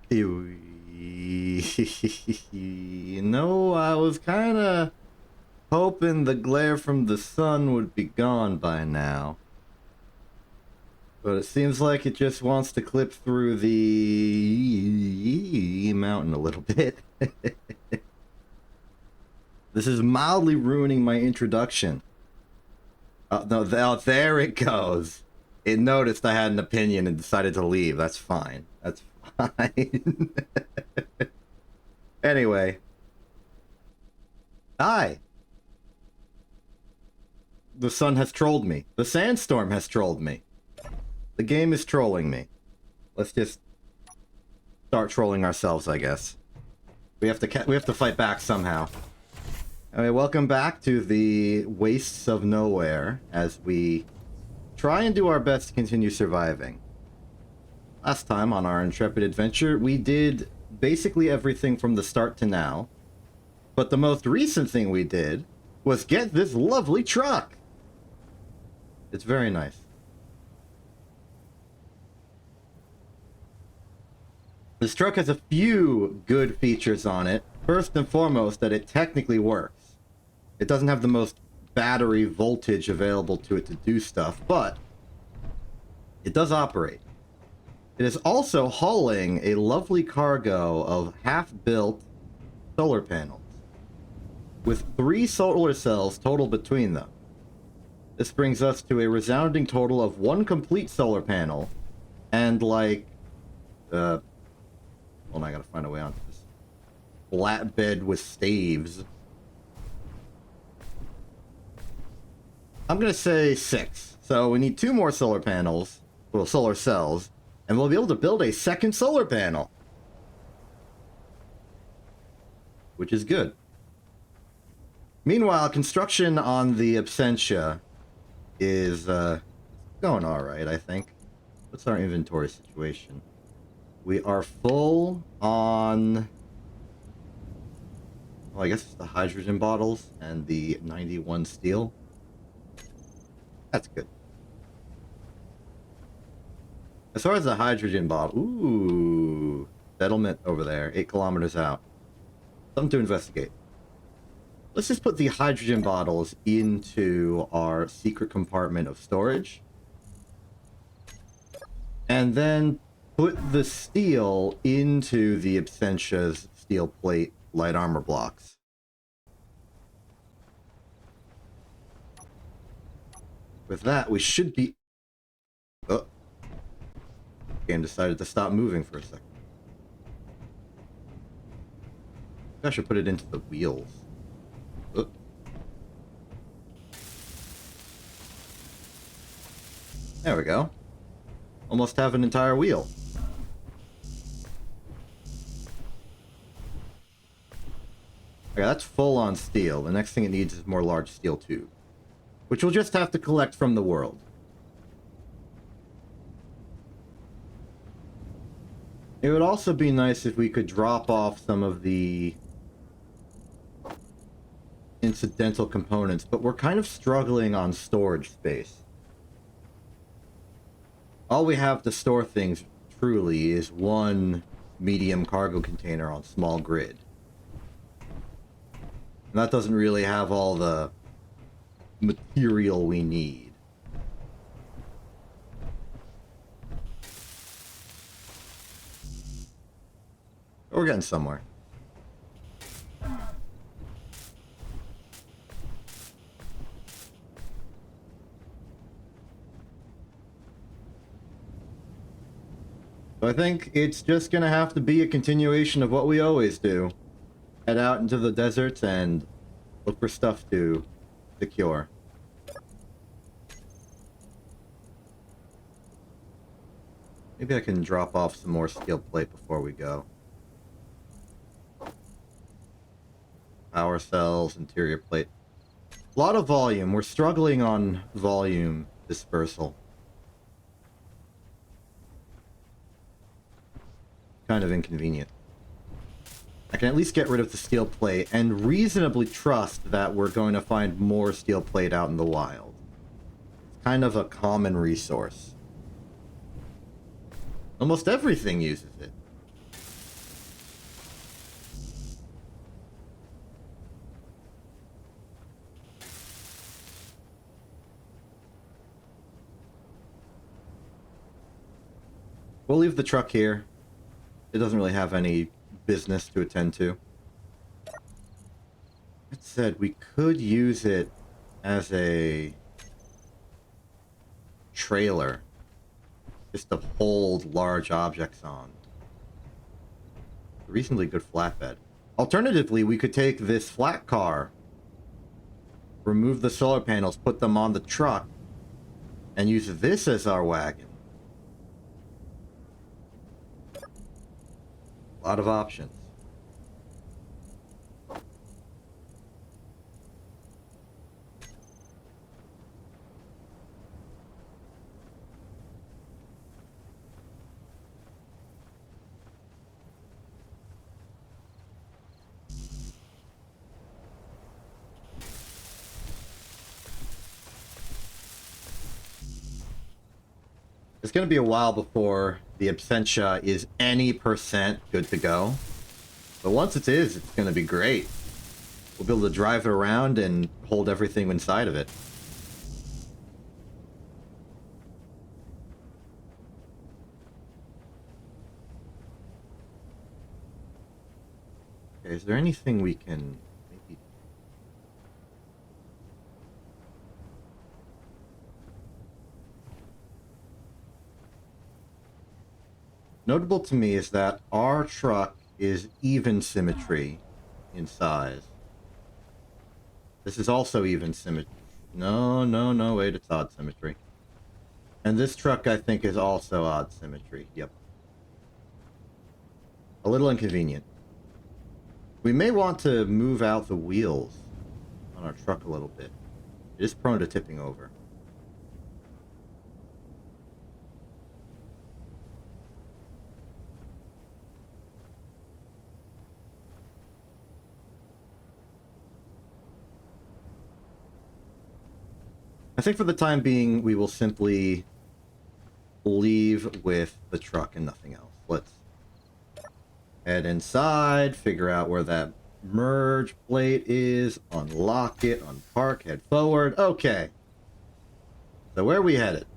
No, I was kind of hoping the glare from the sun would be gone by now. But it seems like it just wants to clip through the mountain a little bit. This is mildly ruining my introduction. No, there it goes. It noticed I had an opinion and decided to leave. That's fine. That's fine. Anyway. Hi. The sun has trolled me. The sandstorm has trolled me. The game is trolling me. Let's just start trolling ourselves, I guess. We have to fight back somehow. Anyway, welcome back to the Wastes of Nowhere as we try and do our best to continue surviving. Last time on our intrepid adventure, we did basically everything from the start to now. But the most recent thing we did was get this lovely truck. It's very nice. This truck has a few good features on it. First and foremost, that it technically works. It doesn't have the most battery voltage available to it to do stuff, but it does operate. It is also hauling a lovely cargo of half-built solar panels, with 3 solar cells total between them. This brings us to a resounding total of 1 complete solar panel, and like, hold on, I gotta find a way onto this flatbed with staves. I'm gonna say 6. So we need 2 more solar panels, well, solar cells, and we'll be able to build a second solar panel. Which is good. Meanwhile, construction on the Absentia is going alright, I think. What's our inventory situation? We are full on... well, I guess it's the hydrogen bottles and the 91 steel. That's good. As far as the hydrogen bottle... ooh! Settlement over there, 8 kilometers out. Something to investigate. Let's just put the hydrogen bottles into our secret compartment of storage. And then put the steel into the Absentia's steel plate light armor blocks. With that, we should be... oh. Game decided to stop moving for a second. I should put it into the wheels. Oh. There we go. Almost have an entire wheel. Okay, that's full on steel. The next thing it needs is more large steel tube, which we'll just have to collect from the world. It would also be nice if we could drop off some of the incidental components, but we're kind of struggling on storage space. All we have to store things truly is 1 medium cargo container on small grid. And that doesn't really have all the material we need. We're getting somewhere. So I think it's just gonna have to be a continuation of what we always do. Head out into the deserts and look for stuff to secure. Maybe I can drop off some more steel plate before we go. Power cells, interior plate. A lot of volume. We're struggling on volume dispersal. Kind of inconvenient. I can at least get rid of the steel plate and reasonably trust that we're going to find more steel plate out in the wild. It's kind of a common resource. Almost everything uses it. We'll leave the truck here. It doesn't really have any business to attend to. That said, we could use it as a trailer, just to hold large objects on. A reasonably good flatbed. Alternatively, we could take this flat car, remove the solar panels, put them on the truck, and use this as our wagon. A lot of options. It's going to be a while before the Absentia is any percent good to go. But once it is, it's going to be great. We'll be able to drive it around and hold everything inside of it. Okay, is there anything we can maybe... Notable to me is that our truck is even symmetry in size. This is also even symmetry. No, wait, it's odd symmetry. And this truck, I think, is also odd symmetry. Yep. A little inconvenient. We may want to move out the wheels on our truck a little bit. It is prone to tipping over. I think for the time being, we will simply leave with the truck and nothing else. Let's head inside, figure out where that merge plate is, unlock it, unpark, head forward. Okay. So where are we headed?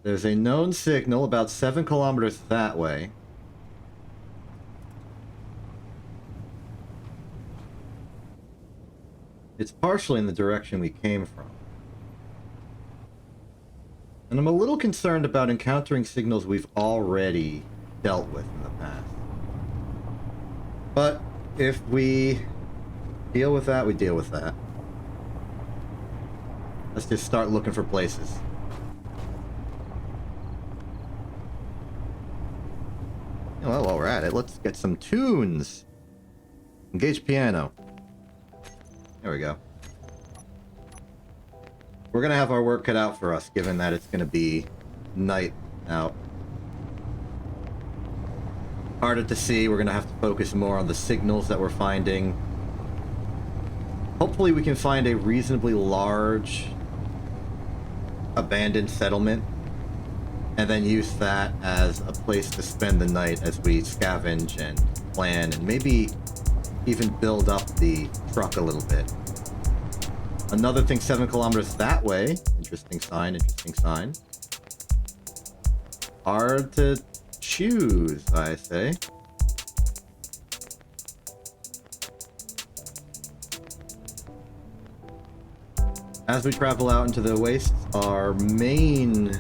There's a known signal about 7 kilometers that way. It's partially in the direction we came from. And I'm a little concerned about encountering signals we've already dealt with in the past. But if we deal with that, we deal with that. Let's just start looking for places. Well, while we're at it, let's get some tunes. Engage piano. There we go. We're gonna have our work cut out for us, given that it's gonna be night out. Harder to see. We're gonna have to focus more on the signals that we're finding. Hopefully we can find a reasonably large abandoned settlement and then use that as a place to spend the night as we scavenge and plan and maybe even build up the truck a little bit. Another thing, 7 kilometers that way. Interesting sign, interesting sign. Hard to choose, I say. As we travel out into the wastes, our main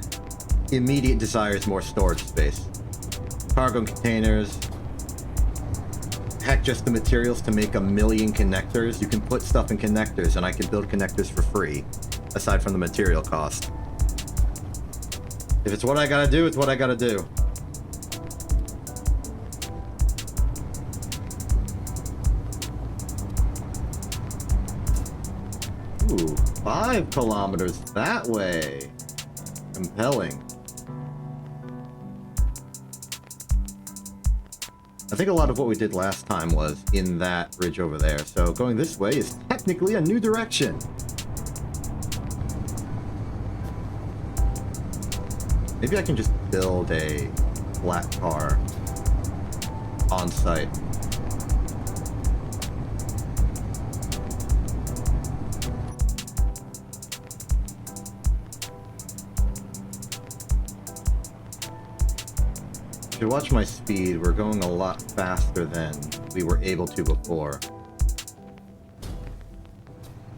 immediate desire is more storage space. Cargo containers. Heck, just the materials to make 1,000,000 connectors. You can put stuff in connectors, and I can build connectors for free, aside from the material cost. If it's what I gotta do, it's what I gotta do. Ooh, 5 kilometers that way. Compelling. I think a lot of what we did last time was in that ridge over there, so going this way is technically a new direction. Maybe I can just build a flat car on site. If you watch my speed, we're going a lot faster than we were able to before.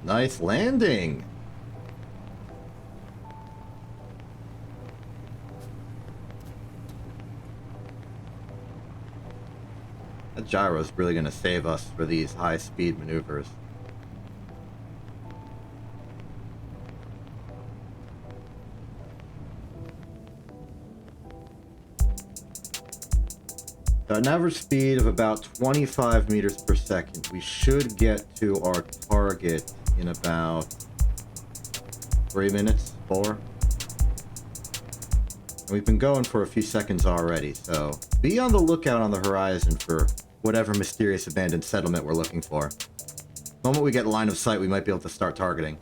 Nice landing! That gyro is really going to save us for these high-speed maneuvers. At an average speed of about 25 meters per second, we should get to our target in about 3 minutes, 4. And we've been going for a few seconds already, so be on the lookout on the horizon for whatever mysterious abandoned settlement we're looking for. The moment we get line of sight, we might be able to start targeting.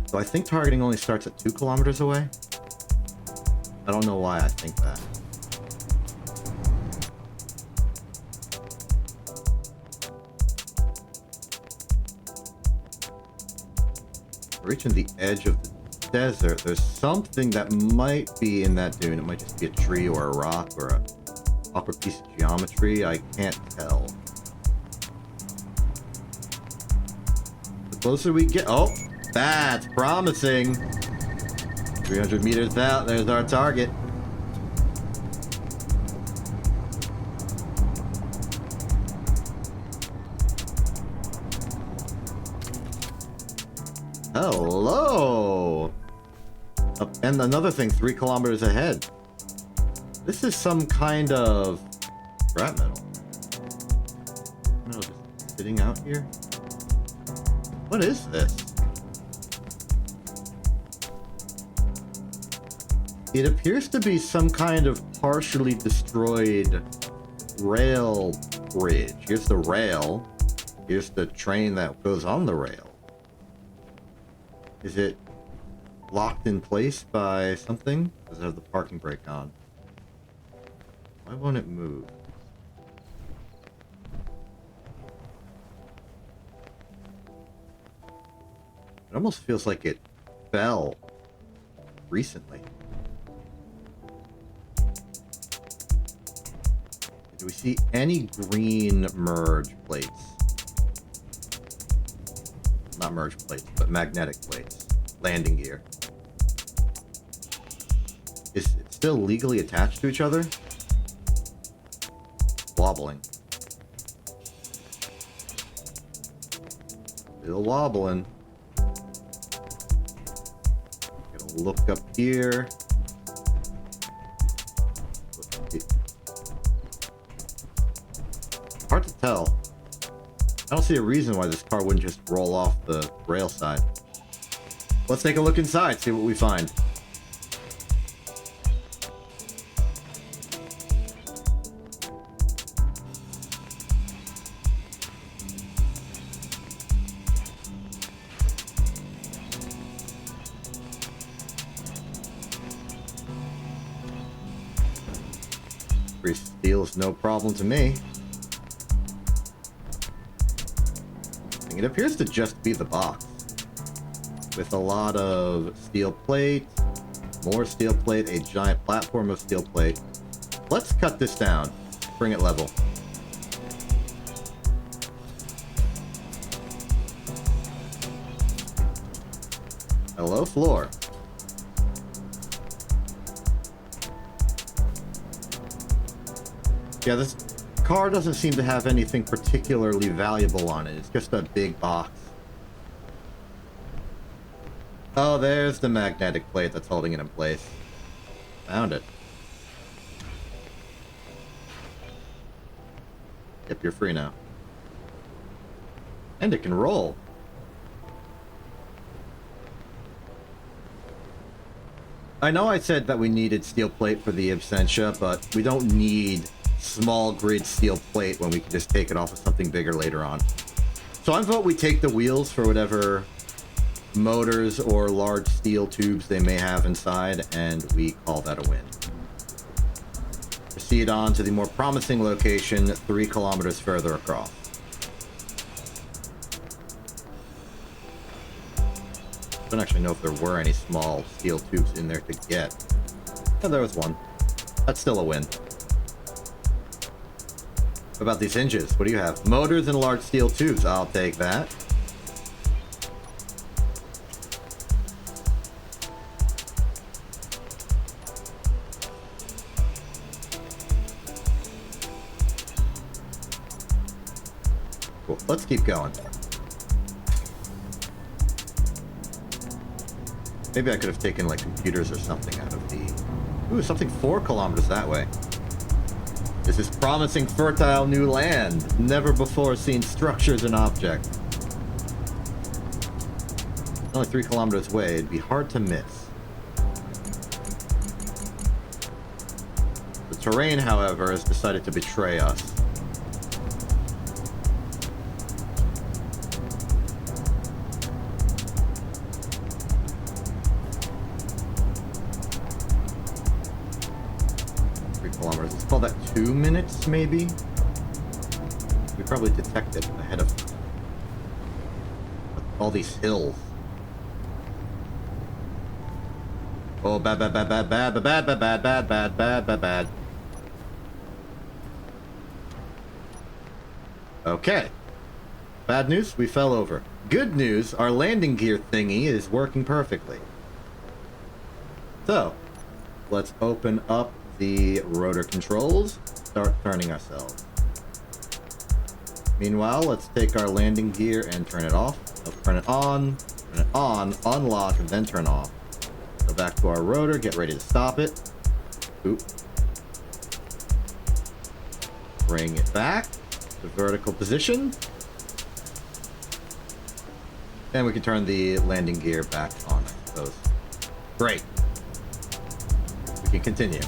So I think targeting only starts at 2 kilometers away. I don't know why I think that. Reaching the edge of the desert, there's something that might be in that dune. It might just be a tree or a rock or a awkward piece of geometry. I can't tell. The closer we get... Oh, that's promising. 300 meters out, there's our target. Hello! Oh, and another thing, 3 kilometers ahead. This is some kind of scrap metal. No, just sitting out here. What is this? It appears to be some kind of partially destroyed rail bridge. Here's the rail. Here's the train that goes on the rail. Is it locked in place by something? Does it have the parking brake on? Why won't it move? It almost feels like it fell recently. Do we see any green merge plates? Not merge plates, but magnetic plates. Landing gear. Is it still legally attached to each other? Wobbling. Still wobbling. Gonna look up here. Hard to tell. I don't see a reason why this car wouldn't just roll off the rail side. Let's take a look inside, see what we find. Free steel is no problem to me. It appears to just be the box. With a lot of steel plate, more steel plate, a giant platform of steel plate. Let's cut this down. Bring it level. Hello, floor. Yeah, this car doesn't seem to have anything particularly valuable on it. It's just a big box. Oh, there's the magnetic plate that's holding it in place. Found it. Yep, you're free now. And it can roll. I know I said that we needed steel plate for the Absentia, but we don't need small grid steel plate when we can just take it off of something bigger later on. So I vote we take the wheels for whatever motors or large steel tubes they may have inside, and we call that a win. Proceed on to the more promising location 3 kilometers further across. I don't actually know if there were any small steel tubes in there to get. Oh, there was one. That's still a win. What about these hinges? What do you have? Motors and large steel tubes. I'll take that. Cool. Let's keep going. Maybe I could have taken, like, computers or something out of the... Ooh, something 4 kilometers that way. This is promising fertile new land. Never before seen structures and objects. Only 3 kilometers away. It'd be hard to miss. The terrain, however, has decided to betray us. Let's call that 2 minutes, maybe? We probably detected ahead of all these hills. Oh, bad, bad, bad, bad, bad, bad, bad, bad, bad, bad, bad, bad, bad. Okay. Bad news, we fell over. Good news, our landing gear thingy is working perfectly. So, let's open up the rotor controls, start turning ourselves. Meanwhile, let's take our landing gear and turn it off. Let's turn it on, unlock, and then turn off. Go back to our rotor, get ready to stop it. Oop. Bring it back to vertical position. And we can turn the landing gear back on, I suppose. Great. We can continue.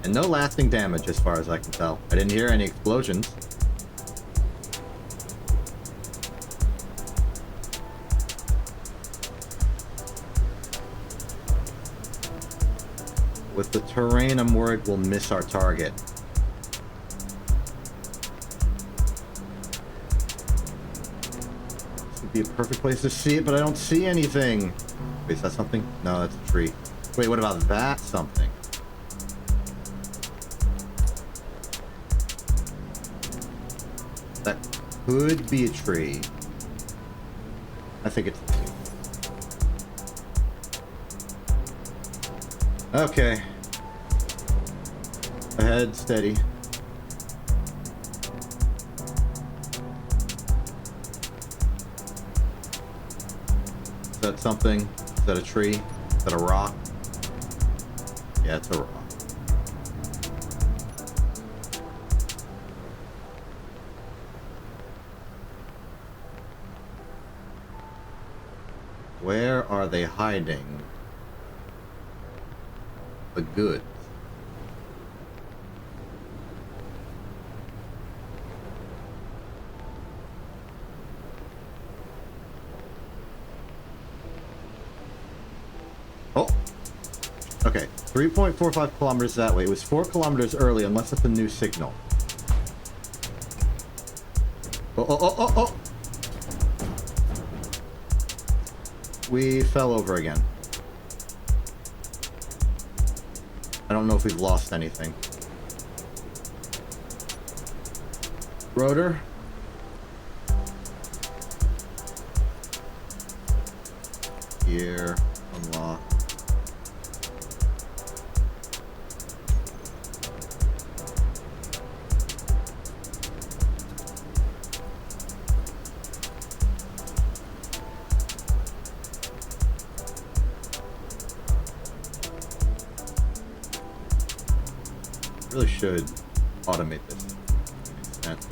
And no lasting damage as far as I can tell. I didn't hear any explosions. With the terrain, I'm worried we'll miss our target. This would be a perfect place to see it, but I don't see anything. Wait, is that something? No, that's a tree. Wait, what about that something? That could be a tree. I think it's... Okay. Ahead, steady. Is that something? Is that a tree? Is that a rock? Yeah, it's a rock. Where are they hiding the goods? Oh! Okay, 3.45 kilometers that way. It was 4 kilometers early, unless it's a new signal. Oh, oh, oh, oh, oh! We fell over again. I don't know if we've lost anything. Rotor. Gear. Unlock. Really should automate this to an extent.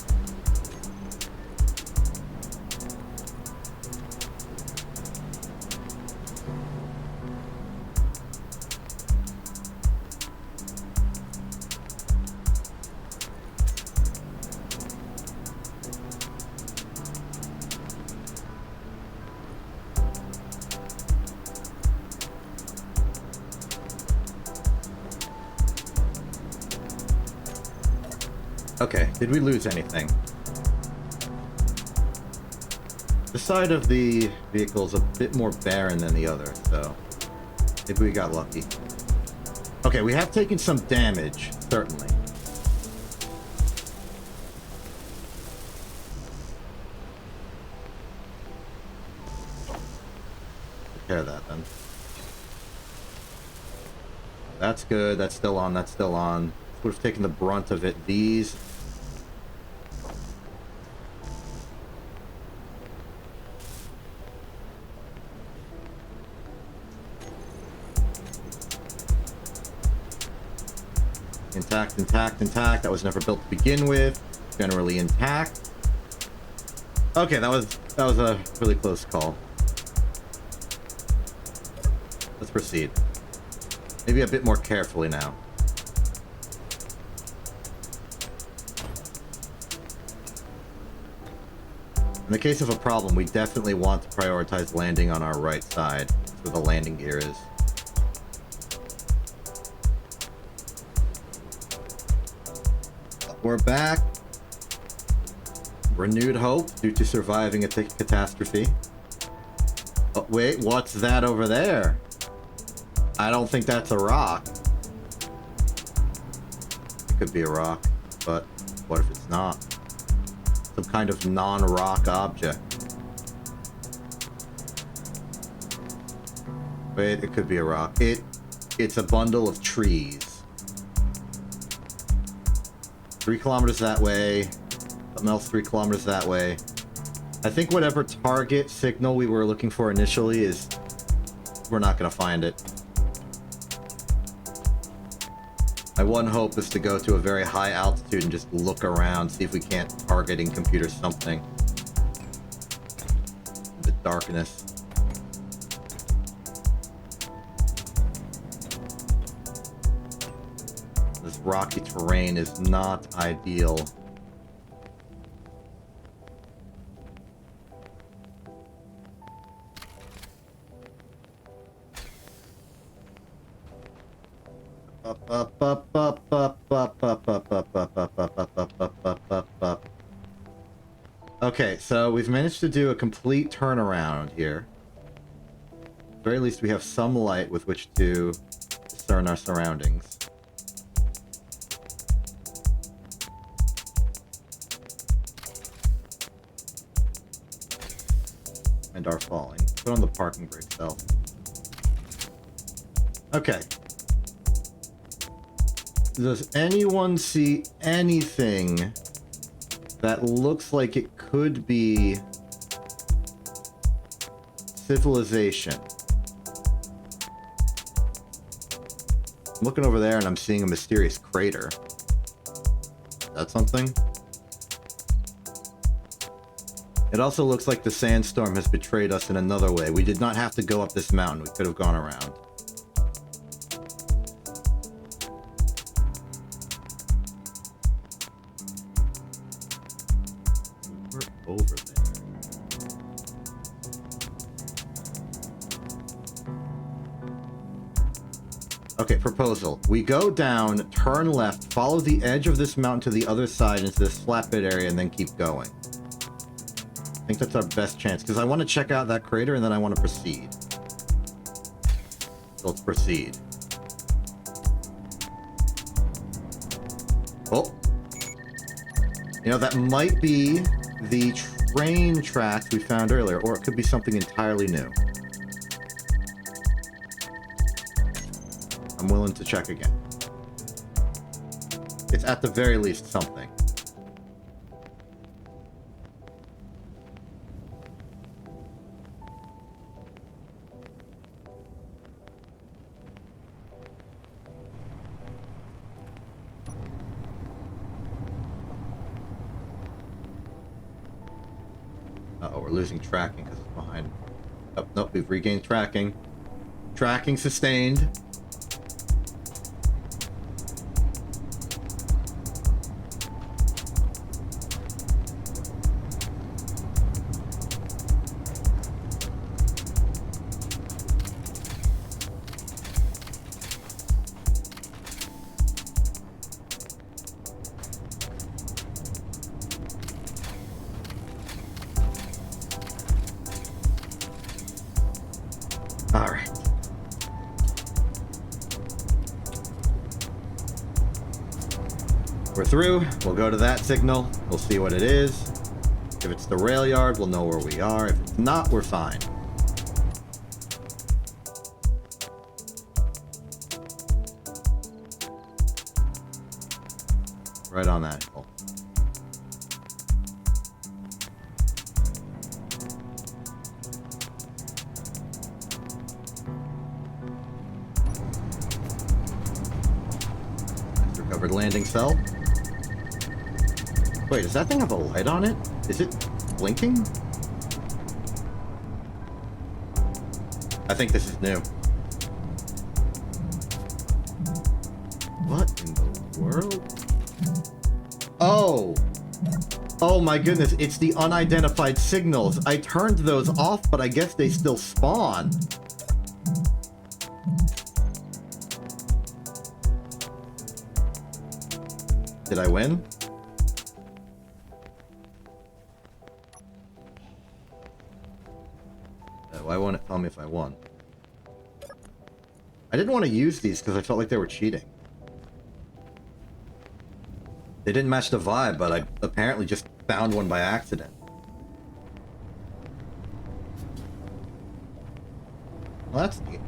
Okay, did we lose anything? The side of the vehicle is a bit more barren than the other, so... Maybe we got lucky. Okay, we have taken some damage, certainly. Repair that then. That's good. That's still on. That's still on. Would have taken the brunt of it. These. Intact, intact, intact. That was never built to begin with. Generally intact. Okay, that was a really close call. Let's proceed. Maybe a bit more carefully now. In the case of a problem, we definitely want to prioritize landing on our right side. That's where the landing gear is. We're back. Renewed hope due to surviving a catastrophe. Oh, wait, what's that over there? I don't think that's a rock. It could be a rock, but what if it's not? Some kind of non-rock object. Wait, it could be a rock. It's a bundle of trees. 3 kilometers that way. Something else 3 kilometers that way. I think whatever target signal we were looking for initially is... we're not going to find it. My one hope is to go to a very high altitude and just look around, see if we can't target in computer something. The darkness. This rocky terrain is not ideal. Okay, so we've managed to do a complete turnaround here. At the very least, we have some light with which to discern our surroundings. And are falling. Put on the parking brake cell. Okay. Does anyone see anything that looks like it could be civilization? I'm looking over there and I'm seeing a mysterious crater. Is that something? It also looks like the sandstorm has betrayed us in another way. We did not have to go up this mountain. We could have gone around. Over there. Okay, proposal. We go down, turn left, follow the edge of this mountain to the other side into this flat bed area, and then keep going. I think that's our best chance, because I want to check out that crater, and then I want to proceed. So let's proceed. Oh. You know, that might be the train tracks we found earlier, or it could be something entirely new. I'm willing to check again. It's at the very least something. Uh-oh, we're losing tracking because it's behind. Oh, nope, we've regained tracking. Tracking sustained. Alright. We're through. We'll go to that signal. We'll see what it is. If it's the rail yard, we'll know where we are. If it's not, we're fine. Right on that hill. Recovered landing cell. Wait, does that thing have a light on it? Is it blinking? I think this is new. What in the world? Oh! Oh my goodness, it's the unidentified signals. I turned those off, but I guess they still spawn. Did I win? Why won't it tell me if I won? I didn't want to use these because I felt like they were cheating. They didn't match the vibe, but I apparently just found one by accident. Well, that's neat.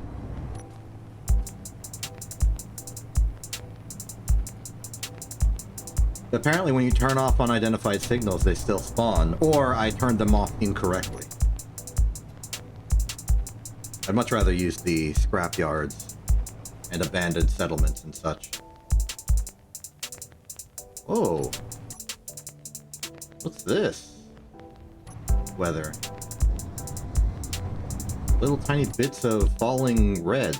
Apparently when you turn off unidentified signals, they still spawn, or I turned them off incorrectly. I'd much rather use the scrapyards and abandoned settlements and such. Whoa. What's this? Weather. Little tiny bits of falling red.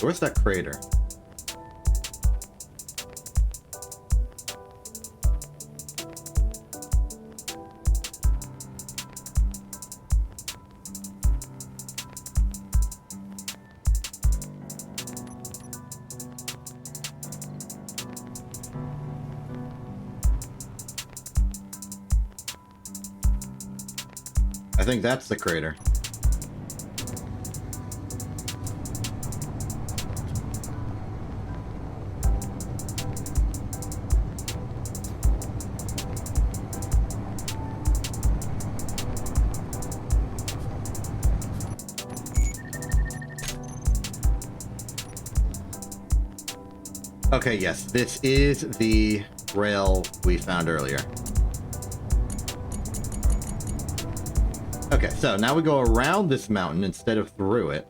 Where's that crater? I think that's the crater. Okay, yes, this is the rail we found earlier. Okay, so now we go around this mountain instead of through it.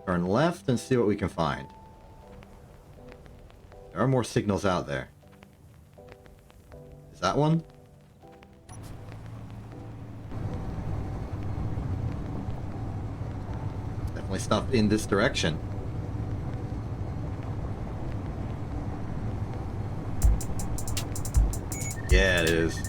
Turn left and see what we can find. There are more signals out there. Is that one? Definitely stuff in this direction. Yeah, it is.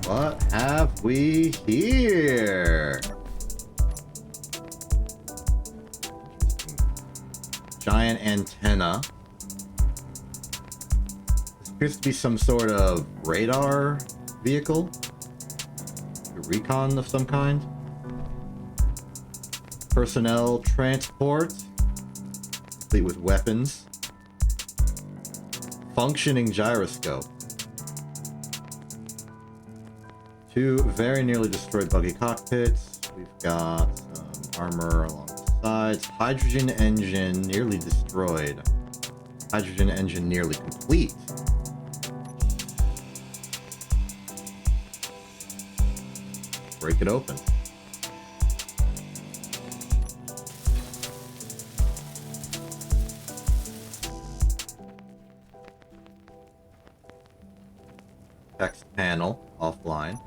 What have we here? Giant antenna. This appears to be some sort of radar vehicle. A recon of some kind. Personnel transport. Complete with weapons. Functioning gyroscope. Two very nearly destroyed buggy cockpits. We've got some armor along the sides. Hydrogen engine nearly destroyed. Hydrogen engine nearly complete. Break it open. text panel offline.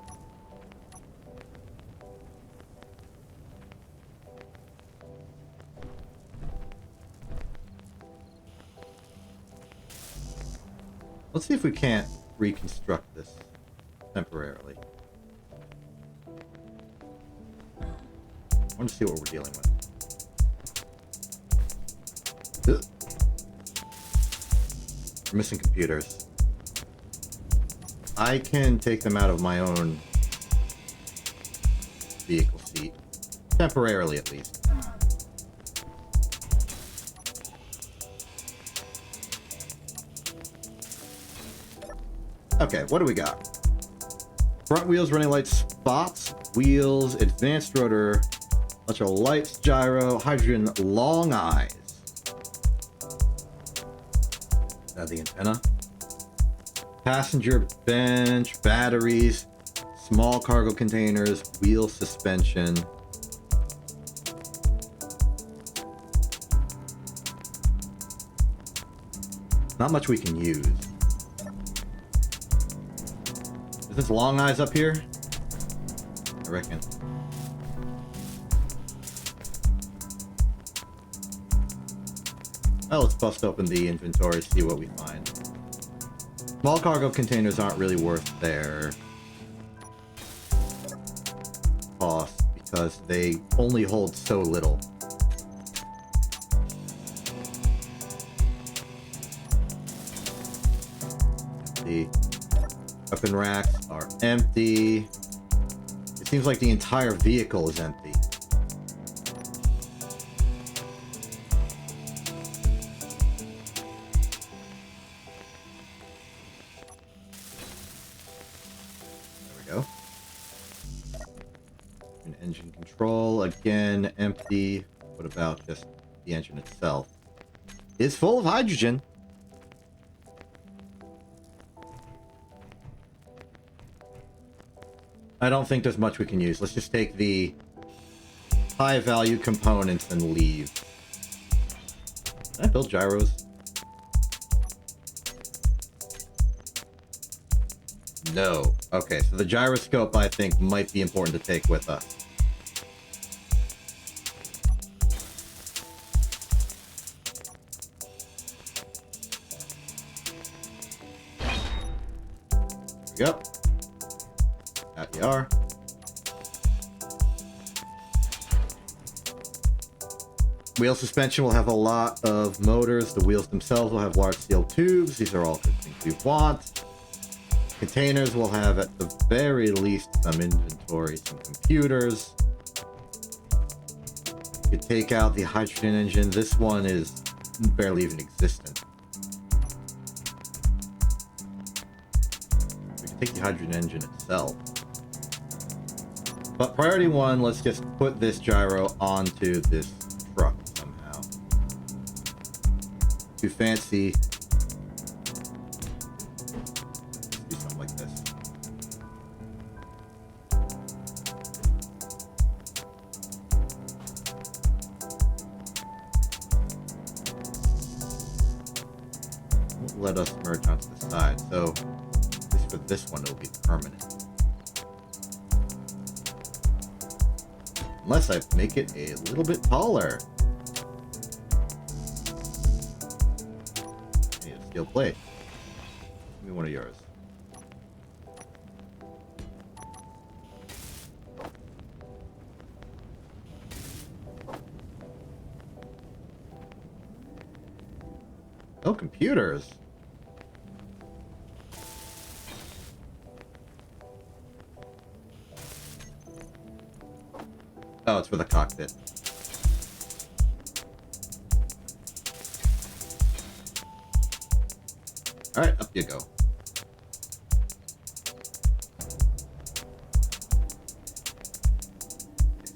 Let's see if we can't reconstruct this temporarily. I want to see what we're dealing with. Ugh. We're missing computers. I can take them out of my own vehicle seat. Temporarily, at least. Okay, what do we got? Front wheels, running lights, spots, wheels, advanced rotor, electrical lights, gyro, hydrogen, long eyes. The antenna. Passenger bench, batteries, small cargo containers, wheel suspension. Not much we can use. Is this long eyes up here? I reckon. Well, let's bust open the inventory, see what we find. Small cargo containers aren't really worth their cost because they only hold so little. The weapon racks are empty. It seems like the entire vehicle is empty. Engine control, again, empty. What about just the engine itself? It's full of hydrogen. I don't think there's much we can use. Let's just take the high value components and leave. Can I build gyros? No. Okay, so the gyroscope I think might be important to take with us. There we go. Out you are. Wheel suspension will have a lot of motors. The wheels themselves will have large steel tubes. These are all good things we want. Containers will have at the very least some inventory, some computers. You could take out the hydrogen engine. This one is barely even existent. We can take the hydrogen engine itself. But priority one, let's just put this gyro onto this truck somehow. Too fancy. Let us merge onto the side, so at least for this one it'll be permanent. Unless I make it a little bit taller. I need a steel plate. Give me one of yours. Oh, computers. Oh, it's for the cockpit. Alright, up you go.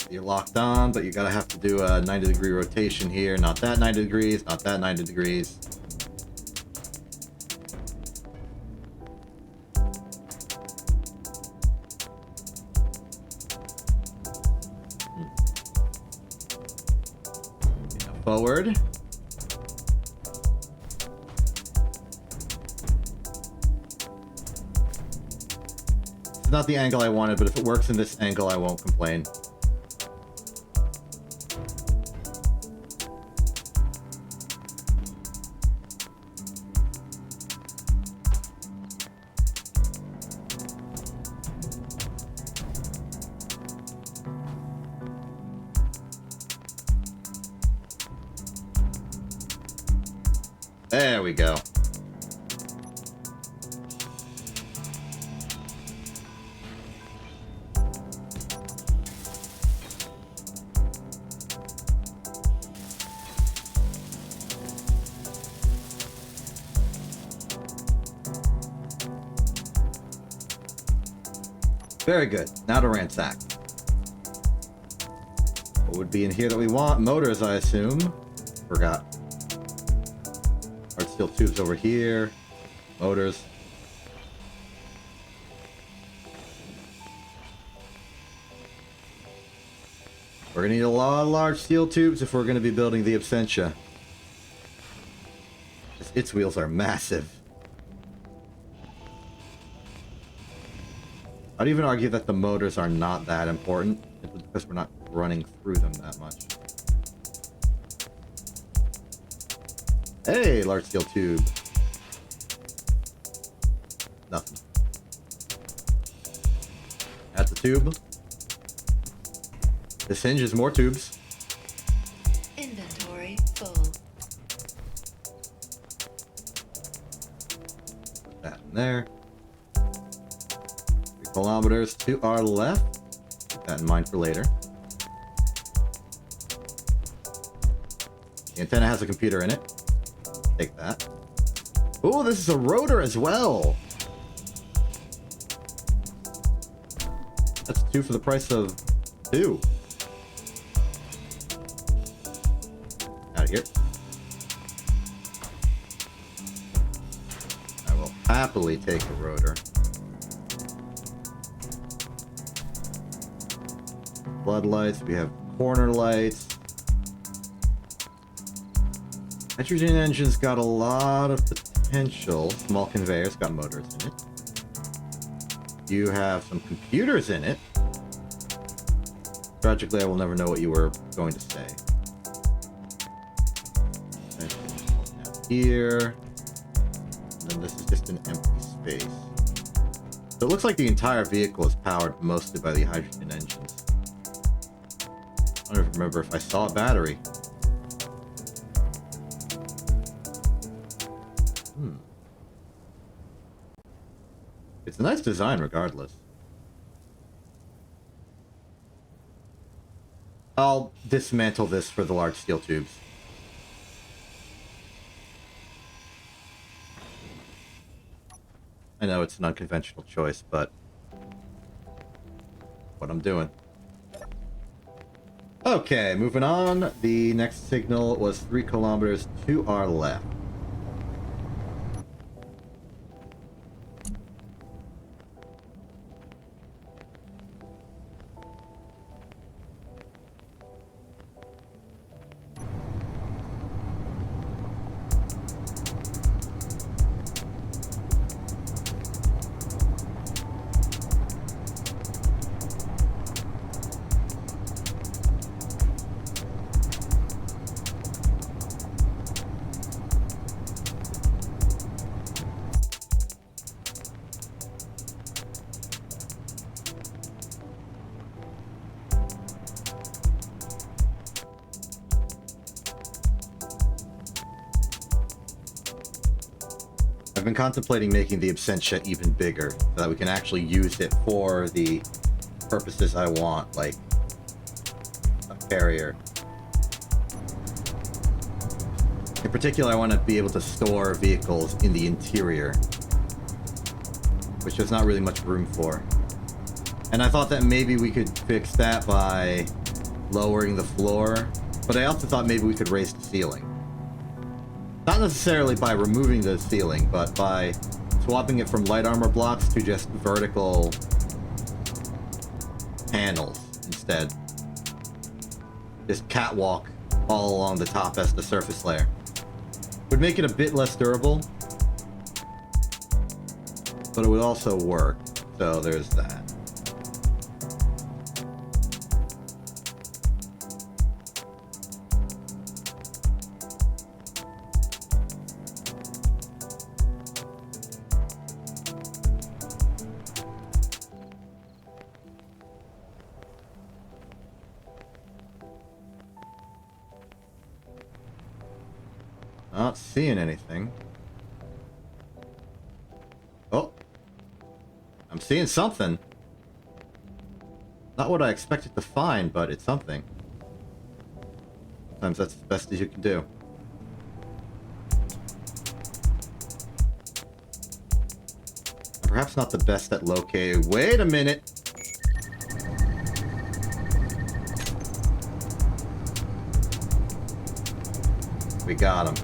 You're locked on, but you gotta have to do a 90-degree rotation here. Not that 90 degrees, not that 90 degrees. Forward. It's not the angle I wanted, but if it works in this angle, I won't complain. There we go. Very good. Now to ransack. What would be in here that we want? Motors, I assume. Forgot. Hard steel tubes over here. Motors. We're gonna need a lot of large steel tubes if we're gonna be building the Absentia. Its wheels are massive. I'd even argue that the motors are not that important, because we're not running through them that much. Hey, large steel tube. Nothing. At the tube. This hinge is more tubes. Inventory full. Put that in there. 3 kilometers to our left. Keep that in mind for later. The antenna has a computer in it. Take that. Oh, this is a rotor as well. That's 2 for the price of 2. Out of here. I will happily take a rotor. Floodlights, we have corner lights. Nitrogen engine's got a lot of potential. Small conveyors, got motors in it. You have some computers in it. Tragically, I will never know what you were going to say. Now here. And then this is just an empty space. So it looks like the entire vehicle is powered mostly by the hydrogen engines. I don't even remember if I saw a battery. It's a nice design regardless. I'll dismantle this for the large steel tubes. I know it's an unconventional choice, but what I'm doing. Okay, moving on. The next signal was 3 kilometers to our left. I've been contemplating making the Absentia even bigger so that we can actually use it for the purposes I want, like a carrier. In particular, I want to be able to store vehicles in the interior, which there's not really much room for. And I thought that maybe we could fix that by lowering the floor, but I also thought maybe we could raise the ceiling. Not necessarily by removing the ceiling, but by swapping it from light armor blocks to just vertical panels instead. Just catwalk all along the top as the surface layer. Would make it a bit less durable, but it would also work. So there's that. Not seeing anything. Oh. I'm seeing something. Not what I expected to find, but it's something. Sometimes that's the best as you can do. Perhaps not the best at locating. Wait a minute! We got him.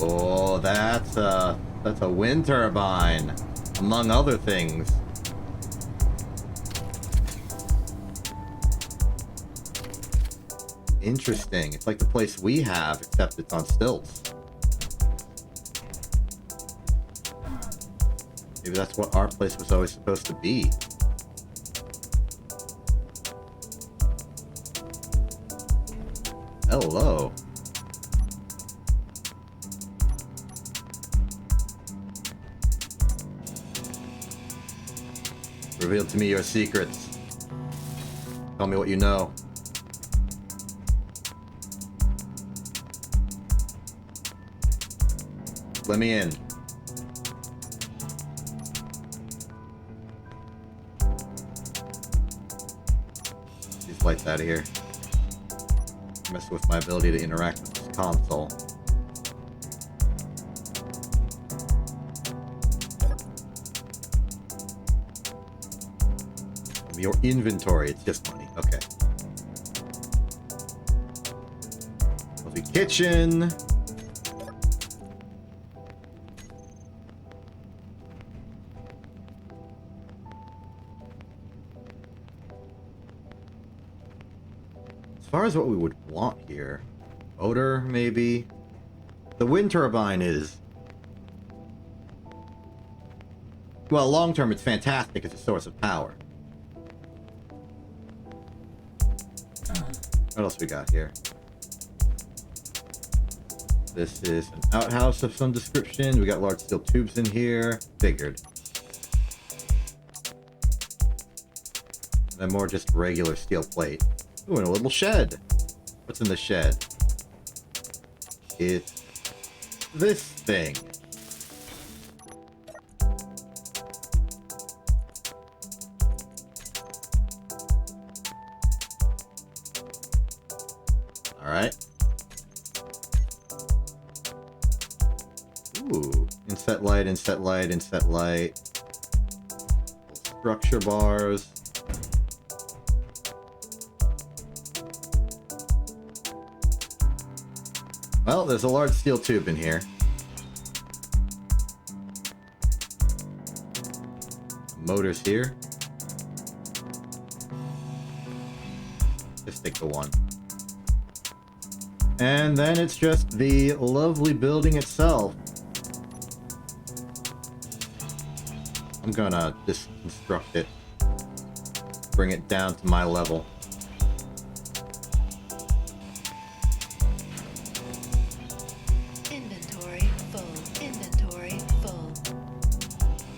Oh, that's a wind turbine, among other things. Interesting. It's like the place we have, except it's on stilts. Maybe that's what our place was always supposed to be. Hello. Reveal to me your secrets. Tell me what you know. Let me in. These lights out of here. Mess with my ability to interact with this console. Your inventory, it's just money. Okay. Lovely kitchen. As far as what we would want here, motor maybe. The wind turbine is, well, long term it's fantastic as a source of power. What else we got here? This is an outhouse of some description. We got large steel tubes in here. Figured. And then more just regular steel plate. Ooh, and a little shed. What's in the shed? It's this thing. Alright. Ooh. Inset light, inset light, inset light. Structure bars. Well, there's a large steel tube in here. Motors here. Just take the one. And then it's just the lovely building itself. I'm gonna just construct it. Bring it down to my level. Inventory full. Inventory full.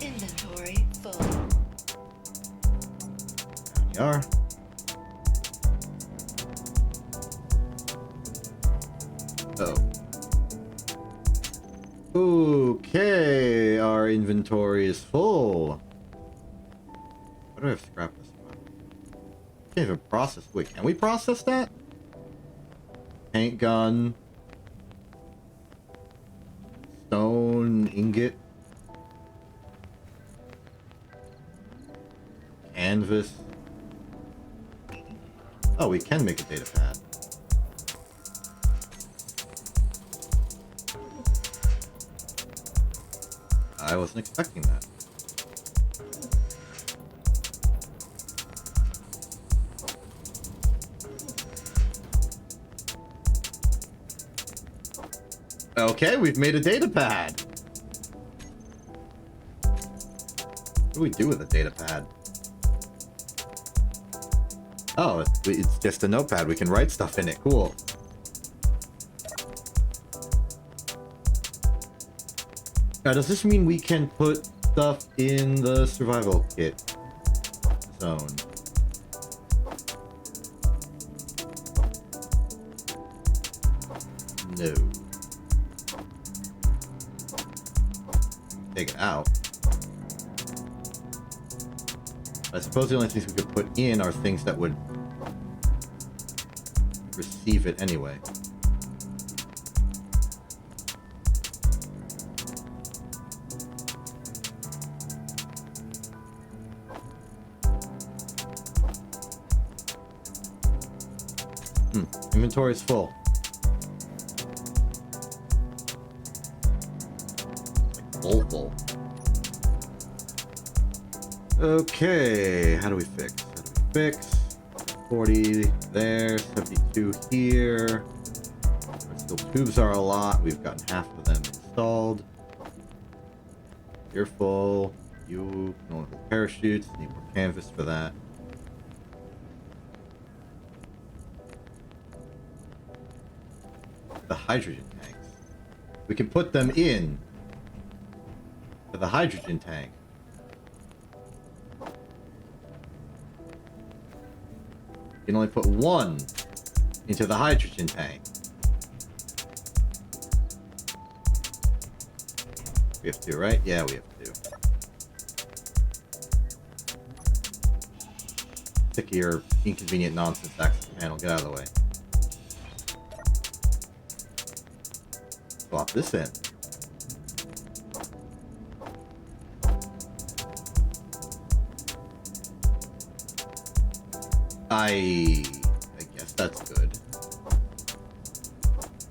Inventory full. There we are. Okay, our inventory is full. What do I have to scrap this from? Can't even process. Wait, can we process that? Paint gun. Stone ingot. Canvas. Oh, we can make a data pad. I wasn't expecting that. Okay, we've made a data pad. What do we do with a data pad? Oh, it's just a notepad. We can write stuff in it. Cool. Now, does this mean we can put stuff in the survival kit zone? No. Take it out. I suppose the only things we could put in are things that would receive it anyway. Inventory is full. Like full. Okay, how do we fix? 40 there, 72 here. Our steel tubes are a lot. We've gotten half of them installed. You're full. You can only hold parachutes. Need more canvas for that. The hydrogen tanks. We can put them in to the hydrogen tank. You can only put one into the hydrogen tank. We have to, right? Yeah, we have to. Sick of your inconvenient nonsense access panel. Get out of the way. Swap this in. I guess that's good.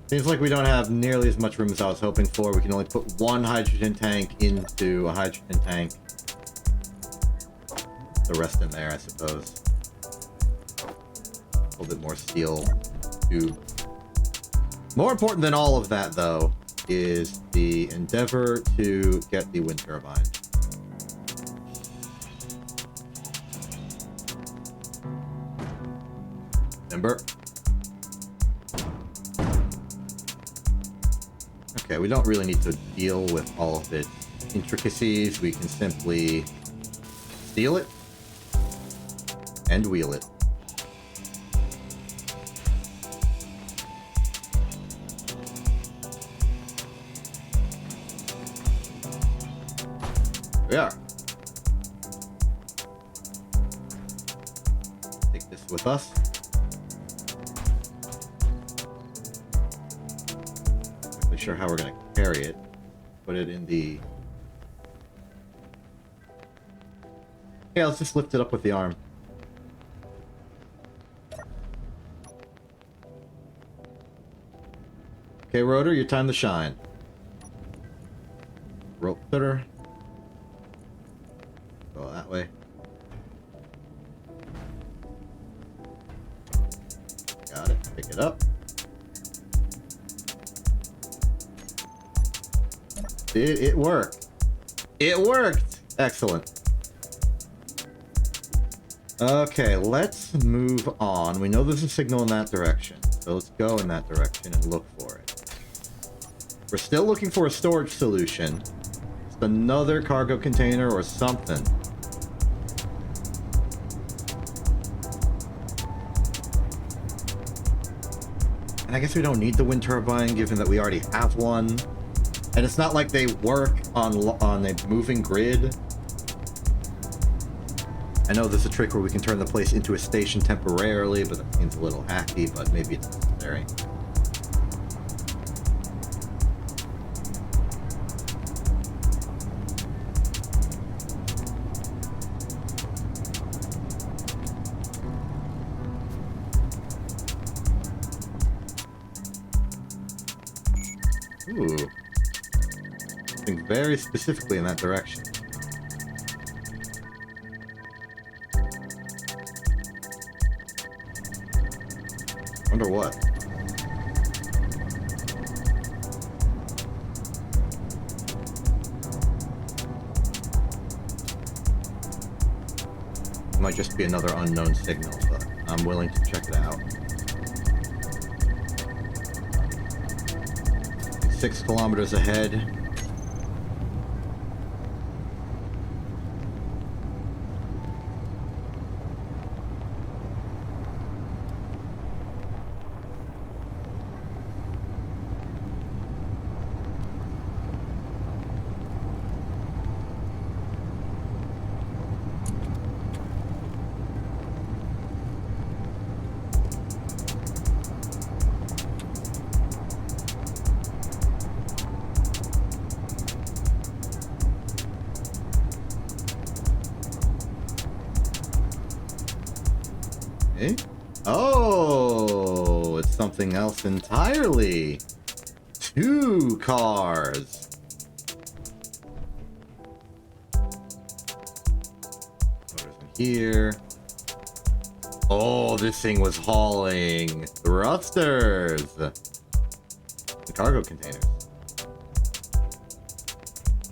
Seems like we don't have nearly as much room as I was hoping for. We can only put one hydrogen tank into a hydrogen tank. The rest in there, I suppose. A little bit more steel tube. More important than all of that, though, is the endeavor to get the wind turbine. Remember? Okay, we don't really need to deal with all of the intricacies. We can simply steal it and wheel it. We are. Take this with us. Not really sure how we're going to carry it. Put it in the... Yeah, let's just lift it up with the arm. Okay, Rotor, your time to shine. Rope cutter. Go that way. Got it. Pick it up. Did it work? It worked! Excellent. Okay, let's move on. We know there's a signal in that direction, so let's go in that direction and look for it. We're still looking for a storage solution. Just another cargo container or something. And I guess we don't need the wind turbine, given that we already have one. And it's not like they work on a moving grid. I know there's a trick where we can turn the place into a station temporarily, but that seems a little hacky, but maybe it's necessary. Ooh. Think very specifically in that direction. Wonder what? Might just be another unknown signal, but I'm willing to check it out. 6 kilometers ahead. Okay. Oh, it's something else entirely. 2 cars. Motors in here. Oh, this thing was hauling thrusters. The cargo containers.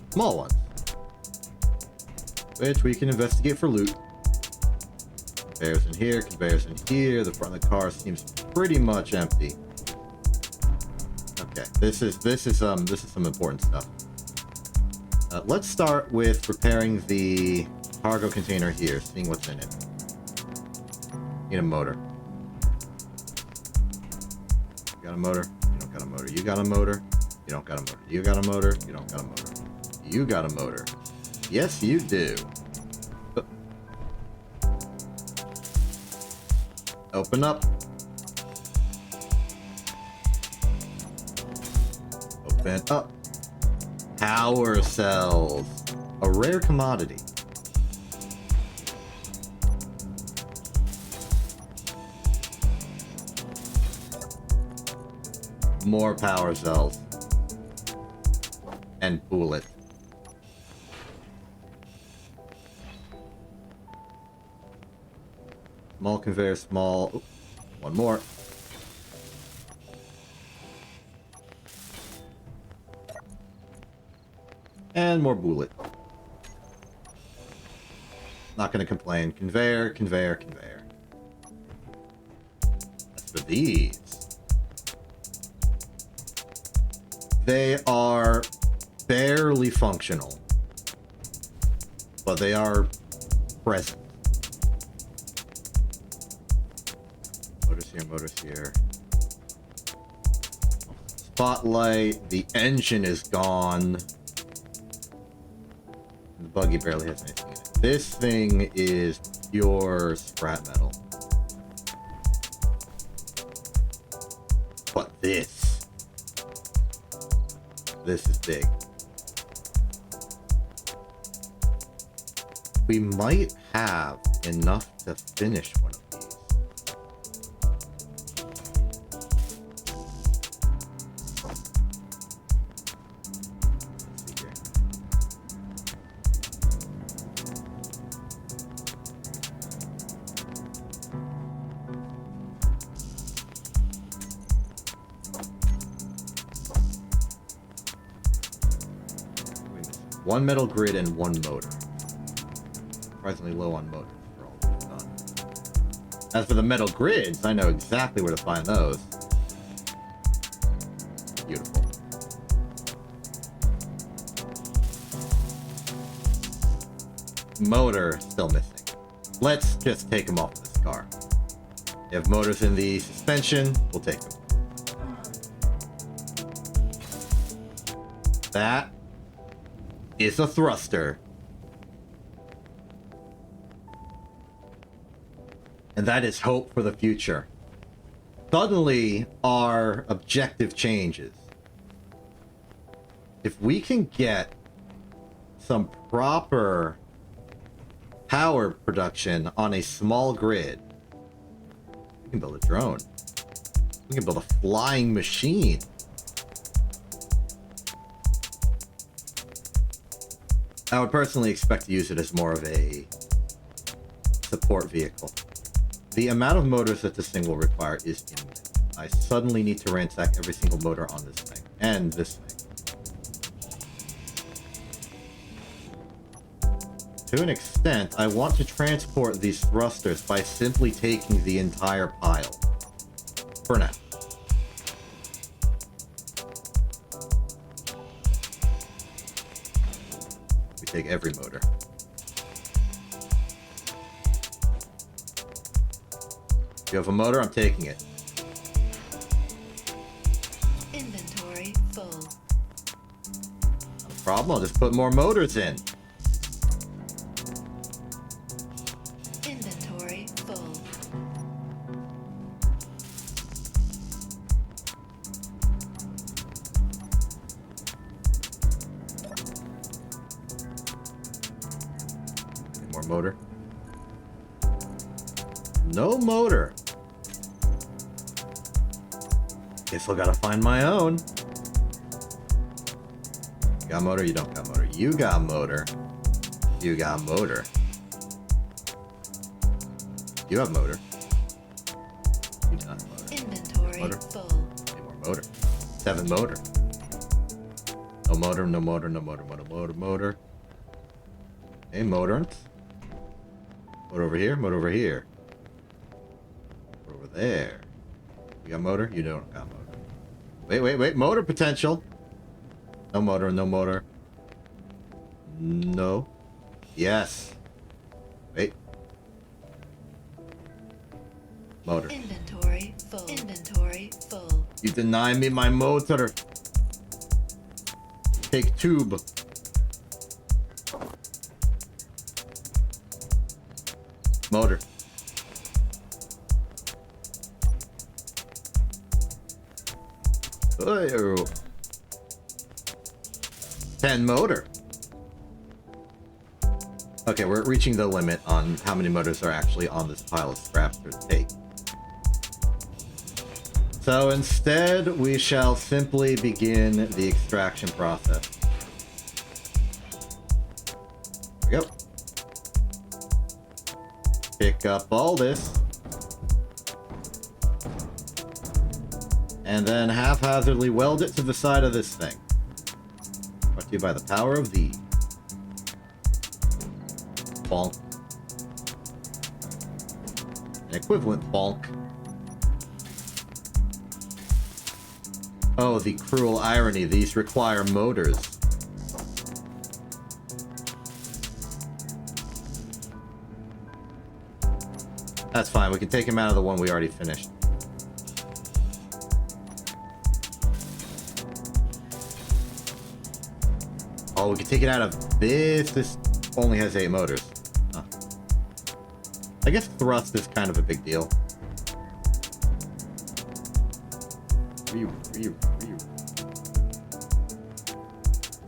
Small ones. Which we can investigate for loot. Conveyors in here, conveyors in here. The front of the car seems pretty much empty. Okay, this is some important stuff. Let's start with repairing the cargo container here, seeing what's in it. Need a motor. You got a motor? You don't got a motor. You got a motor? You don't got a motor. You got a motor? You don't got a motor. You got a motor. Yes, you do. Open up. Open up. Power cells. A rare commodity. More power cells. And bullet. Small conveyor, small. Oops, one more. And more bullet. Not gonna complain. Conveyor, conveyor, conveyor. As for these, they are barely functional, but they are present. Motors here. Spotlight. The engine is gone. The buggy barely has anything in it. This thing is pure scrap metal. But this is big. We might have enough to finish one of these. One metal grid and one motor. Surprisingly low on motors for all we've done. As for the metal grids, I know exactly where to find those. Beautiful. Motor still missing. Let's just take them off of this car. You have motors in the suspension, we'll take them. That is a thruster. And that is hope for the future. Suddenly, our objective changes. If we can get some proper power production on a small grid, we can build a drone. We can build a flying machine. I would personally expect to use it as more of a support vehicle. The amount of motors that this thing will require is immense. I suddenly need to ransack every single motor on this thing. And this thing. To an extent, I want to transport these thrusters by simply taking the entire pile. For now. Take every motor. If you have a motor, I'm taking it. Inventory full. No problem, I'll just put more motors in. Inventory full. More motor. No motor. Guess I gotta find my own. You got motor? You don't got motor. You got motor. You got motor. You have motor. You do not have motor. Inventory Motor. full. Need more motor. 7 motor. No motor, no motor, no motor, motor. Hey, motorants. Motor over here, motor over here. Motor over there. You got motor? You don't got motor. Wait. Motor potential. No motor, no motor. No. Yes. Wait. Motor. Inventory full. Inventory full. You deny me my motor. Take tube. Motor. Oh. 10 motor. Okay, we're reaching the limit on how many motors are actually on this pile of scraps to take. So instead, we shall simply begin the extraction process. There we go. Pick up all this. And then haphazardly weld it to the side of this thing. Brought to you by the power of the bonk. An equivalent bonk. Oh, the cruel irony. These require motors. That's fine. We can take him out of the one we already finished. Oh, we can take it out of this. This only has 8 motors. Huh. I guess thrust is kind of a big deal.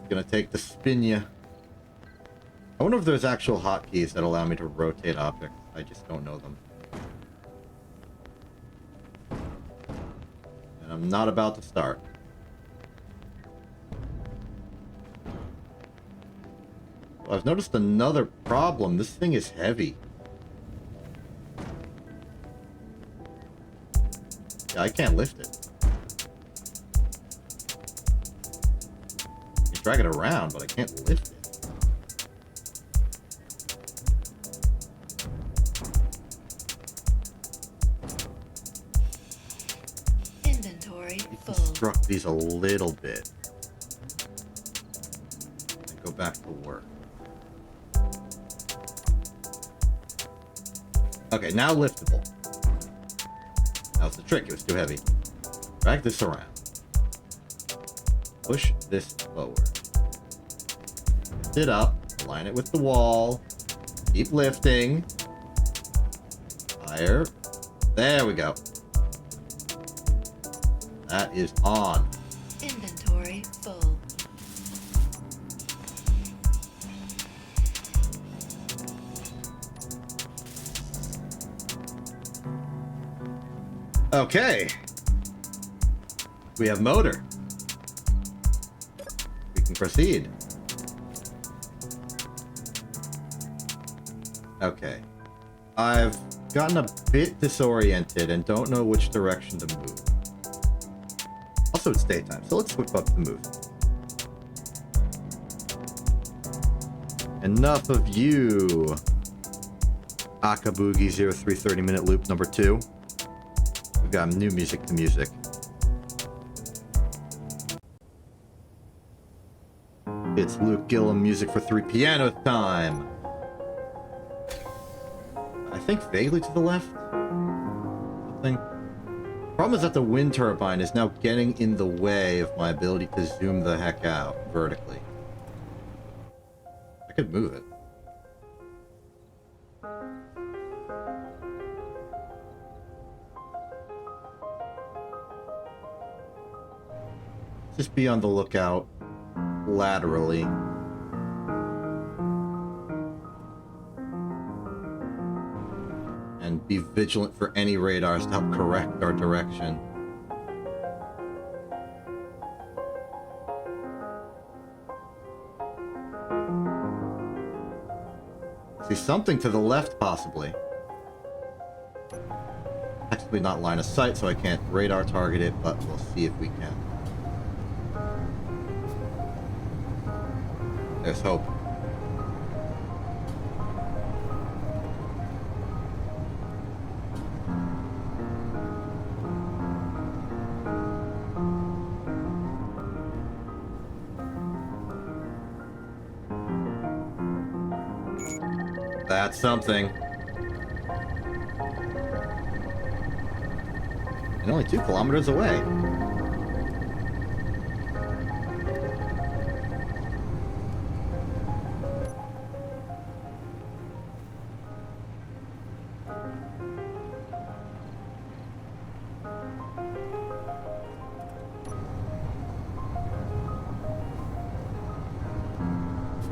Gonna take the Spinia. I wonder if there's actual hotkeys that allow me to rotate objects. I just don't know them. And I'm not about to start. Well, I've noticed another problem. This thing is heavy. Yeah, I can't lift it. I can drag it around, but I can't lift it. Inventory full. Construct these a little bit. And go back to work. Okay, now liftable. That was the trick, it was too heavy. Drag this around. Push this forward. Lift it up, align it with the wall. Keep lifting. Higher. There we go. That is on. Inventory full. Okay. We have motor. We can proceed. Okay. I've gotten a bit disoriented and don't know which direction to move. Also, it's daytime, so let's whip up the move. Enough of you. Akaboogie 0330 minute loop number 2. We've got new music to music. It's Luke Gillum music for 3 piano time. I think vaguely to the left. Something. Problem is that the wind turbine is now getting in the way of my ability to zoom the heck out vertically. I could move it. Just be on the lookout laterally. and be vigilant for any radars to help correct our direction. See something to the left, possibly. Technically not line of sight, so I can't radar target it, but we'll see if we can. There's hope. That's something. And only 2 kilometers away.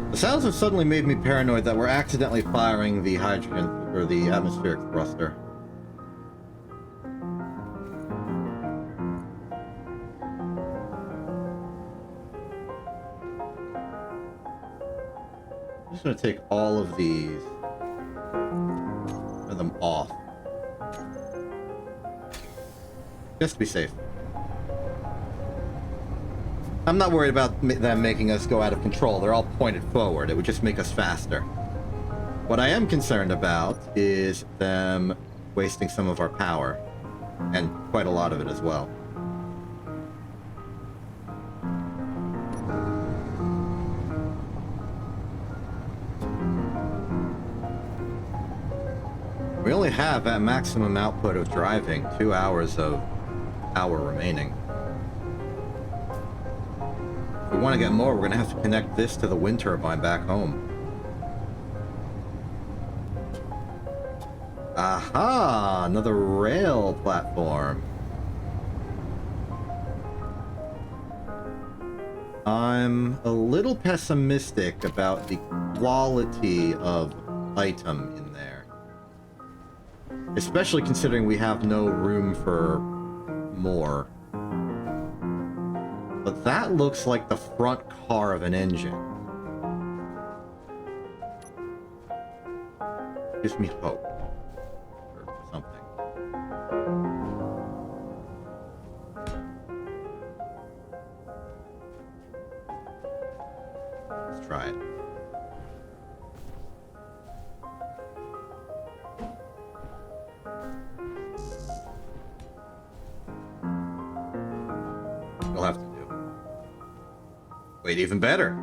The sounds have suddenly made me paranoid that we're accidentally firing the hydrogen, or the atmospheric thruster. I'm just going to take all of these, turn them off, just to be safe. I'm not worried about them making us go out of control. They're all pointed forward. It would just make us faster. What I am concerned about is them wasting some of our power, and quite a lot of it as well. We only have at maximum output of driving 2 hours of power remaining. If we want to get more, we're going to have to connect this to the wind turbine back home. Aha! Another rail platform. I'm a little pessimistic about the quality of item in there. Especially considering we have no room for more. But that looks like the front car of an engine. Gives me hope. Or something. Let's try it. You'll have to. Wait, even better.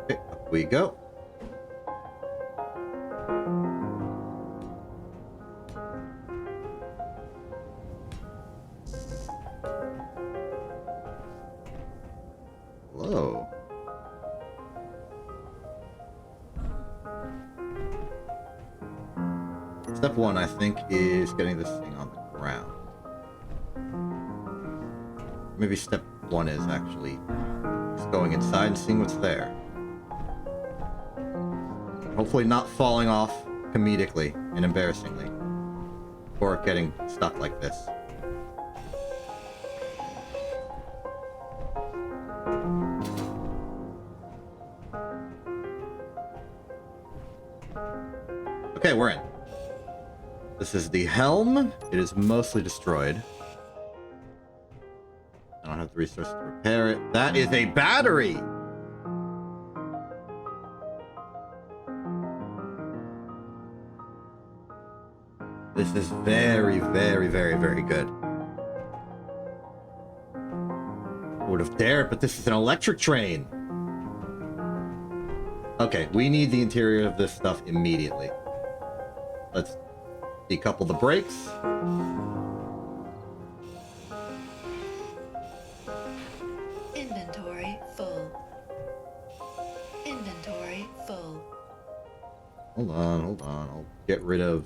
Okay, up we go. Hello. Step 1, I think, is getting this thing on the ground. Maybe step 1 is actually just going inside and seeing what's there. Hopefully not falling off comedically and embarrassingly. Or getting stuck like this. Okay, we're in. This is the helm. It is mostly destroyed. I don't have the resources to repair it. That is a battery! This is very, very, very, very good. I would have dared, but this is an electric train. Okay, we need the interior of this stuff immediately. Let's decouple the brakes. Inventory full. Inventory full. Hold on, hold on. I'll get rid of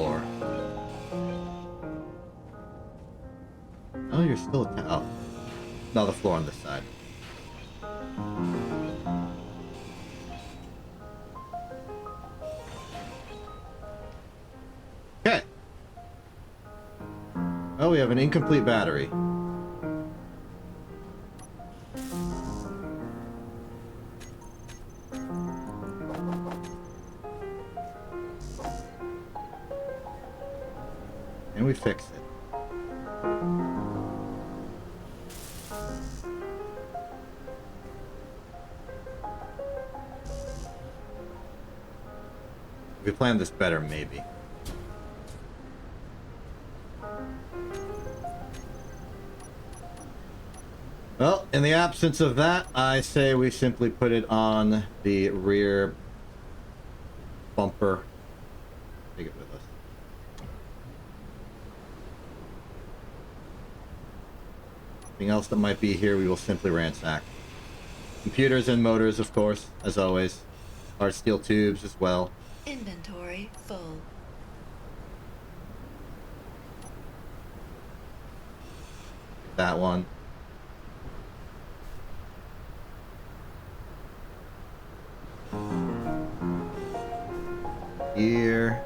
floor. Oh, you're still oh. No, the floor on this side. Okay. Oh, we have an incomplete battery. And we fix it. If we planned this better, maybe. Well, in the absence of that, I say we simply put it on the rear bumper. Take it with us. Anything else that might be here, we will simply ransack. Computers and motors, of course, as always. Our steel tubes as well. Inventory full. That one. Here.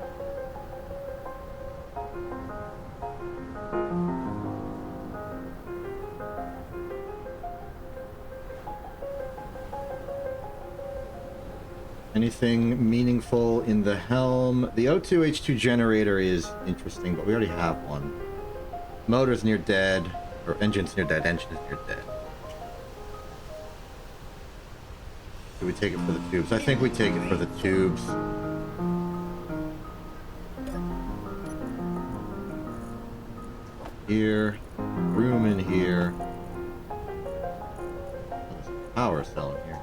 Anything meaningful in the helm? The O2H2 generator is interesting, but we already have one. Motor's near dead. Or engine's near dead. Engine is near dead. Do we take it for the tubes? I think we take it for the tubes. Here. Room in here. Oh, there's a power cell in here.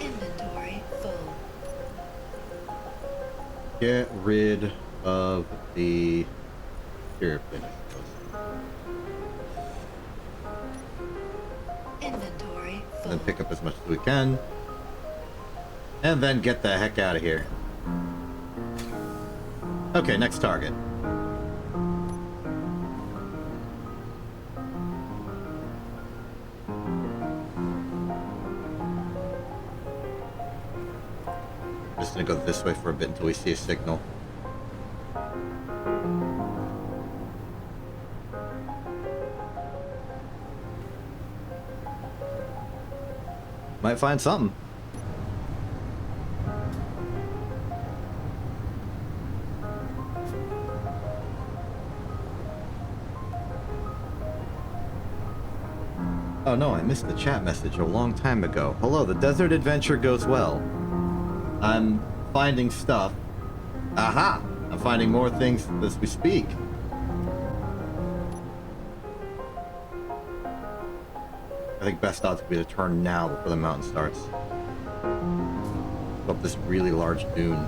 Inventory full. Get rid of the exterior plate, I suppose. Inventory full. And then pick up as much as we can. And then get the heck out of here. Okay, next target. Just gonna go this way for a bit until we see a signal. Might find something. Oh no, I missed the chat message a long time ago. Hello, the desert adventure goes well. I'm finding stuff. Aha! I'm finding more things as we speak. I think best odds would be to turn now before the mountain starts. Go up this really large dune.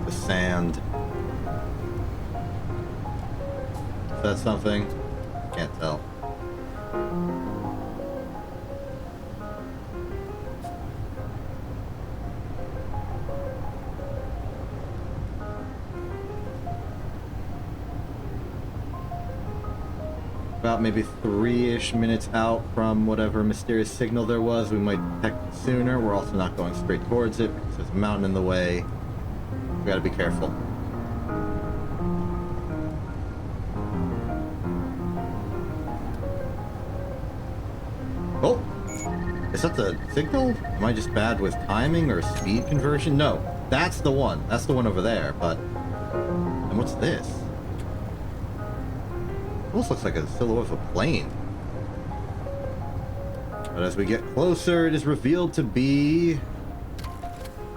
The sand. Is that something? Can't tell. About maybe 3-ish minutes out from whatever mysterious signal there was. We might detect it sooner. We're also not going straight towards it because there's a mountain in the way. We gotta be careful. Oh! Is that the signal? Am I just bad with timing or speed conversion? No, that's the one. That's the one over there, but... And what's this? Almost looks like a silhouette of a plane. But as we get closer, it is revealed to be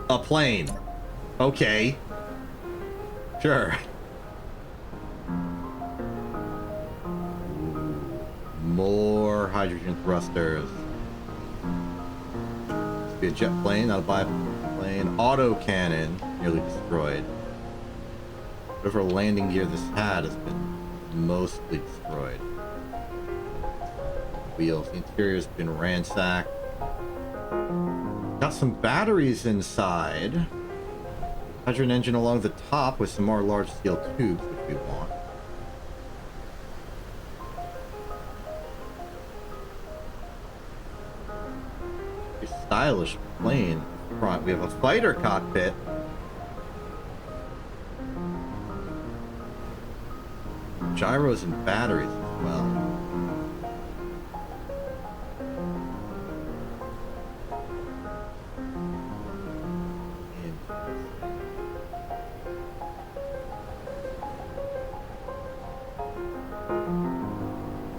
A plane. Okay. Sure. More hydrogen thrusters. This be a jet plane, not a biplane. Auto cannon, nearly destroyed. Whatever landing gear this had has been mostly destroyed. Wheels, the interior's been ransacked. Got some batteries inside. Hydrogen engine along the top with some more large steel tubes, which we want. A stylish plane front. We have a fighter cockpit. Gyros and batteries as well.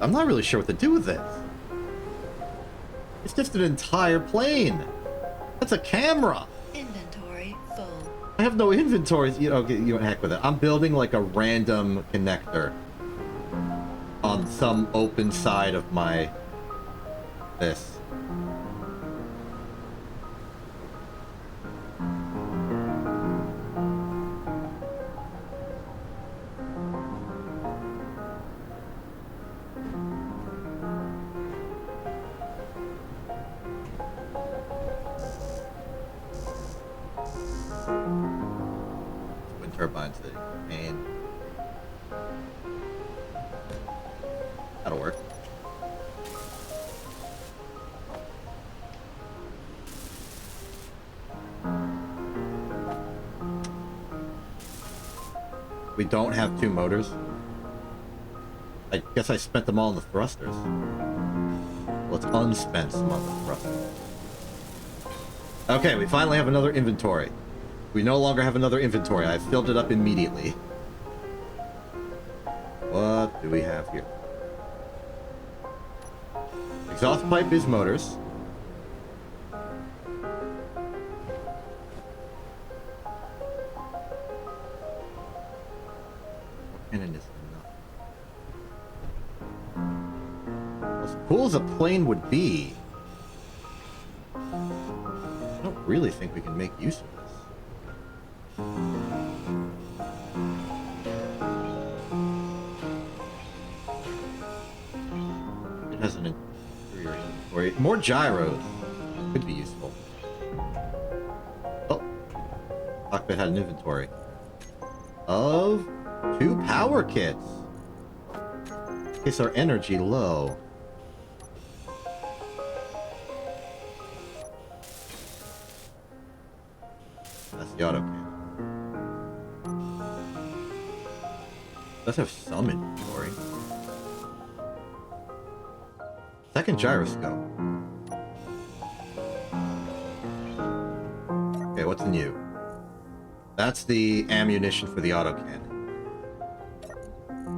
I'm not really sure what to do with this. It's just an entire plane. That's a camera. Inventory full. I have no inventories. Okay, you know, heck with it. I'm building like a random connector on some open side of my this. Wind turbines that and that'll work. We don't have two motors. I guess I spent them all in the thrusters. Let's unspend some of the thrusters. Okay, we finally have another inventory. We no longer have another inventory. I filled it up immediately. What do we have here? Exhaust pipe is motors. Cannon is enough. As cool as a plane would be, I don't really think we can make use of this. It has an interior inventory. More gyros could be useful. Oh, cockpit had an inventory of 2 power kits. In case our energy low. That's the auto cannon. Does have some inventory. Second gyroscope. Okay, what's new? That's the ammunition for the autocannon.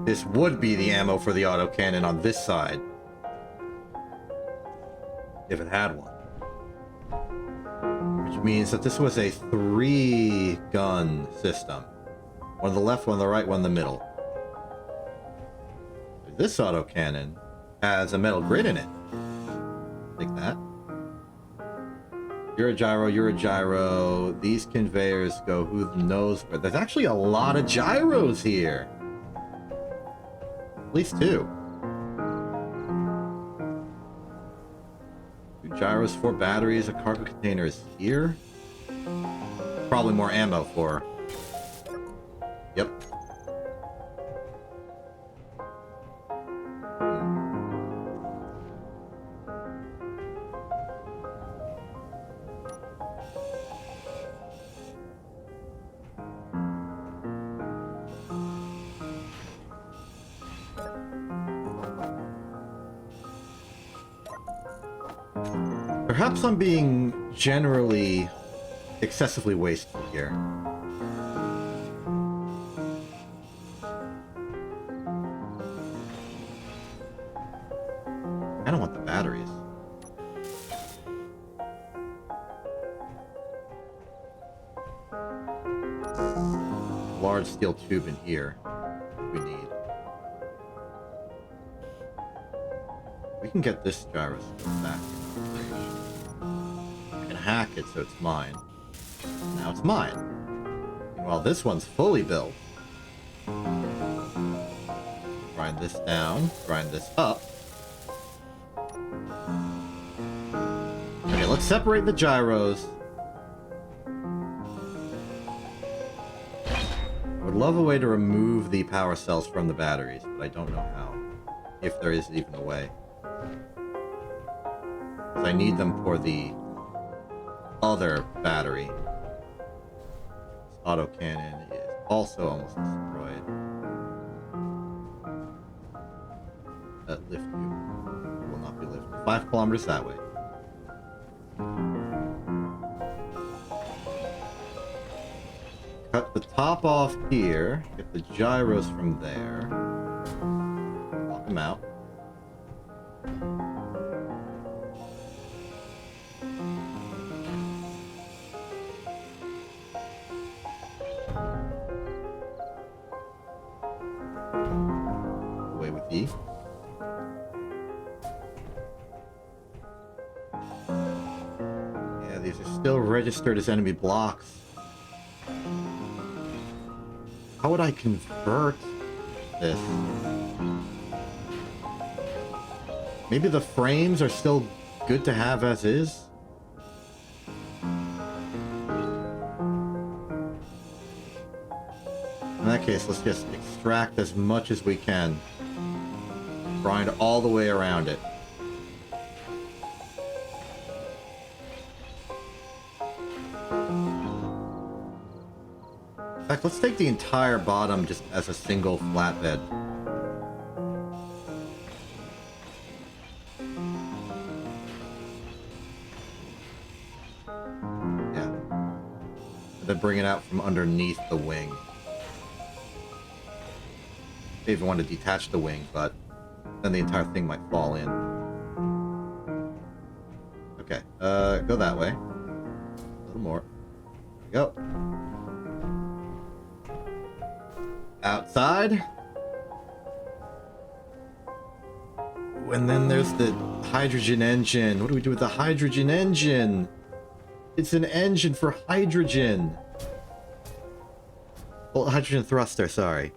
This would be the ammo for the autocannon on this side. If it had one. Which means that this was a 3-gun system. One on the left, one on the right, one in the middle. This autocannon has a metal grid in it. Like that. You're a gyro, you're a gyro. These conveyors go who knows where. There's actually a lot of gyros here. At least 2. 2 gyros, 4 batteries, a cargo container is here. Probably more ammo for. Yep. Perhaps I'm being generally excessively wasteful here. I don't want the batteries. large steel tube in here we need. We can get this gyroscope back in operation. I can hack it so it's mine. Now it's mine. Meanwhile, this one's fully built. Grind this down, grind this up. Okay, let's separate the gyros. I would love a way to remove the power cells from the batteries, but I don't know how. If there is even a way. Because I need them for the other battery. This autocannon is also almost destroyed. That lift tube will not be lifted. 5 kilometers that way. Cut the top off here. Get the gyros from there. Lock them out. Away with E. Yeah, these are still registered as enemy blocks. How would I convert this? Maybe the frames are still good to have as is? In that case, let's just extract as much as we can. Grind all the way around it. In fact, let's take the entire bottom just as a single flatbed. Yeah. And then bring it out from underneath the wing. I even want to detach the wing, but then the entire thing might fall in. Okay, go that way. A little more. There we go. Outside. Ooh, and then there's the hydrogen engine. What do we do with the hydrogen engine? It's an engine for hydrogen. Well, hydrogen thruster, sorry.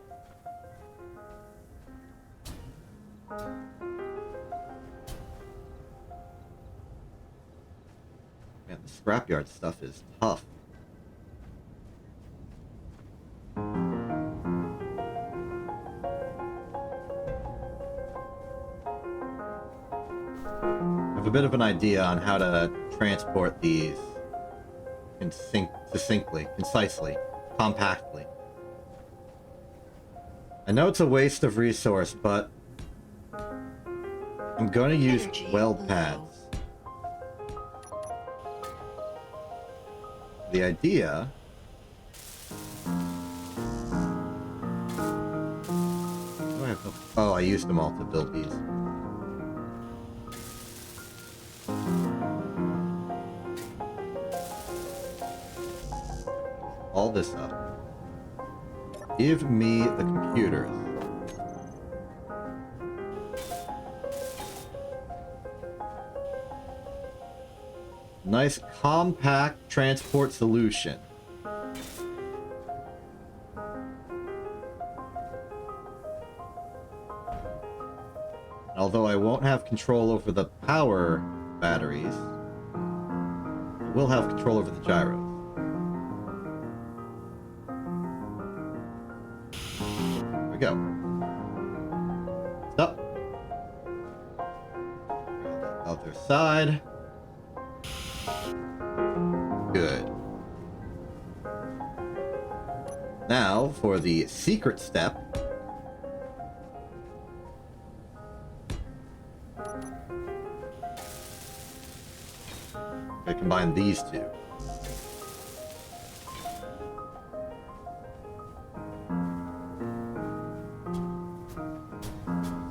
Man, the scrapyard stuff is tough. I have a bit of an idea on how to transport these succinctly, concisely, compactly. I know it's a waste of resource, but I'm going to use Energy weld low. pads. The idea... Oh, I used them all to build these. All this up. Give me the computers. Nice compact transport solution. Although I won't have control over the power batteries, I will have control over the gyros. There we go. Stop. Other side. Good. Now for the secret step. I combine these two.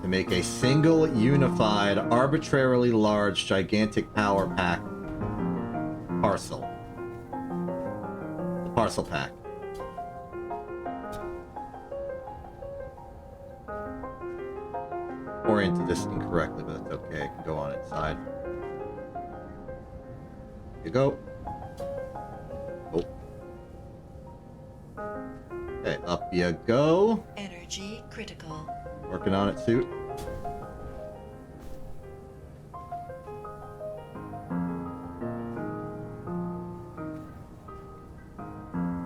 To make a single, unified, arbitrarily large, gigantic power pack parcel. The parcel pack. oriented this incorrectly, but that's okay. It can go on its side. Here you go. Oh. Okay, up you go. Energy critical. Working on it, suit.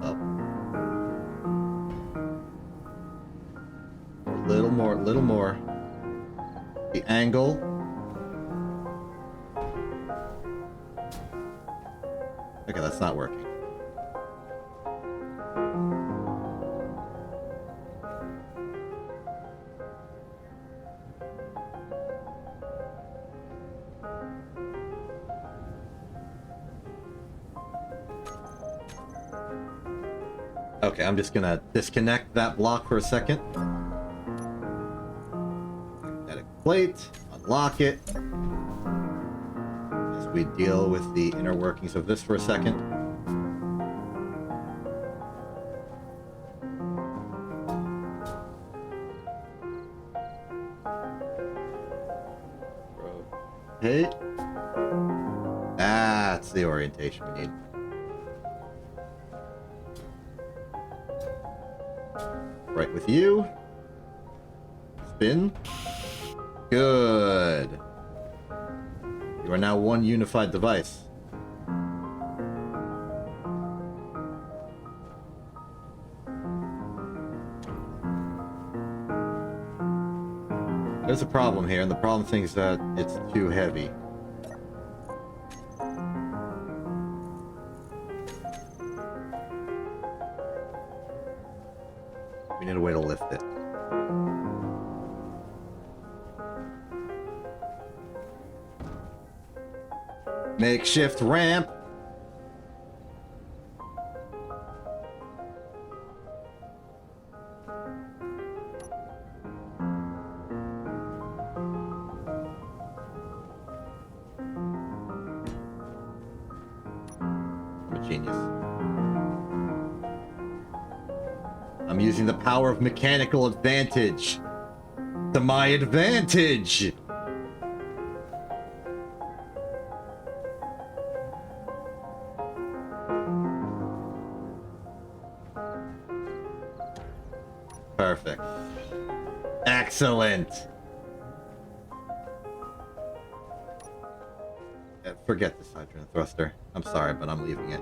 Up. A little more, little more. The angle. Okay, that's not working. Okay, I'm just gonna disconnect that block for a second. Magnetic plate, unlock it. As we deal with the inner workings of this for a second. Rotate. That's the orientation we need. Right with you. Spin. Good. You are now one unified device. There's a problem here, and the problem thing is that it's too heavy. We need a way to lift it. Makeshift ramp. I'm a genius. I'm using the power of mechanical advantage to my advantage. Perfect. Excellent. Forget this hydrogen thruster. I'm sorry, but I'm leaving it.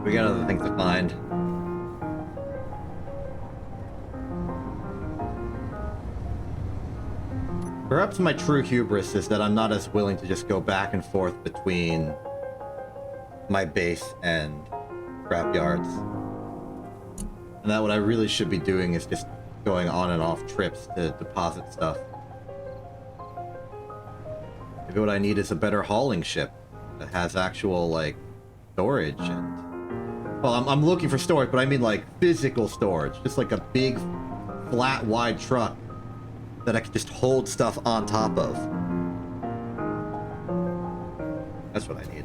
We got other things to find. Perhaps my true hubris is that I'm not as willing to just go back and forth between my base and scrapyards. And that what I really should be doing is just going on and off trips to deposit stuff. Maybe what I need is a better hauling ship that has actual, like, storage and... Well, I'm looking for storage, but I mean, like, physical storage. Just like a big, flat, wide truck that I could just hold stuff on top of. That's what I need.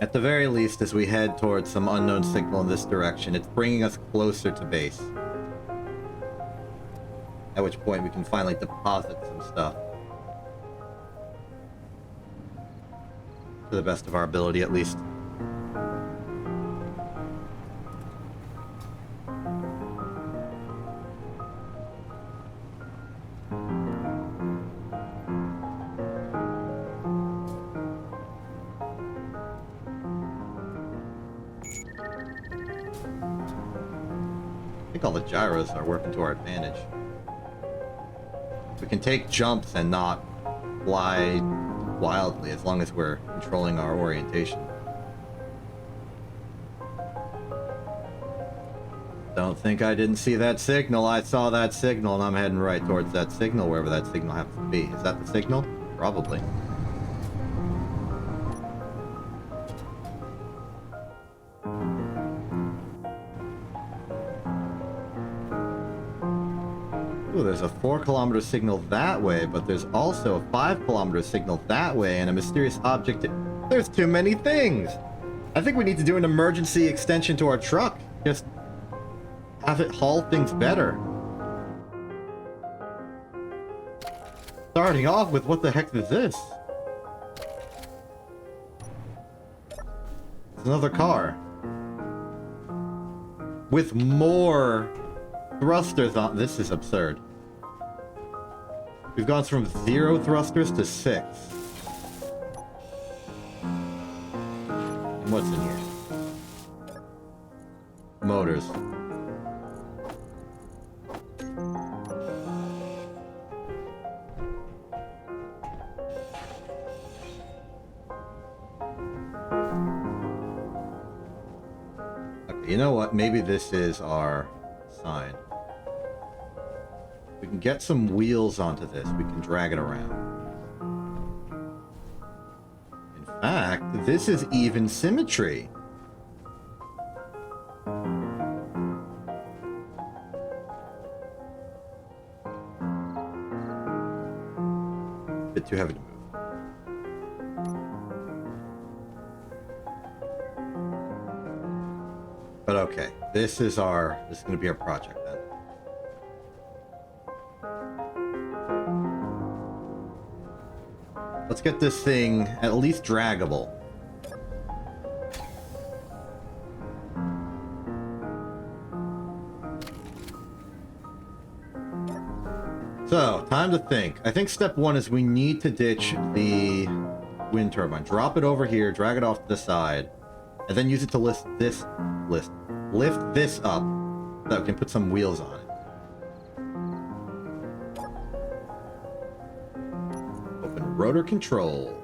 At the very least, as we head towards some unknown signal in this direction, it's bringing us closer to base. At which point we can finally deposit some stuff. To the best of our ability, at least. I think all the gyros are working to our advantage. We can take jumps and not fly wildly as long as we're controlling our orientation. Don't think I didn't see that signal. I saw that signal and I'm heading right towards that signal, wherever that signal happens to be. Is that the signal? Probably. Ooh, there's a 4-kilometer signal that way, but there's also a 5-kilometer signal that way, and a mysterious object. There's too many things! I think we need to do an emergency extension to our truck. Just have it haul things better. Starting off with, what the heck is this? It's another car. With more thrusters on. This is absurd. We've gone from 0 thrusters to 6. What's in here? Motors. Okay, you know what? Maybe this is our sign. We can get some wheels onto this. We can drag it around. In fact, this is even symmetry. Bit too heavy to move. But okay, this is going to be our project then. Let's get this thing at least draggable. So, time to think. I think step 1 is we need to ditch the wind turbine. Drop it over here, drag it off to the side, and then use it to lift this up so that we can put some wheels on it. Open rotor controls.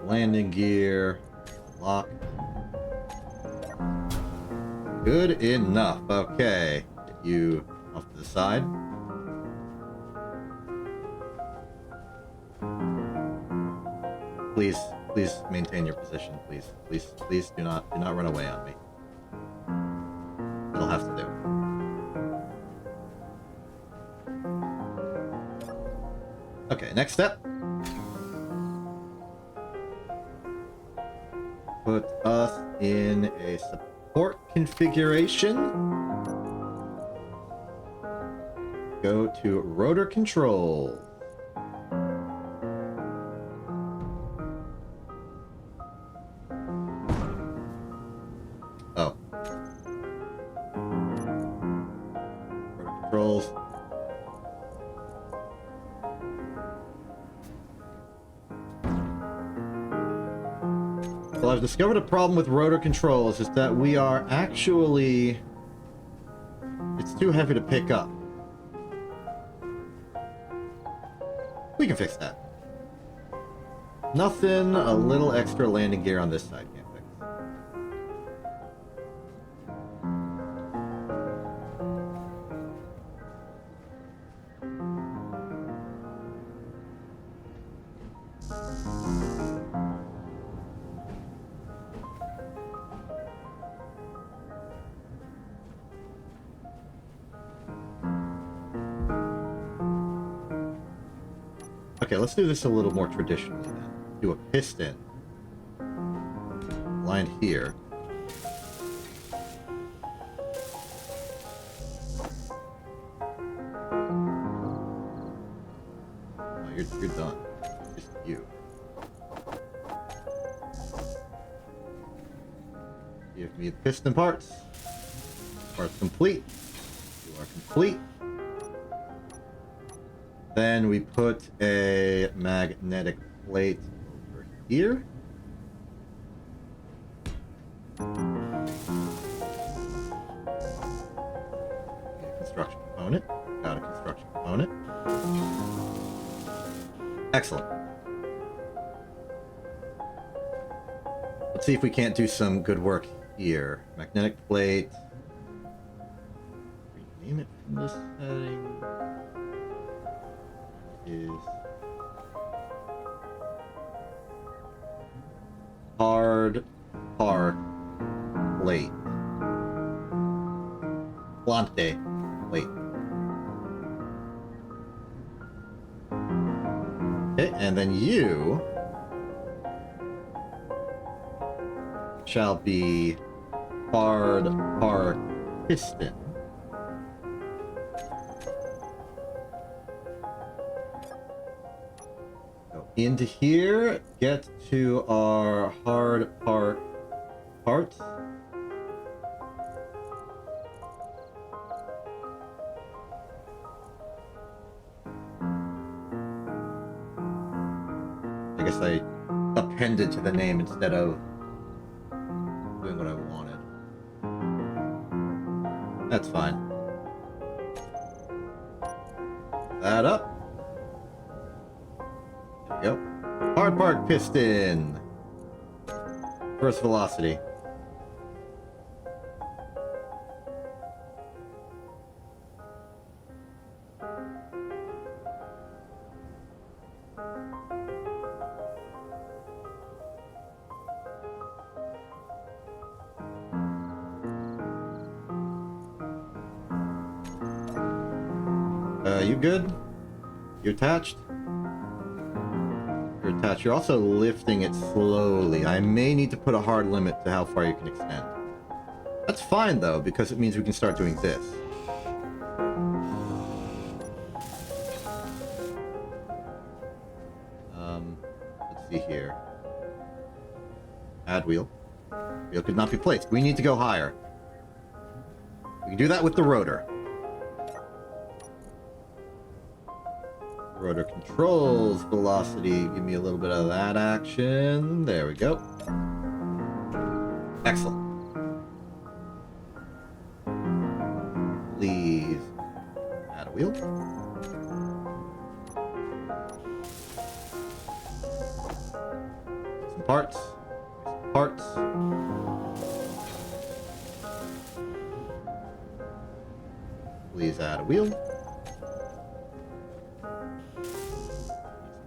Landing gear. Lock. Good enough. Okay. Get you off to the side. Please maintain your position, please. Please do not run away on me. It'll have to do. Okay, next step. Put us in a support configuration. Go to rotor control. Oh. Rotor controls. Well, I've discovered a problem with rotor controls is that we are actually... It's too heavy to pick up. We can fix that. Nothing a little extra landing gear on this side can't fix. Okay, let's do this a little more traditionally then. Do a piston. Line here. Oh, you're done. Just you. Give me the piston parts. Parts complete. You are complete. Then we put a magnetic plate over here. Need a construction component. Got a construction component. Excellent. Let's see if we can't do some good work here. Magnetic plate. Rename it from this setting. Is hard park plate. Plante plate. Okay, and then you shall be hard park piston. Go into here, get to our hard park parts. I guess I appended to the name instead of doing what I wanted. That's fine. That up. There we go. Hard park piston. First velocity. You good? You attached? You're attached. You're also lifting it slowly. I may need to put a hard limit to how far you can extend. That's fine, though, because it means we can start doing this. Let's see here. Add wheel. Wheel could not be placed. We need to go higher. We can do that with the rotor. Rotor controls velocity. Give me a little bit of that action. There we go. Excellent. Please add a wheel. Some parts. Some parts. Please add a wheel.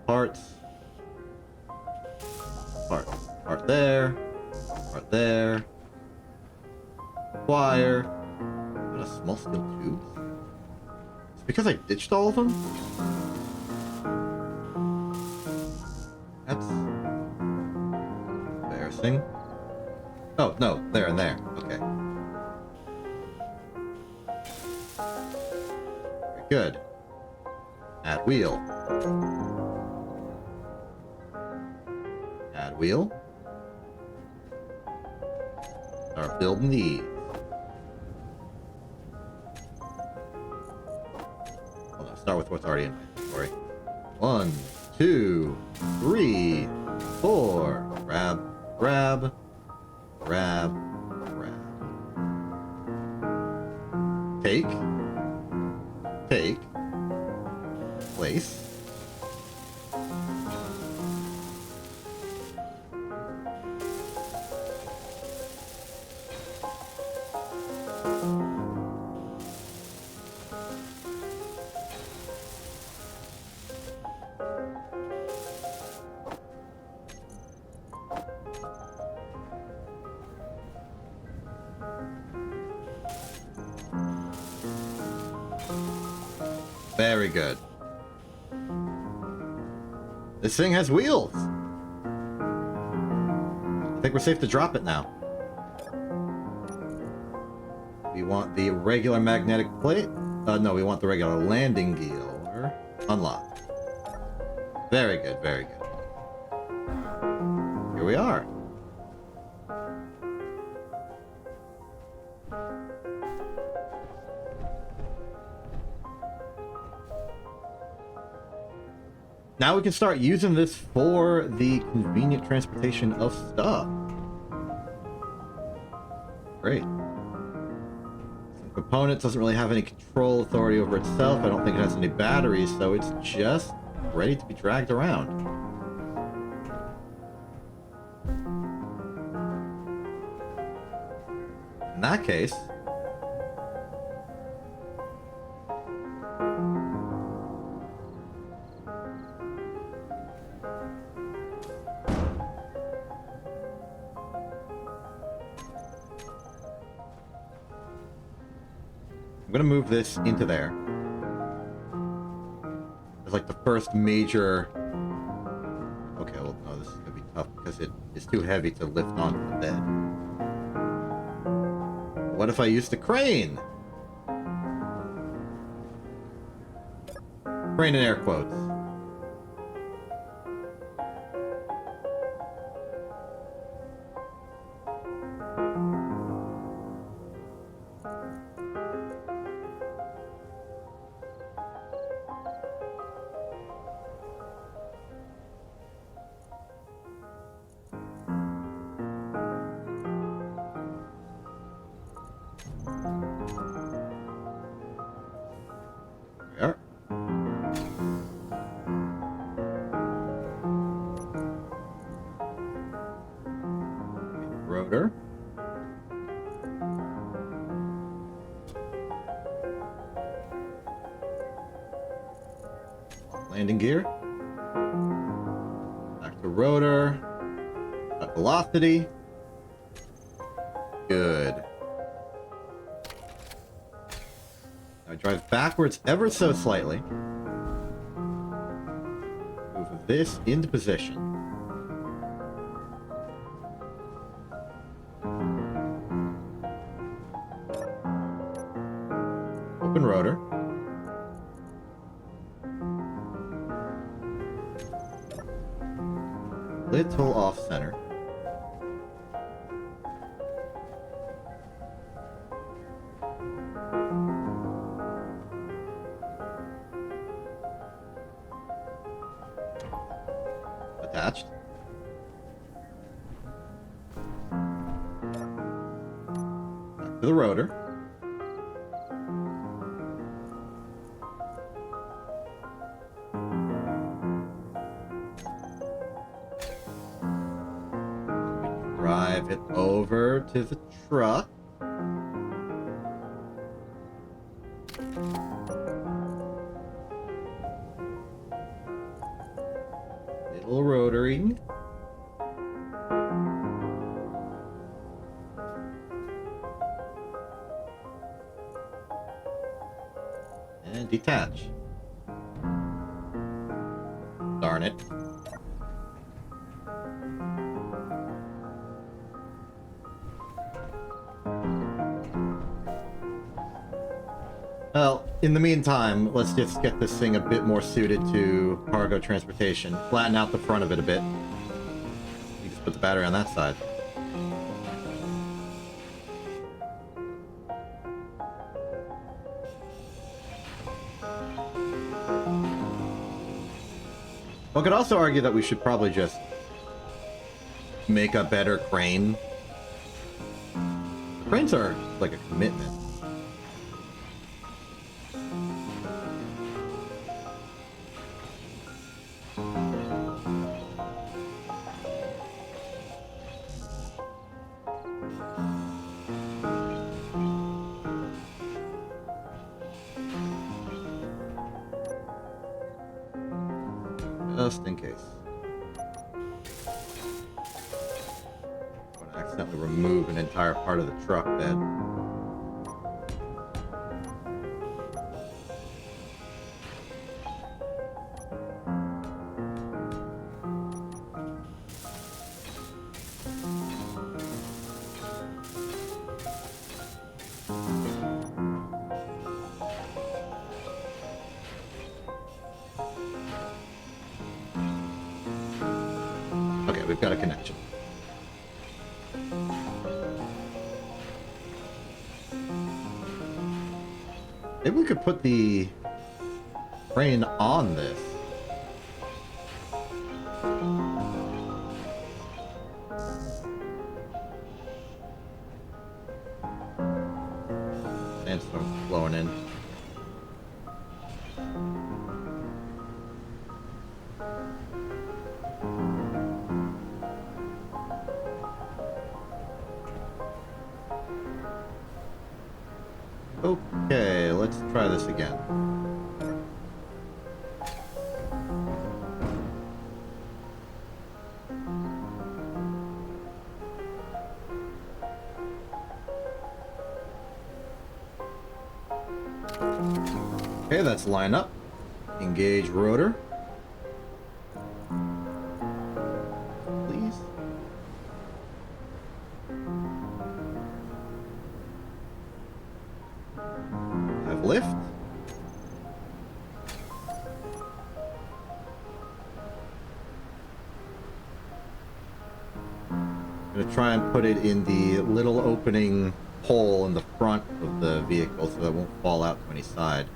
Parts. Part. Part there. Part there. Wire. What a small steel tube. It's because I ditched all of them? That's embarrassing. Oh, no. There and there. Okay. Very good. Add wheel. Add wheel. Start building these. Hold on, start with what's already in my inventory. 1, 2, 3, 4. Grab, grab, grab, grab. Take, take, place. Very good. This thing has wheels. I think we're safe to drop it now. We want the regular magnetic plate. No, we want the regular landing gear. Unlocked. Very good, very good. Here we are. Now we can start using this for the convenient transportation of stuff. Great. Some components doesn't really have any control authority over itself. I don't think it has any batteries, so it's just ready to be dragged around. In that case, I'm gonna move this into there. It's like the first major... Okay, well, no, this is gonna be tough because it is too heavy to lift onto the bed. What if I used the crane? Crane in air quotes. There we are. Rotor. Landing gear. Back to rotor. At velocity. Good. I drive backwards ever so slightly. Move this into position. Open rotor. Little off center. Attached. Back to the rotor. Drive it over to the truck. Little rotoring. And detach. Darn it. Well, in the meantime, let's just get this thing a bit more suited to cargo transportation. Flatten out the front of it a bit. You just put the battery on that side. One could also argue that we should probably just make a better crane. Cranes are like a commitment. Just in case. I'm going to accidentally remove an entire part of the truck bed. Okay, we've got a connection. Maybe we could put the crane on this. Sandstorm's blowing in. Okay, let's try this again. Okay, that's line up. Engage rotor. Please. Have lift. I'm gonna try and put it in the little opening hole in the front of the vehicle so that it won't fall out to any side.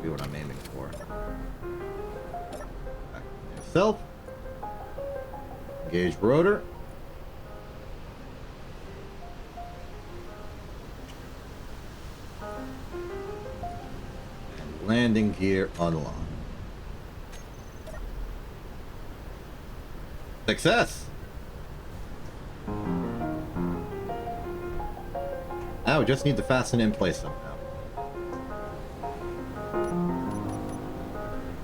Be what I'm aiming for. Back to yourself. Engage rotor. And landing gear unlocked. Success! Now we just need to fasten in place somehow.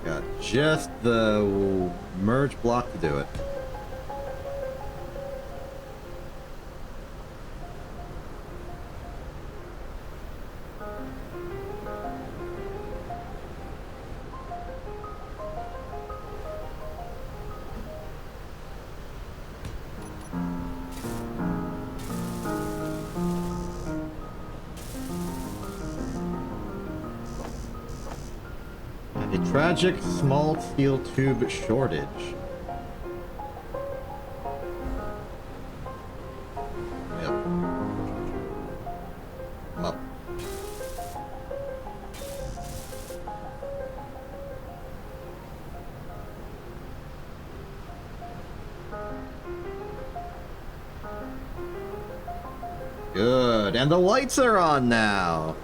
Got just the merge block to do it. A tragic small steel tube shortage. Yep. I'm up. Good, and the lights are on now.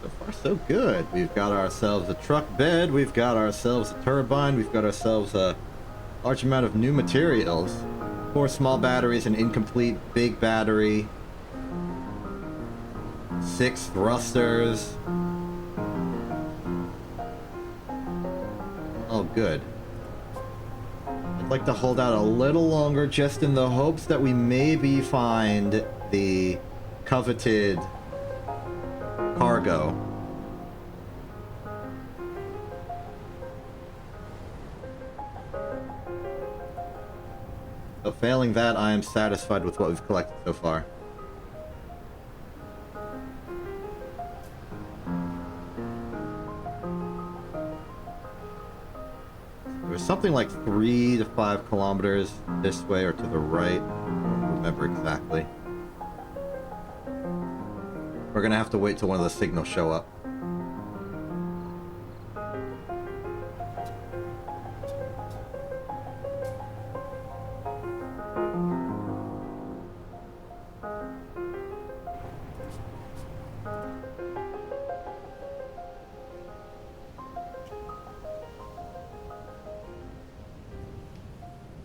So far, so good. We've got ourselves a truck bed, we've got ourselves a turbine, we've got ourselves a large amount of new materials. 4 small batteries, an incomplete big battery, 6 thrusters. Oh, good. I'd like to hold out a little longer just in the hopes that we maybe find the coveted cargo. So failing that, I am satisfied with what we've collected so far. There's something like 3 to 5 kilometers this way or to the right. I don't remember exactly. We're gonna have to wait till one of the signals show up.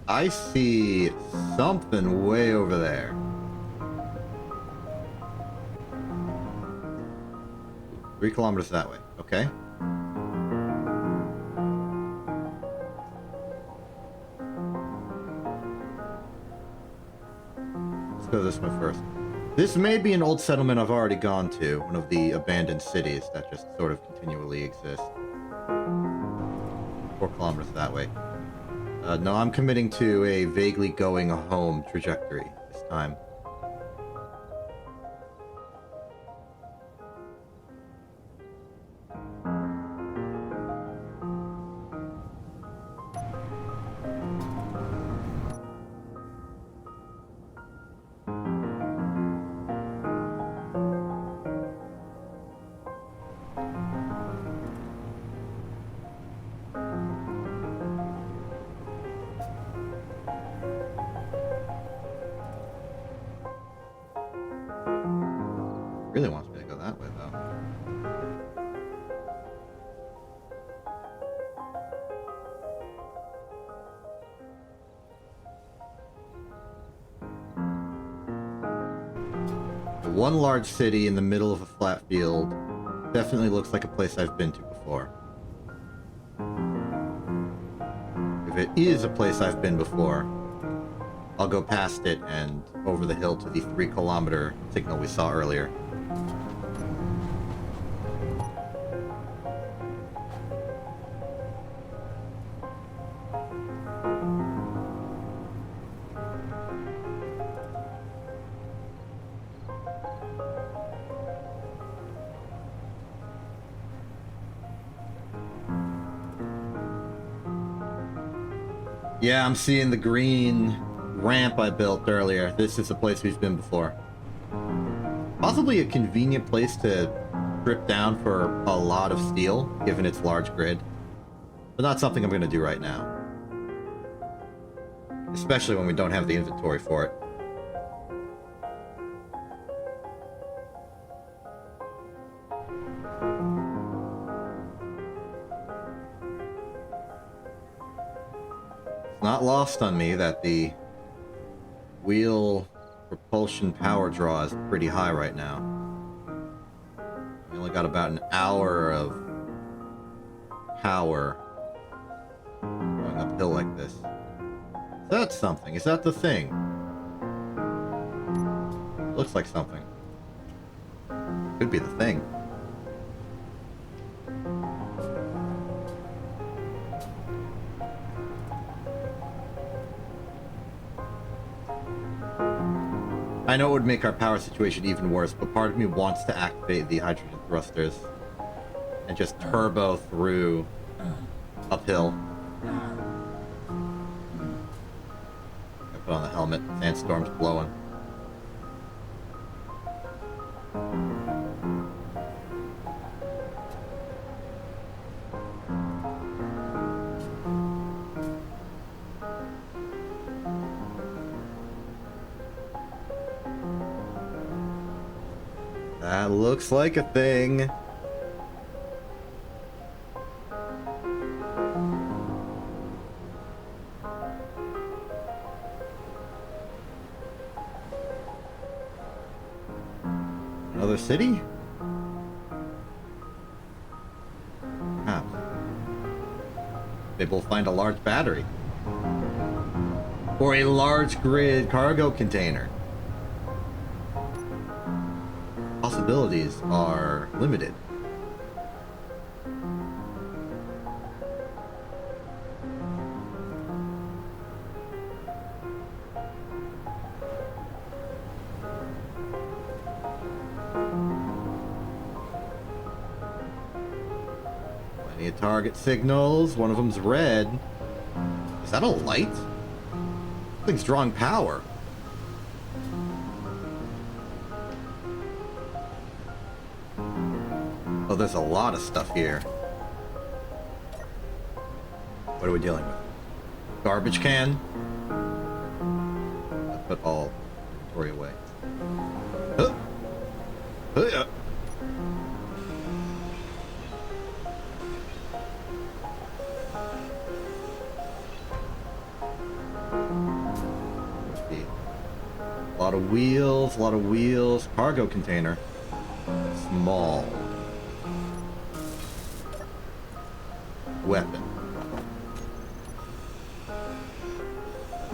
I see something way over there. Three kilometers that way. Okay. Let's go this way first. This may be an old settlement I've already gone to, one of the abandoned cities that just sort of continually exist. 4 kilometers that way. No, I'm committing to a vaguely going home trajectory this time. Really wants me to go that way, though. One large city in the middle of a flat field definitely looks like a place I've been to before. If it is a place I've been before, I'll go past it and over the hill to the 3-kilometer signal we saw earlier. Yeah, I'm seeing the green ramp I built earlier. This is a place we've been before. Possibly a convenient place to strip down for a lot of steel, given its large grid. But not something I'm going to do right now. Especially when we don't have the inventory for it. Not lost on me that the wheel propulsion power draw is pretty high right now. We only got about an hour of power going uphill like this. Is that something? Is that the thing? Looks like something. Could be the thing. I know it would make our power situation even worse, but part of me wants to activate the hydrogen thrusters and just turbo through uphill. I put on the helmet. Sandstorm's blowing. That looks like a thing. Another city? Perhaps. Maybe we'll find a large battery. or a large grid cargo container. Possibilities are limited. Plenty of target signals. One of them's red. Is that a light? This thing's drawing power. Oh, there's a lot of stuff here. What are we dealing with? Garbage can? I put all inventory away. Huh. Huh. A lot of wheels, a lot of wheels. Cargo container. Small. Weapon.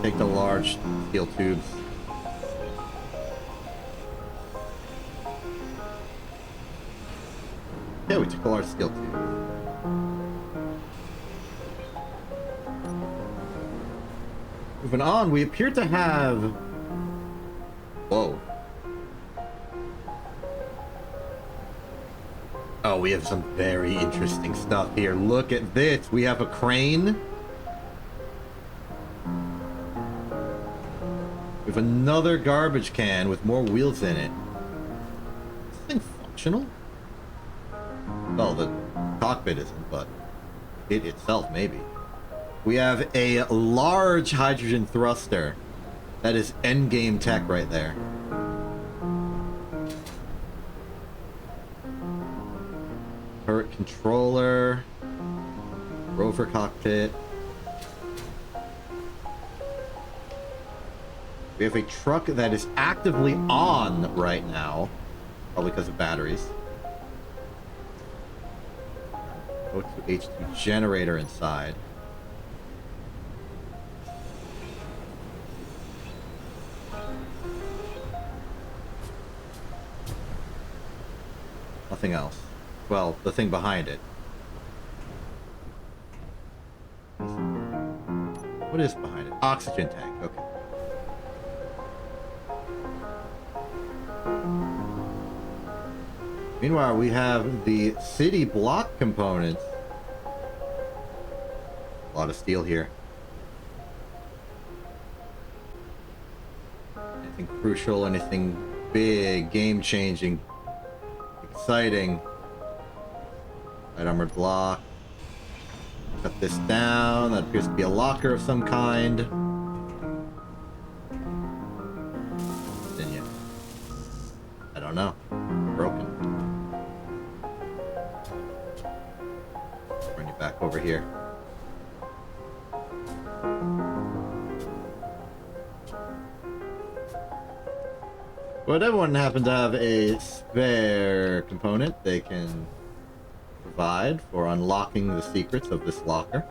Take the large steel tubes. Yeah, we took the large steel tubes. Moving on, we appear to have... Whoa. Oh, we have some very interesting stuff here. Look at this. We have a crane. We have another garbage can with more wheels in it. Is this thing functional? Well, the cockpit isn't, but it itself maybe. We have a large hydrogen thruster. That is endgame tech right there. Turret controller. Rover cockpit. We have a truck that is actively on right now. Probably because of batteries. O2H2 generator inside. Nothing else. Well, the thing behind it. What is behind it? Oxygen tank. Okay. Meanwhile, we have the city block components. A lot of steel here. Anything crucial, anything big, game-changing, exciting. Light armored block. Cut this down. That appears to be a locker of some kind. Continue. I don't know. Broken. Bring you back over here. Would everyone happen to have a spare component they can provide for unlocking the secrets of this locker?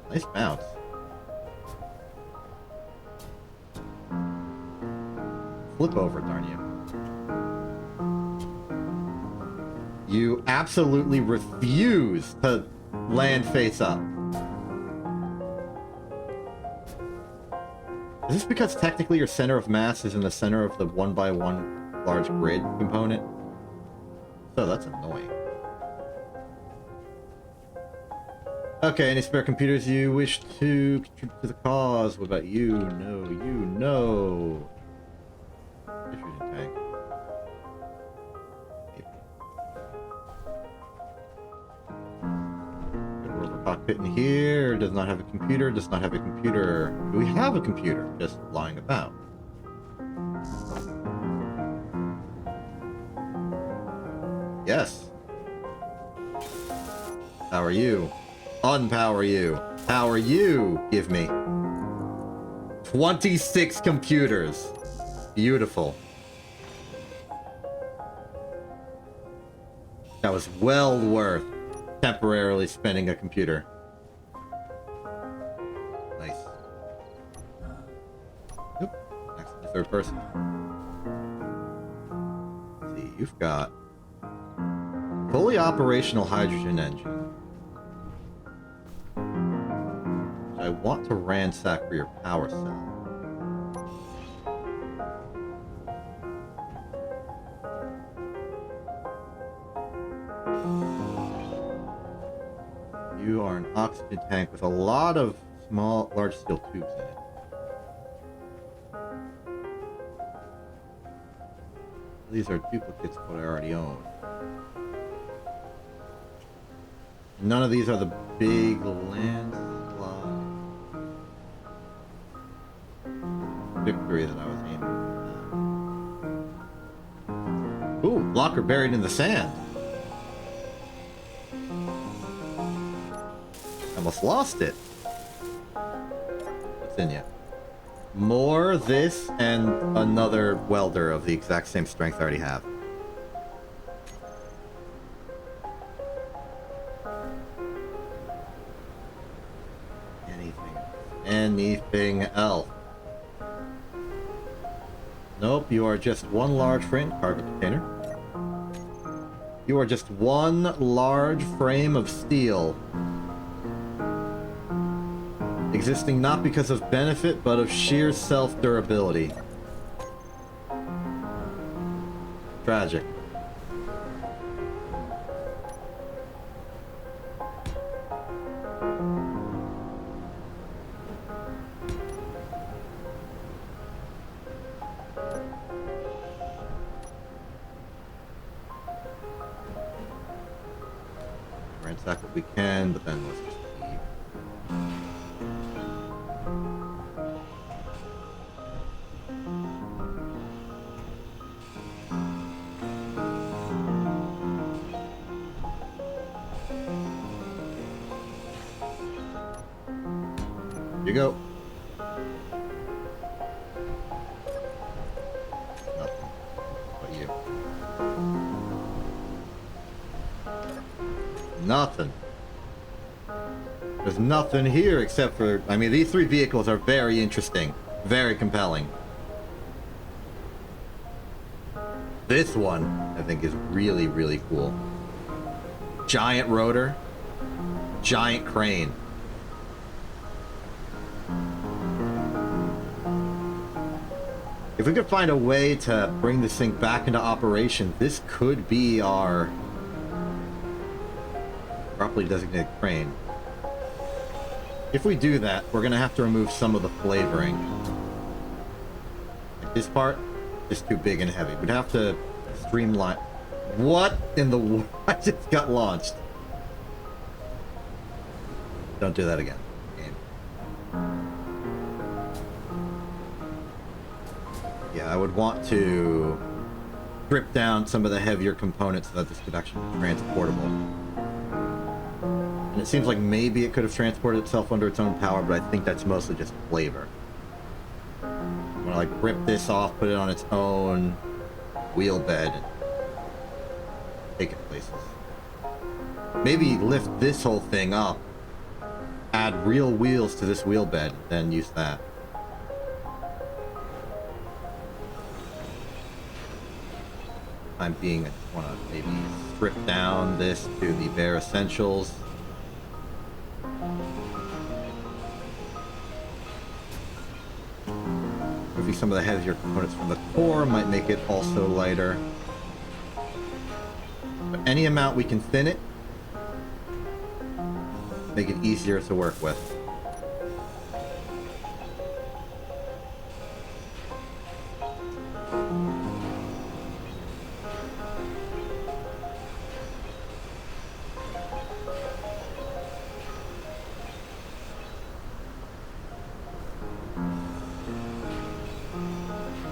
Nice bounce. Flip over, darn you. You absolutely refuse to land face up. Is this because technically your center of mass is in the center of the 1x1 large grid component? So that's annoying. Okay, any spare computers you wish to contribute to the cause? What about you? No, you know. Diffusion tank. Cockpit in here. Does not have a computer. Does not have a computer. Do we have a computer? Just lying about. Yes. Power you. Unpower you. Power you. Give me 26 computers. Beautiful. That was well worth temporarily spending a computer. third person. Let's see, you've got fully operational hydrogen engine. I want to ransack for your power cell. You are an oxygen tank with a lot of large steel tubes in it. These are duplicates of what I already own. None of these are the big landslide victory that I was aiming for. Ooh, blocker buried in the sand. Almost lost it. What's in you? More this and another welder of the exact same strength I already have. Anything else? Nope, you are just one large frame cargo container. You are just one large frame of steel. Existing not because of benefit, but of sheer self-durability. Tragic. Ransack what we can, but then let's just leave. Here you go. Nothing. But you. Nothing. There's nothing here except for... I mean, these three vehicles are very interesting. Very compelling. This one, I think, is really, really cool. Giant rotor. Giant crane. If we could find a way to bring this thing back into operation, this could be our properly designated crane. If we do that, we're going to have to remove some of the flavoring. Like this part is too big and heavy. We'd have to streamline... What in the world? I just got launched. Don't do that again. Game. Yeah, I would want to strip down some of the heavier components so that this could actually be transportable. And it seems like maybe it could have transported itself under its own power, but I think that's mostly just flavor. I'm gonna like rip this off, put it on its own wheel bed, and take it places. Maybe lift this whole thing up, add real wheels to this wheel bed, then use that. Time being, I just want to maybe strip down this to the bare essentials. Maybe some of the heavier components from the core might make it also lighter. But any amount we can thin it, make it easier to work with.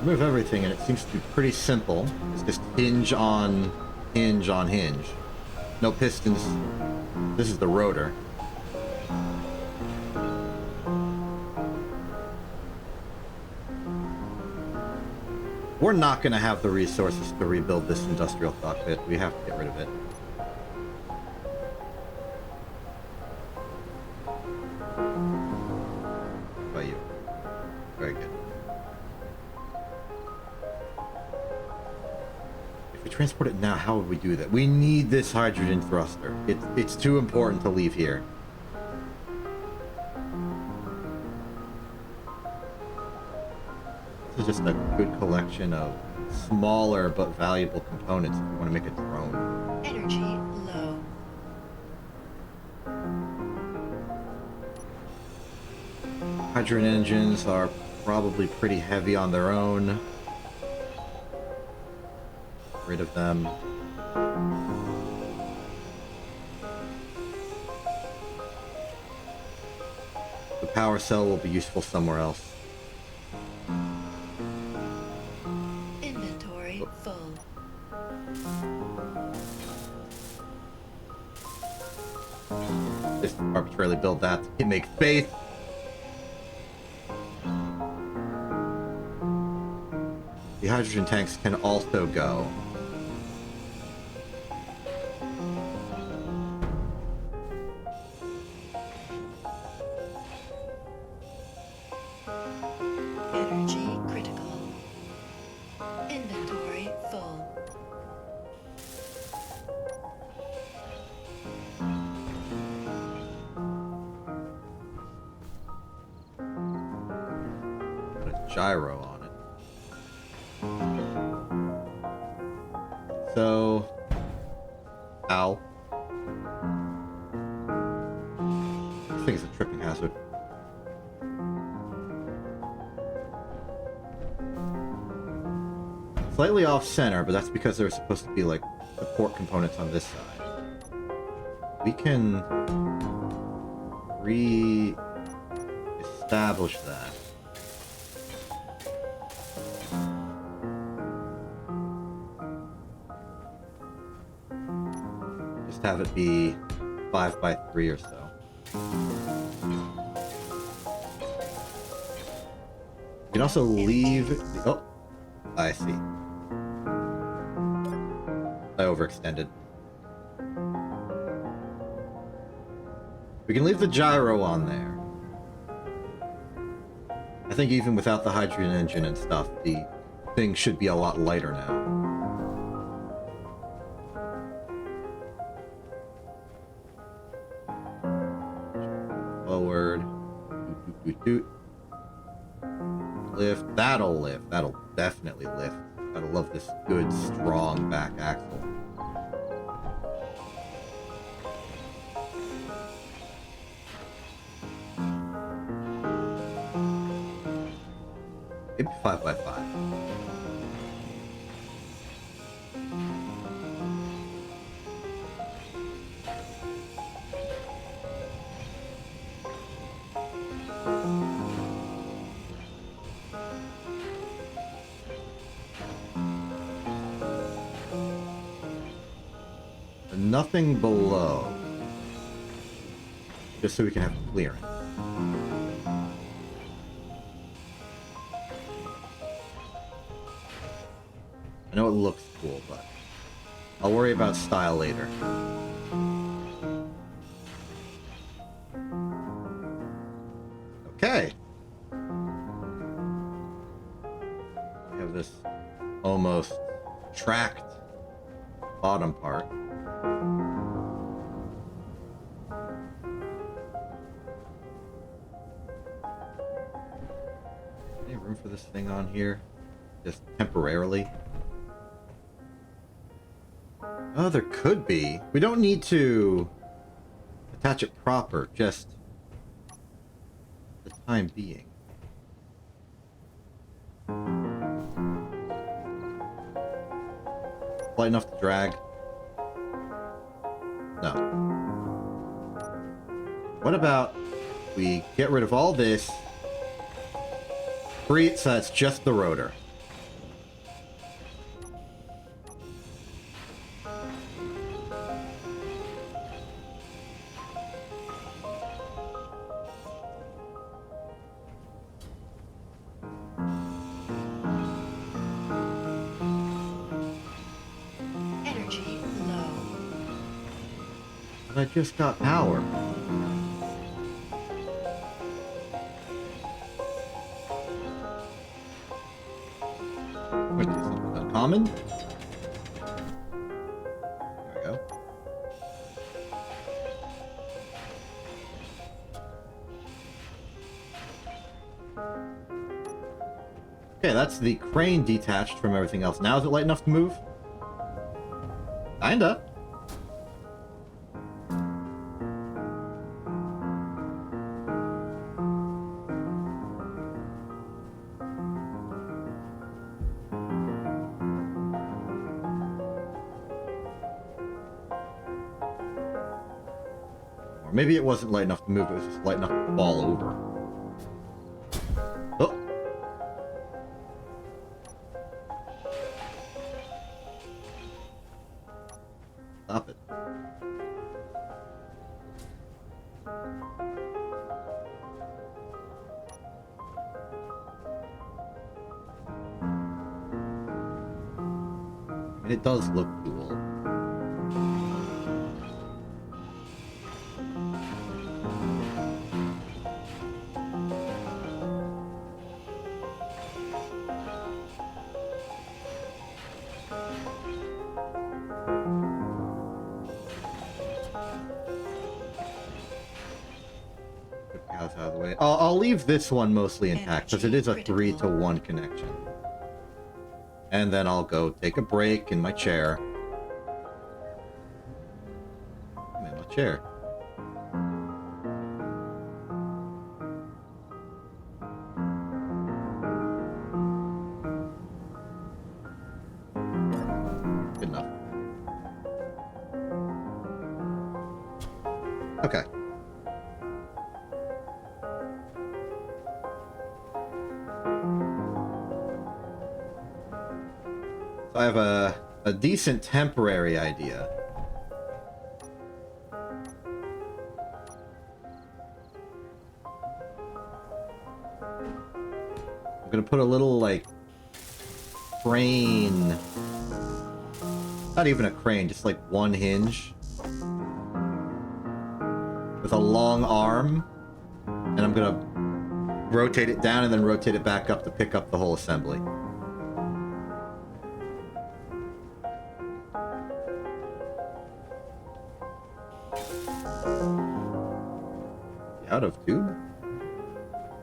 Move everything, and it seems to be pretty simple. It's just hinge on hinge on hinge. No pistons. This is the rotor. We're not going to have the resources to rebuild this industrial cockpit. We have to get rid of it. By you. Very good. We transport it now. How would we do that? We need this hydrogen thruster. It's too important to leave here. This is just a good collection of smaller but valuable components if you want to make a drone. Energy low. Hydrogen engines are probably pretty heavy on their own. Get rid of them. The power cell will be useful somewhere else. Inventory full. Just arbitrarily build that to make space. The hydrogen tanks can also go. Energy critical. Inventory full. Put a gyro on it. So, ow. This thing is a tripping hazard. Slightly off center, but that's because there are supposed to be like support components on this side. We can re-establish that. Just have it be 5x3 or so. You can also leave the, oh, I see. I overextended. We can leave the gyro on there. I think even without the hydrogen engine and stuff, the thing should be a lot lighter now. Forward. Doot, doot, doot, doot. Lift. That'll lift. That'll definitely lift. Gotta love this good, strong back axle. Maybe 5x5. Nothing below. Just so we can have clearance. I know it looks cool, but I'll worry about style later. Okay. We have this almost tracked bottom part. Any room for this thing on here? Just temporarily? Oh, there could be. We don't need to attach it proper, just the time being. Light enough to drag? No. What about we get rid of all this, free it so it's just the rotor? Energy low. But I just got power. What is something uncommon? Okay, that's the crane detached from everything else. Now is it light enough to move? Kinda. Or maybe it wasn't light enough to move, it was just light enough to fall over. Oh! Stop it. And it does look cool. Out of the way. I'll leave this one mostly intact because it is a 3-to-1 connection. And then I'll go take a break in my chair. I'm in my chair. Good enough. Okay. I have a decent temporary idea. I'm gonna put a little, like, crane. Not even a crane, just like one hinge. With a long arm. And I'm gonna rotate it down and then rotate it back up to pick up the whole assembly. Out of tube?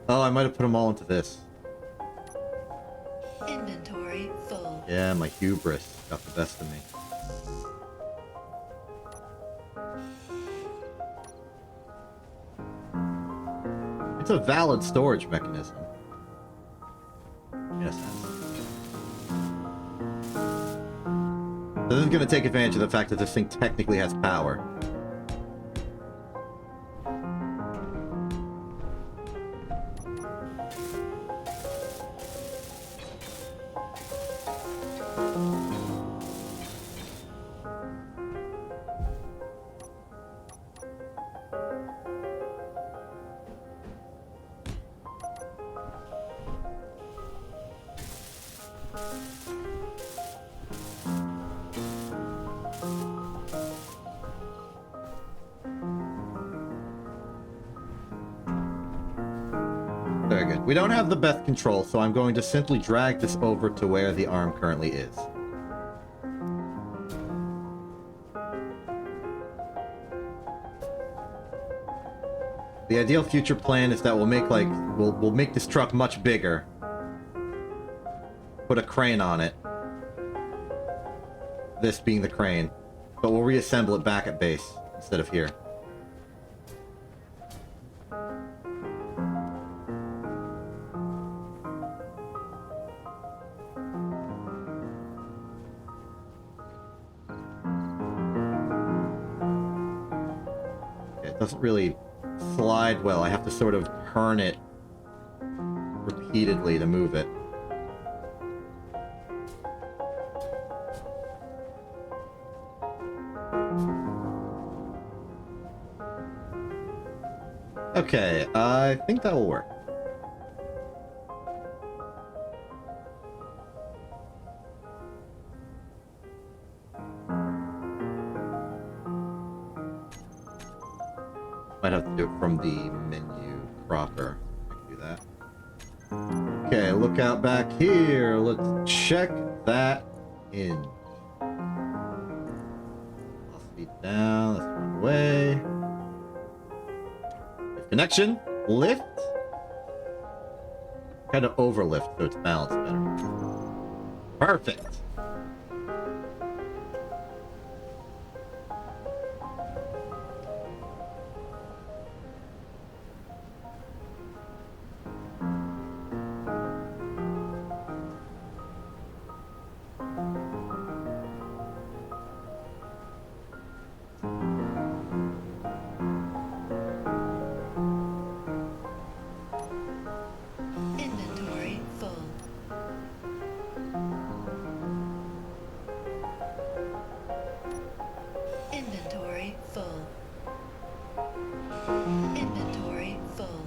Oh, I might have put them all into this. Inventory full. Yeah, my hubris got the best of me. It's a valid storage mechanism. In a sense. So this is going to take advantage of the fact that this thing technically has power. Very good. We don't have the best control, so I'm going to simply drag this over to where the arm currently is. The ideal future plan is that we'll make, like, we'll make this truck much bigger. Put a crane on it. This being the crane. But we'll reassemble it back at base instead of here. It doesn't really slide well. I have to sort of turn it repeatedly to move it. Okay, I think that will work. Might have to do it from the menu proper. I can do that. Okay, look out back here. Let's check that in. Velocity down. Let's run away. Connection. Lift. Kind of overlift so it's balanced better. Perfect. Inventory full. Inventory full. Inventory full.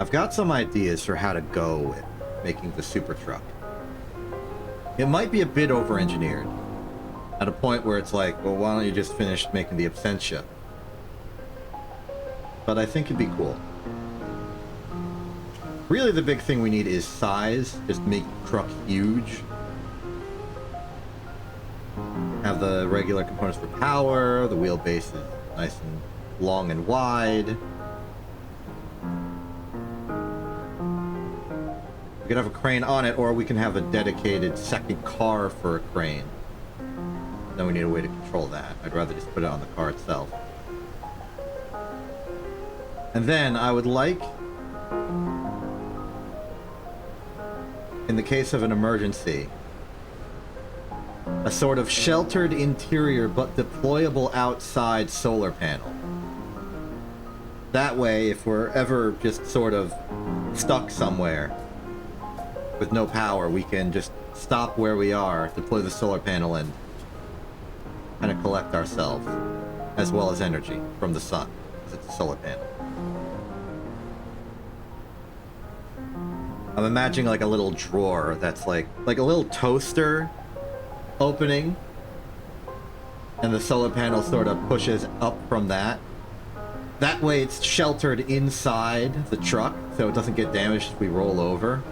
I've got some ideas for how to go with making the super truck. It might be a bit over-engineered, at a point where it's like, well, why don't you just finish making the Absentia? But I think it'd be cool. Really, the big thing we need is size. Just make the truck huge. Have the regular components for power. The wheelbase is nice and long and wide. We could have a crane on it, or we can have a dedicated second car for a crane. Then we need a way to control that. I'd rather just put it on the car itself. And then I would like, in the case of an emergency, a sort of sheltered interior but deployable outside solar panel. That way, if we're ever just sort of stuck somewhere with no power, we can just stop where we are, deploy the solar panel, and kind of collect ourselves, as well as energy from the sun, because it's a solar panel. I'm imagining like a little drawer that's like a little toaster opening, and the solar panel sort of pushes up from that. That way it's sheltered inside the truck, so it doesn't get damaged if we roll over.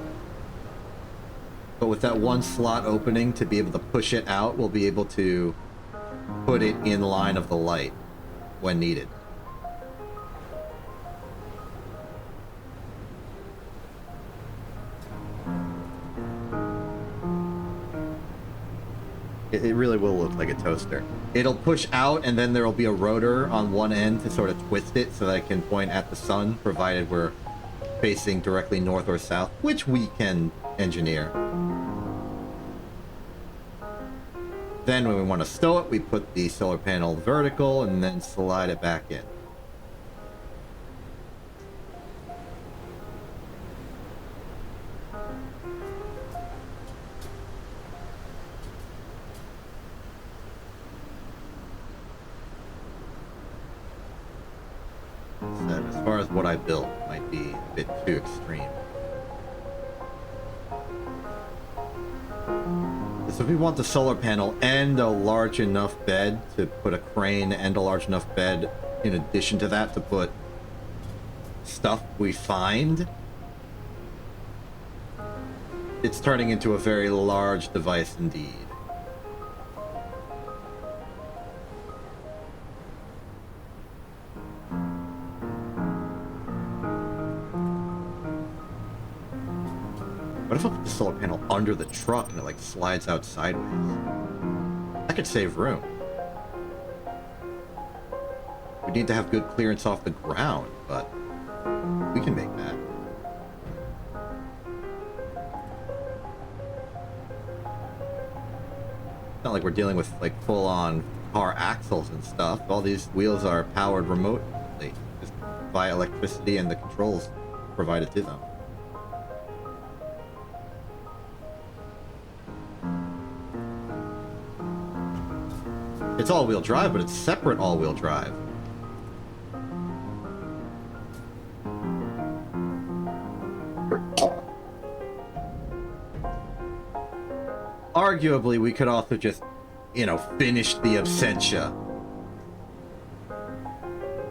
But with that one slot opening to be able to push it out, we'll be able to put it in line of the light when needed. It really will look like a toaster. It'll push out, and then there'll be a rotor on one end to sort of twist it so that it can point at the sun, provided we're facing directly north or south, which we can engineer. Then when we want to stow it, we put the solar panel vertical and then slide it back in. So as far as what I built, might be a bit too extreme. So if we want the solar panel and a large enough bed to put a crane and a large enough bed in addition to that to put stuff we find, it's turning into a very large device indeed. What if I put the solar panel under the truck and it like slides out sideways? That could save room. We need to have good clearance off the ground, but we can make that. It's not like we're dealing with like full-on car axles and stuff. All these wheels are powered remotely, just via electricity and the controls provided to them. It's all-wheel drive, but it's separate all-wheel drive. Arguably, we could also just, you know, finish the Absentia.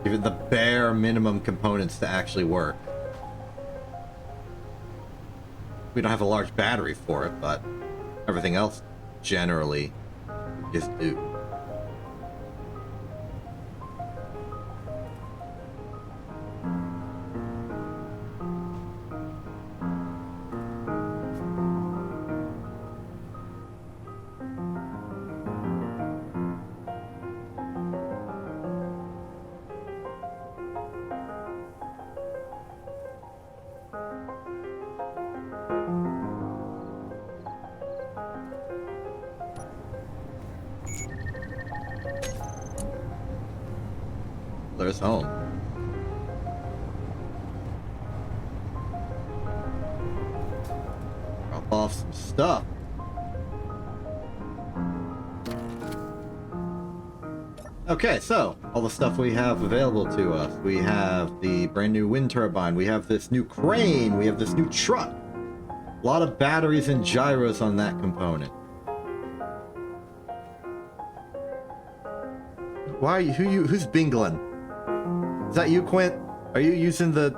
Give it the bare minimum components to actually work. We don't have a large battery for it, but everything else generally just do. There's home. Drop off some stuff. Okay, so all the stuff we have available to us. We have the brand new wind turbine. We have this new crane. We have this new truck. A lot of batteries and gyros on that component. Why are you? Who's bingling? Is that you, Quint? Are you using the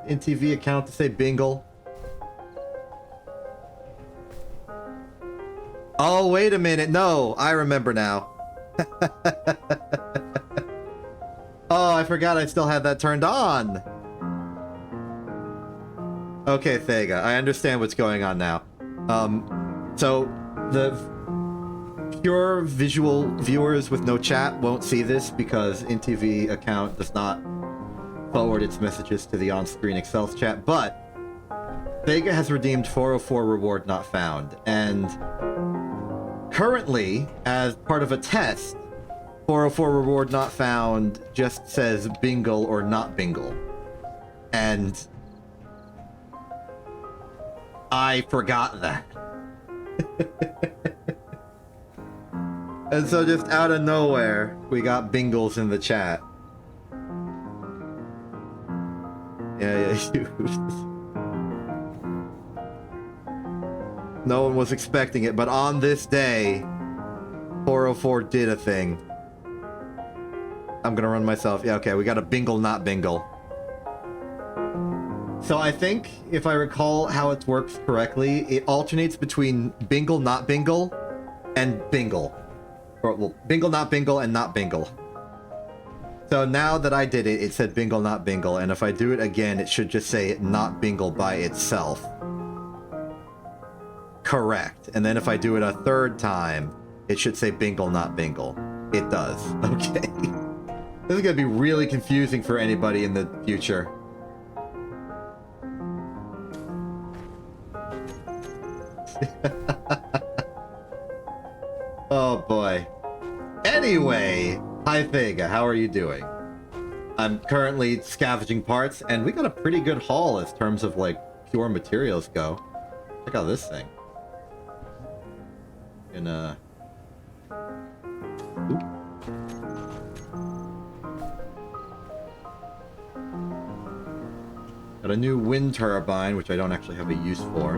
NTV account to say bingle? Oh, wait a minute. No, I remember now. Oh, I forgot I still had that turned on. Okay, Thega, I understand what's going on now. So the pure visual viewers with no chat won't see this because NTV account does not forward its messages to the on-screen Excel chat, but Thega has redeemed 404 reward not found, and currently, as part of a test, 404 reward not found just says bingle or not bingle. And I forgot that. And so just out of nowhere, we got bingles in the chat. Yeah, no one was expecting it, but on this day, 404 did a thing. I'm gonna run myself. Yeah, okay, we got a bingle, not bingle. So I think, if I recall how it works correctly, it alternates between bingle, not bingle, and bingle. Or, well, bingle, not bingle, and not bingle. So now that I did it, it said bingle, not bingle, and if I do it again, it should just say not bingle by itself. correct. And then if I do it a third time, it should say bingle, not bingle. It does. Okay. This is going to be really confusing for anybody in the future. Oh boy. Anyway, hi Vega, how are you doing? I'm currently scavenging parts, and we got a pretty good haul as terms of like pure materials go. Check out this thing. Oop. Got a new wind turbine, which I don't actually have a use for.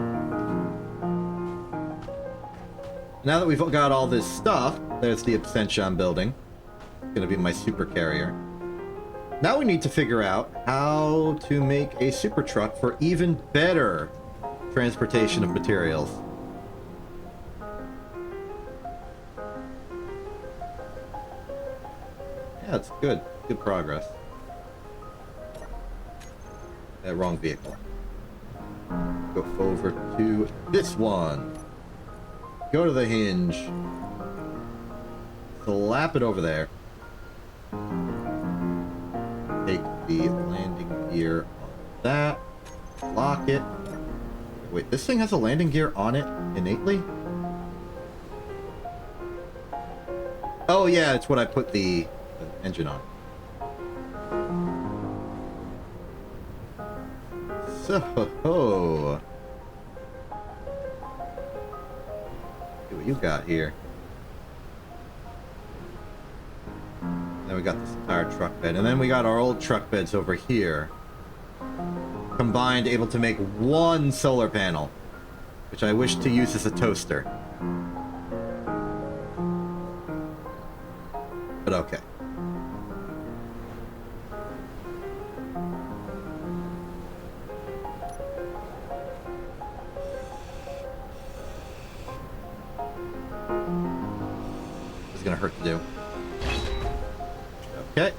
Now that we've got all this stuff, there's the Ascension building. It's gonna be my super carrier. Now we need to figure out how to make a super truck for even better transportation of materials. Yeah, it's good. Good progress. Wrong vehicle. Go over to this one. Go to the hinge. Slap it over there. Take the landing gear on that. Lock it. Wait, this thing has a landing gear on it innately? Oh yeah, it's what I put the engine on. So, see what you got here. Then we got this entire truck bed, and then we got our old truck beds over here. Combined, able to make one solar panel, which I wish to use as a toaster. But okay. Gonna hurt to do. Okay.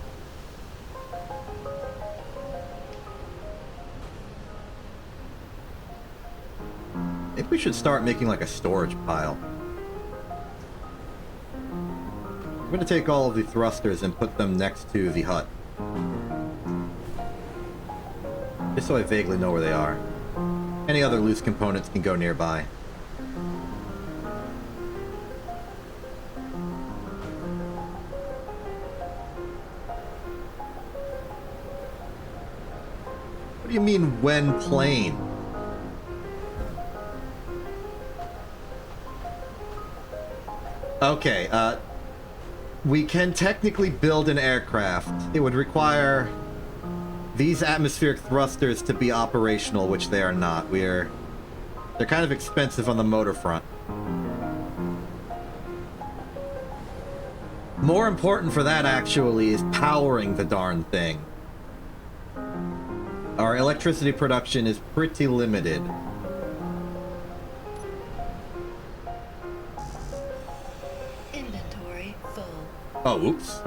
Maybe we should start making like a storage pile. I'm gonna take all of the thrusters and put them next to the hut. Just so I vaguely know where they are. Any other loose components can go nearby. What do you mean, when plane? Okay, we can technically build an aircraft. It would require these atmospheric thrusters to be operational, which they are not. They're kind of expensive on the motor front. More important for that, actually, is powering the darn thing. Our electricity production is pretty limited. Inventory full. Oh, oops.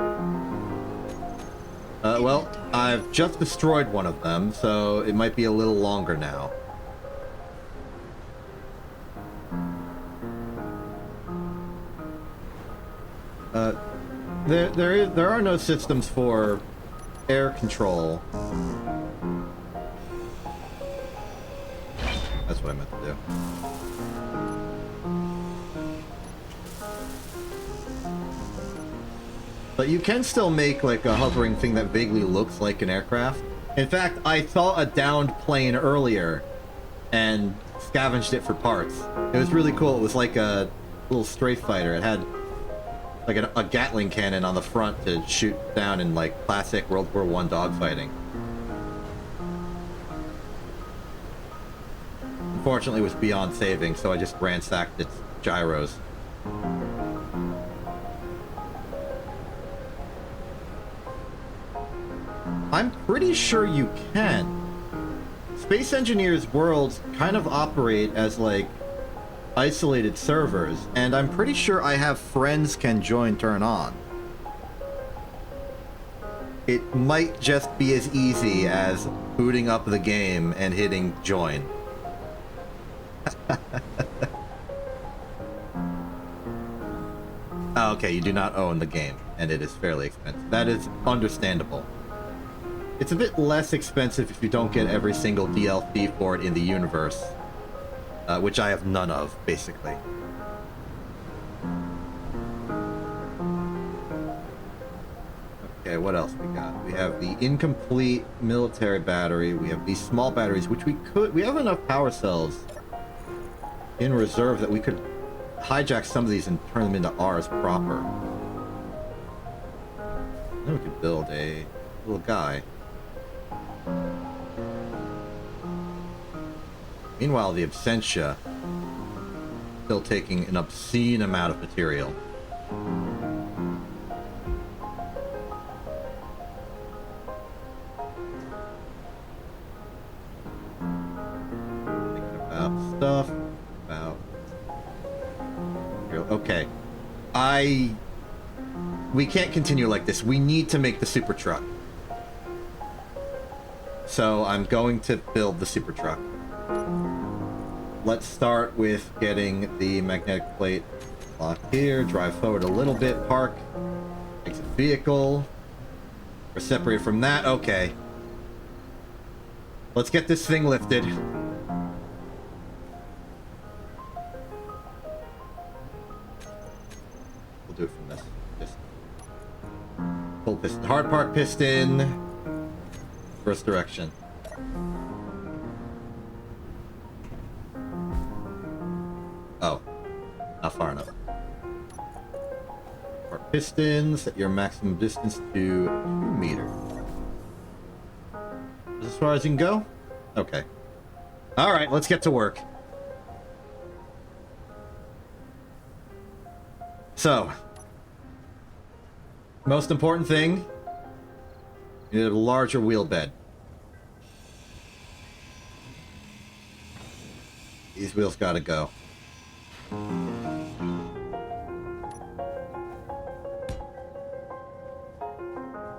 Well, I've just destroyed one of them, so it might be a little longer now. There are no systems for air control. That's what I meant to do. But you can still make like a hovering thing that vaguely looks like an aircraft. In fact, I saw a downed plane earlier and scavenged it for parts. It was really cool. It was like a little strafe fighter. It had like a Gatling cannon on the front to shoot down in like classic World War I dogfighting. Unfortunately, it was beyond saving, so I just ransacked its gyros. I'm pretty sure you can. Space Engineers worlds kind of operate as like isolated servers, and I'm pretty sure I have friends can join turn on. It might just be as easy as booting up the game and hitting join. Oh, okay, you do not own the game, and it is fairly expensive. That is understandable. It's a bit less expensive if you don't get every single DLC for it in the universe, which I have none of, basically. Okay, what else we got? We have the incomplete military battery. We have these small batteries, which we have enough power cells in reserve that we could hijack some of these and turn them into ours proper. Then we could build a little guy. Meanwhile, the Absentia still taking an obscene amount of material. Thinking about stuff. Okay. We can't continue like this. We need to make the super truck. So I'm going to build the super truck. Let's start with getting the magnetic plate locked here. Drive forward a little bit. Park. Exit vehicle. We're separated from that. Okay. Let's get this thing lifted. Do it from this. Just full piston. Hard park piston. First direction. Oh. Not far enough. Park piston. Set your maximum distance to 2 meters. Is this as far as you can go? Okay. Alright, let's get to work. So, most important thing, you need a larger wheel bed. These wheels gotta go.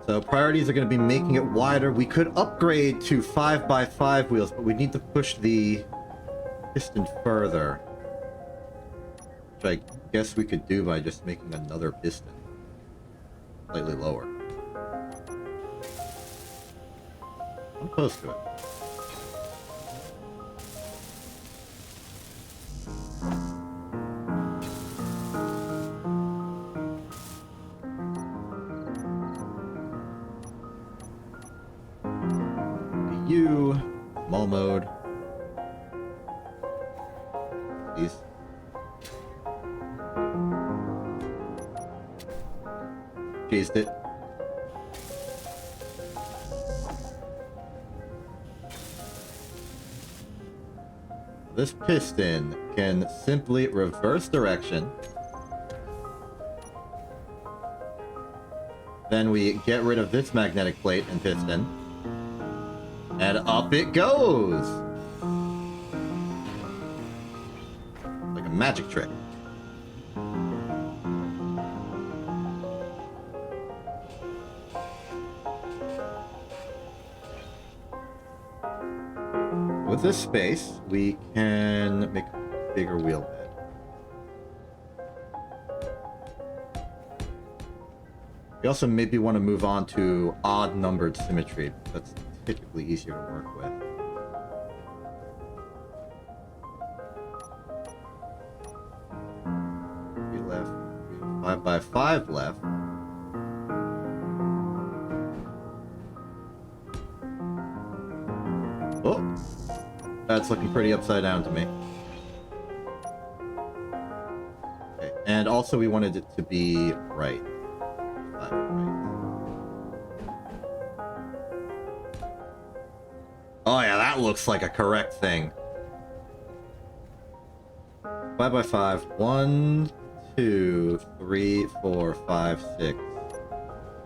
So priorities are going to be making it wider. We could upgrade to 5x5 wheels, but we need to push the piston further. Which I guess we could do by just making another piston. Slightly lower. I'm close to it. U, small mode. These. Chased it. This piston can simply reverse direction. Then we get rid of this magnetic plate and piston. And up it goes! Like a magic trick. With this space, we can make a bigger wheel bed. We also maybe want to move on to odd-numbered symmetry. That's typically easier to work with. We left 5x5 left. Oh, that's looking pretty upside down to me. Okay, and also we wanted it to be right. Oh yeah, that looks like a correct thing. 5x5. 1, 2, 3, 4, 5, 6.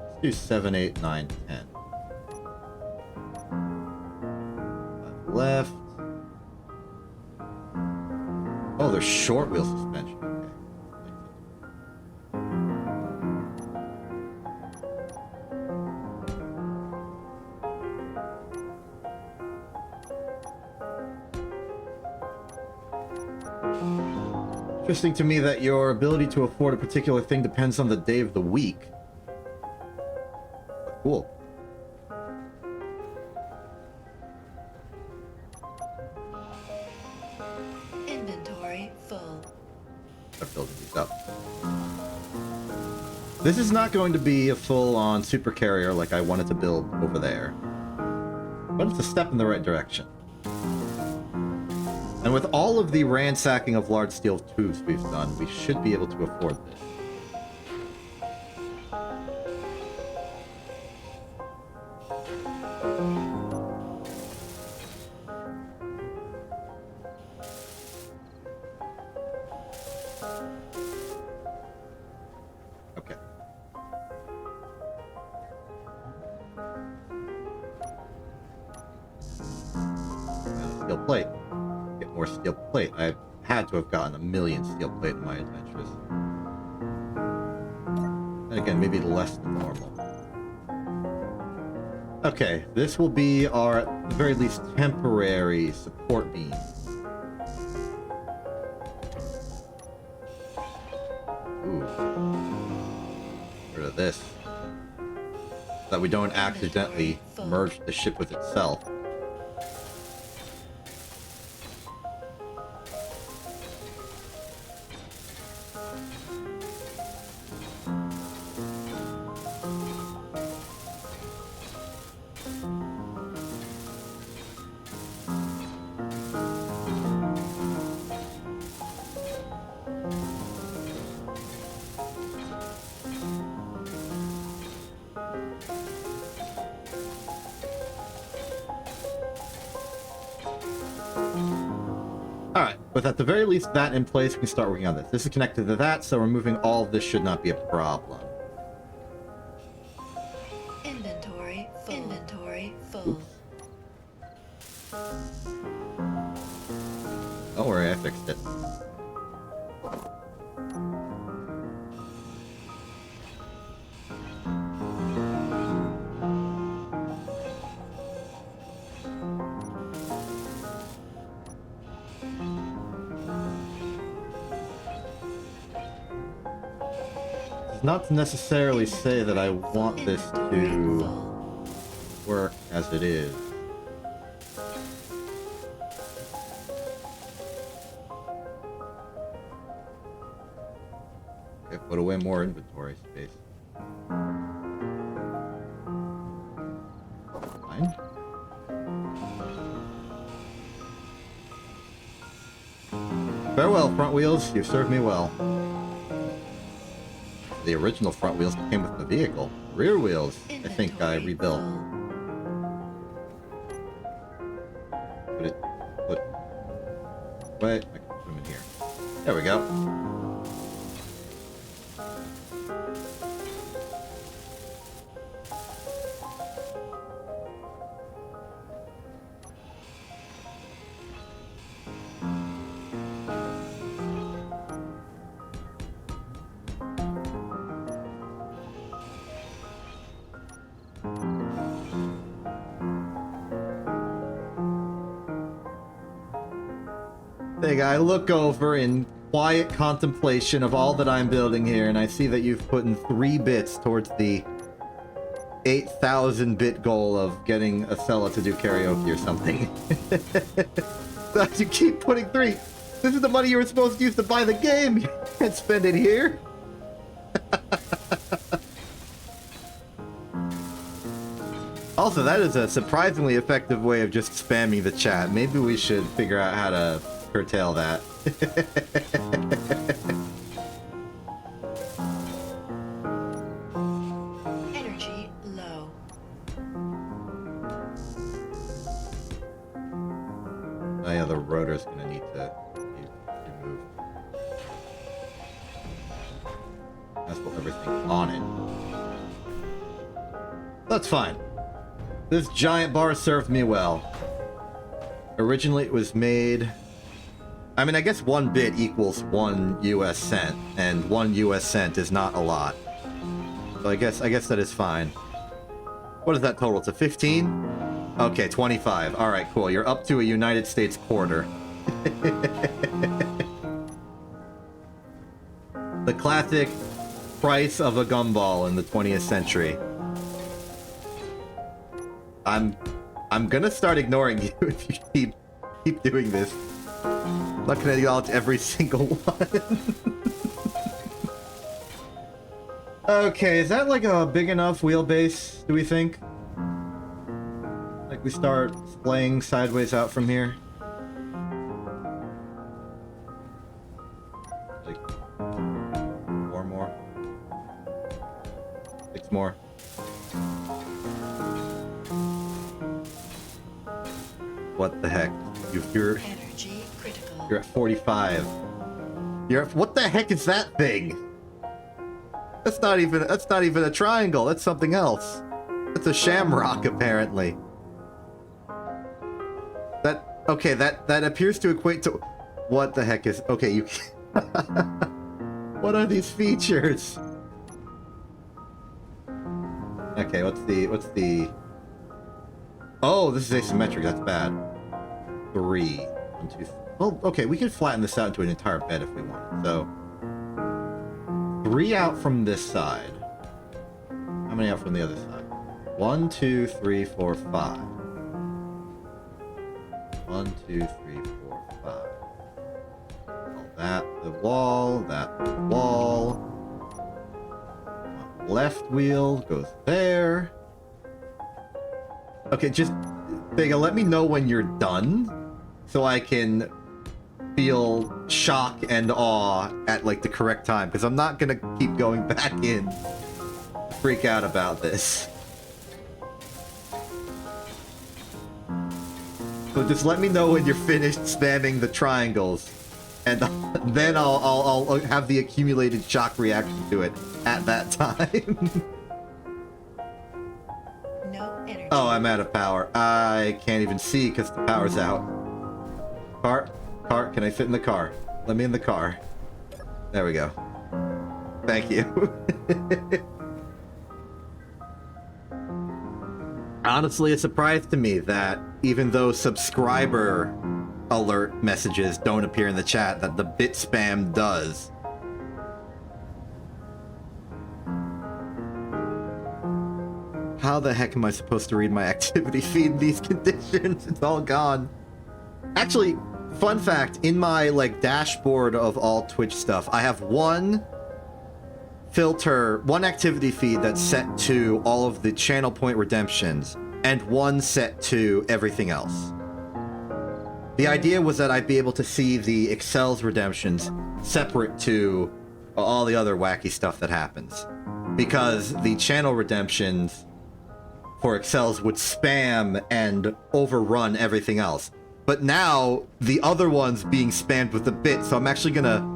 Let's do 7, 8, 9, 10. 5 left. Oh, there's short wheel suspension. Interesting to me that your ability to afford a particular thing depends on the day of the week. Cool. Inventory full. Start building these up. This is not going to be a full-on super carrier like I wanted to build over there. But it's a step in the right direction. And with all of the ransacking of large steel tubes we've done, we should be able to afford this. Okay. And a steel plate. Get more steel plate. I had to have gotten 1,000,000 steel plate in my adventures. And again, maybe less than normal. Okay, this will be our, at the very least, temporary support beam. Ooh. Get rid of this. So that we don't accidentally merge the ship with itself. Alright, with at the very least that in place, we can start working on this. This is connected to that, so removing all of this should not be a problem. Inventory full. Inventory full. Oops. Don't worry, I fixed it. Not to necessarily say that I want this to work as it is. Okay, put away more inventory space. Fine. Farewell, front wheels. You've served me well. The original front wheels that came with the vehicle. Rear wheels, I think I rebuilt. Wait, I can put them in here. There we go. I look over in quiet contemplation of all that I'm building here, and I see that you've put in 3 bits towards the 8,000 bit goal of getting Acela to do karaoke or something. So you keep putting 3. This is the money you were supposed to use to buy the game. You can't spend it here. Also, that is a surprisingly effective way of just spamming the chat. Maybe we should figure out how to curtail that. Energy low. Oh yeah, the rotor's gonna need to be removed. That's what everything on it. That's fine. This giant bar served me well. Originally it was made... I mean, I guess 1 bit equals 1 US cent, and 1 US cent is not a lot. So I guess that is fine. What is that total? To 15? Okay, 25. Alright, cool. You're up to a United States quarter. The classic price of a gumball in the 20th century. I'm gonna start ignoring you if you keep doing this. I'm not gonna acknowledge every single one. Okay, is that like a big enough wheelbase, do we think? Like we start splaying sideways out from here? Like 4 more. 6 more. What the heck? You're Energy critical. You're at 45. What the heck is that thing? That's not even a triangle. That's something else. That's a shamrock, apparently. That appears to equate to... What the heck is... Okay, you... What are these features? Okay, what's the... Oh, this is asymmetric. That's bad. 3. 1, 2, 3. Well, okay, we could flatten this out into an entire bed if we wanted. So... 3 out from this side. How many out from the other side? 1, 2, 3, 4, 5. 1, 2, 3, 4, 5. Well, that the wall, that the wall. Left wheel goes there. Okay, just Vega, let me know when you're done, so I can feel shock and awe at like the correct time, because I'm not gonna keep going back in to freak out about this. So just let me know when you're finished spamming the triangles, and then I'll have the accumulated shock reaction to it at that time. No energy. Oh, I'm out of power. I can't even see because the power's out. Car, can I fit in the car? Let me in the car. There we go. Thank you. Honestly, a surprise to me that even though subscriber alert messages don't appear in the chat, that the bit spam does. How the heck am I supposed to read my activity feed in these conditions? It's all gone. Actually, fun fact, in my like dashboard of all Twitch stuff, I have one activity feed that's set to all of the channel point redemptions, and one set to everything else. The idea was that I'd be able to see the Excel's redemptions separate to all the other wacky stuff that happens, because the channel redemptions for Excel's would spam and overrun everything else. But now the other one's being spammed with the bit, so I'm actually gonna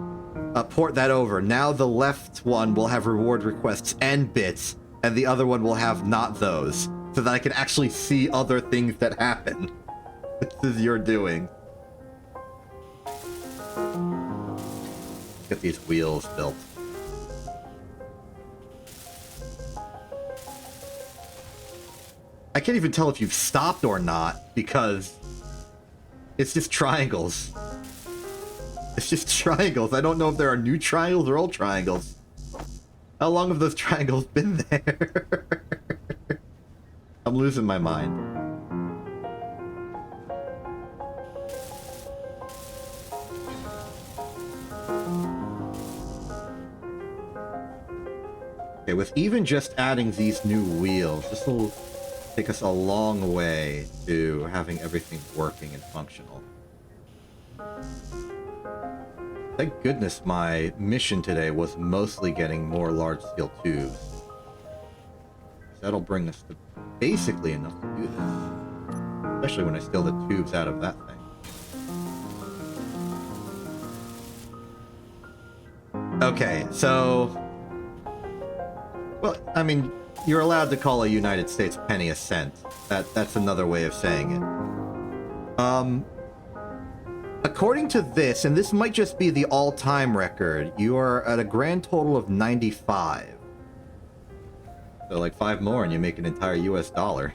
port that over. Now the left one will have reward requests and bits, and the other one will have not those, so that I can actually see other things that happen. This is your doing. Get these wheels built. I can't even tell if you've stopped or not, because it's just triangles. It's just triangles. I don't know if there are new triangles or old triangles. How long have those triangles been there? I'm losing my mind. Okay, with even just adding these new wheels, this will take us a long way to having everything working and functional. Thank goodness my mission today was mostly getting more large-scale tubes. That'll bring us to basically enough to do this. Especially when I steal the tubes out of that thing. Okay, so... Well, I mean, you're allowed to call a United States penny a cent. That's another way of saying it. According to this, and this might just be the all-time record, you are at a grand total of 95. So like 5 more and you make an entire US dollar.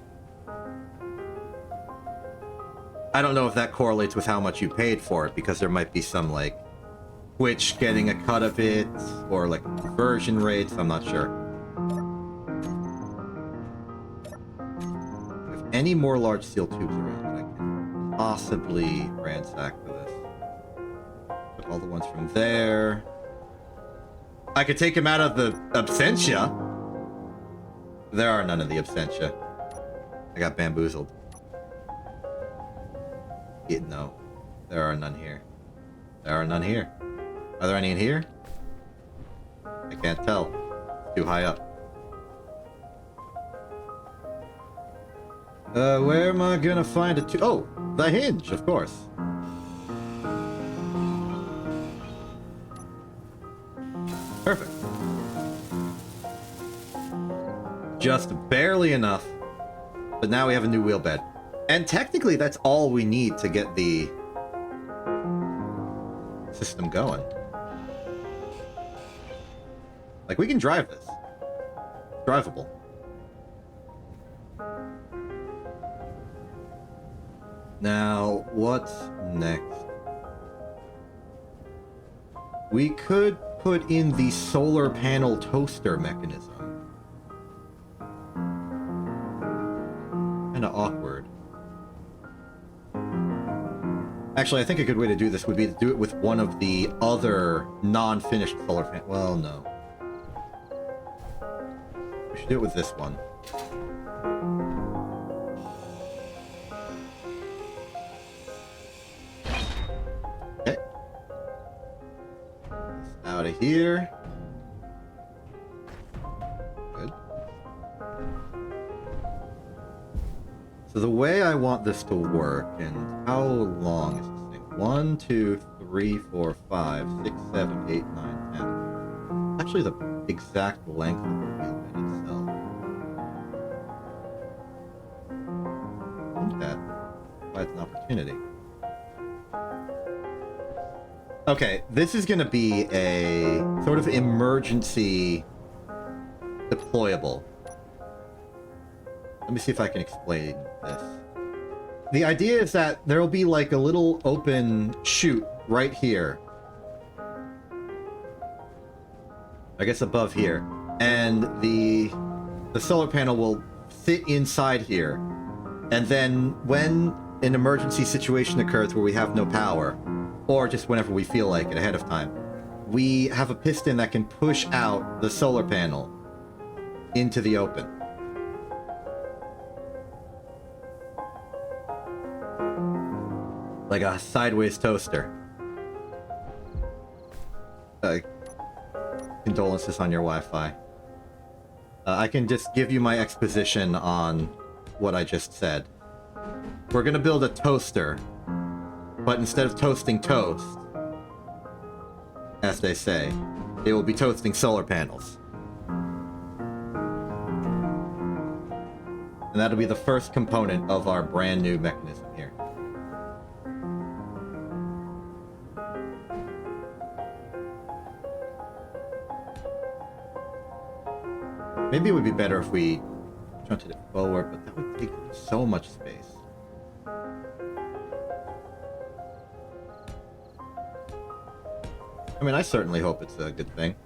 I don't know if that correlates with how much you paid for it, because there might be some like Twitch getting a cut of it, or like conversion rates, I'm not sure. If any more large steel tubes around, I can possibly ransack for this. Put all the ones from there. I could take him out of the Absentia. There are none of the Absentia. I got bamboozled. No, there are none here. There are none here. Are there any in here? I can't tell. It's too high up. Where am I gonna find a oh, the hinge, of course. Perfect. Just barely enough. But now we have a new wheel bed. And technically that's all we need to get the system going. Like, we can drive this. Drivable. Now, what's next? We could put in the solar panel toaster mechanism. Kinda awkward. Actually, I think a good way to do this would be to do it with one of the other non-finished solar panels. Well, no. We should do it with this one. Okay. Out of here. Good. So the way I want this to work, and how long is this thing? 1, 2, 3, 4, 5, 6, 7, 8, 9, 10. Actually, the exact length of the wheel bed itself. I think that provides an opportunity. Okay, this is going to be a sort of emergency deployable. Let me see if I can explain this. The idea is that there will be like a little open chute right here. I guess above here. And the solar panel will sit inside here. And then when an emergency situation occurs where we have no power, or just whenever we feel like it ahead of time, we have a piston that can push out the solar panel into the open. Like a sideways toaster. Condolences on your Wi-Fi. I can just give you my exposition on what I just said. We're gonna build a toaster, but instead of toasting toast, as they say, it will be toasting solar panels. And that'll be the first component of our brand new mechanism here. Maybe it would be better if we shunted it forward, but that would take so much space. I mean, I certainly hope it's a good thing.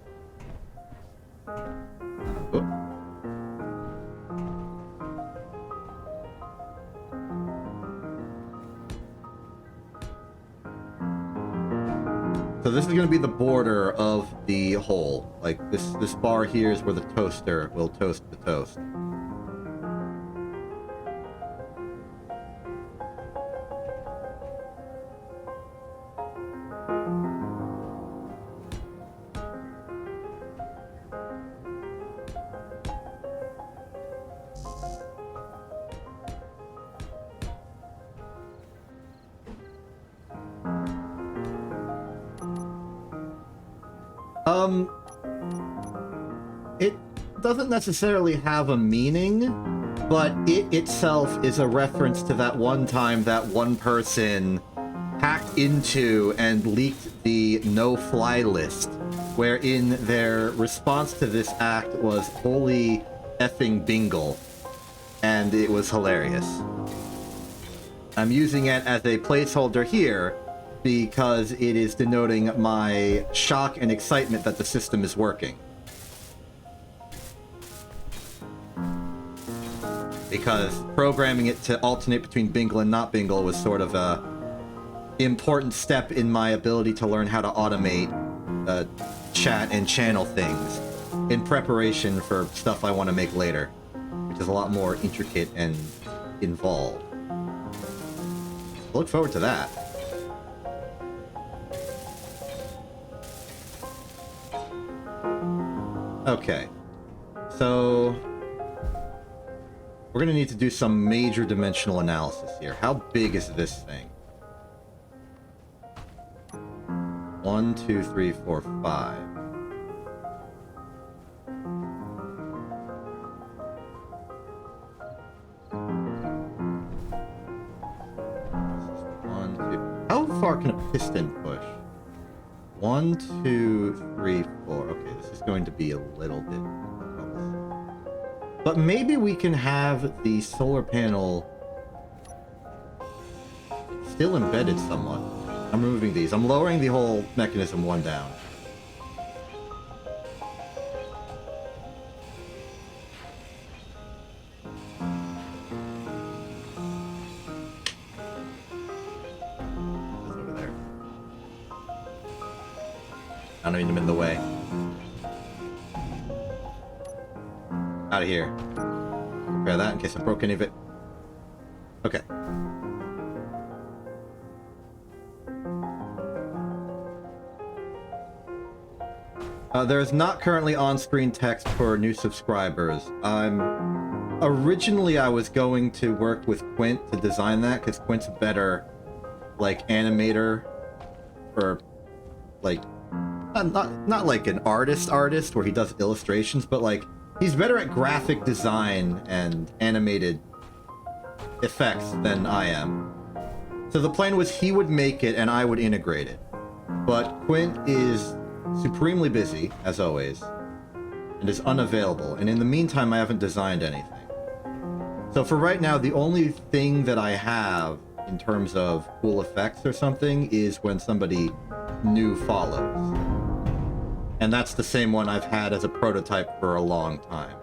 Oh. So this is going to be the border of the hole. Like, this bar here is where the toaster will toast the toast. It doesn't necessarily have a meaning, but it itself is a reference to that one time that one person hacked into and leaked the no-fly list, wherein their response to this act was holy effing bingle, and it was hilarious. I'm using it as a placeholder here, because it is denoting my shock and excitement that the system is working. Because programming it to alternate between bingle and not bingle was sort of a important step in my ability to learn how to automate chat and channel things in preparation for stuff I want to make later, which is a lot more intricate and involved. I look forward to that. Okay, so we're gonna need to do some major dimensional analysis here. How big is this thing? 1, 2, 3, 4, 5. How far can a piston push? 1, 2, 3, 4. Okay, this is going to be a little bit troublesome. But maybe we can have the solar panel still embedded somewhat. I'm removing these. I'm lowering the whole mechanism one down. Over there. I don't need him in the way. Out of here. Repair that in case I broke any of it. Okay. There is not currently on-screen text for new subscribers. Originally I was going to work with Quint to design that, because Quint's a better, like, animator, or, like, not like an artist where he does illustrations, but, like, he's better at graphic design and animated effects than I am. So the plan was he would make it and I would integrate it. But Quint is supremely busy, as always, and is unavailable, and in the meantime I haven't designed anything. So for right now, the only thing that I have in terms of cool effects or something is when somebody new follows. And that's the same one I've had as a prototype for a long time.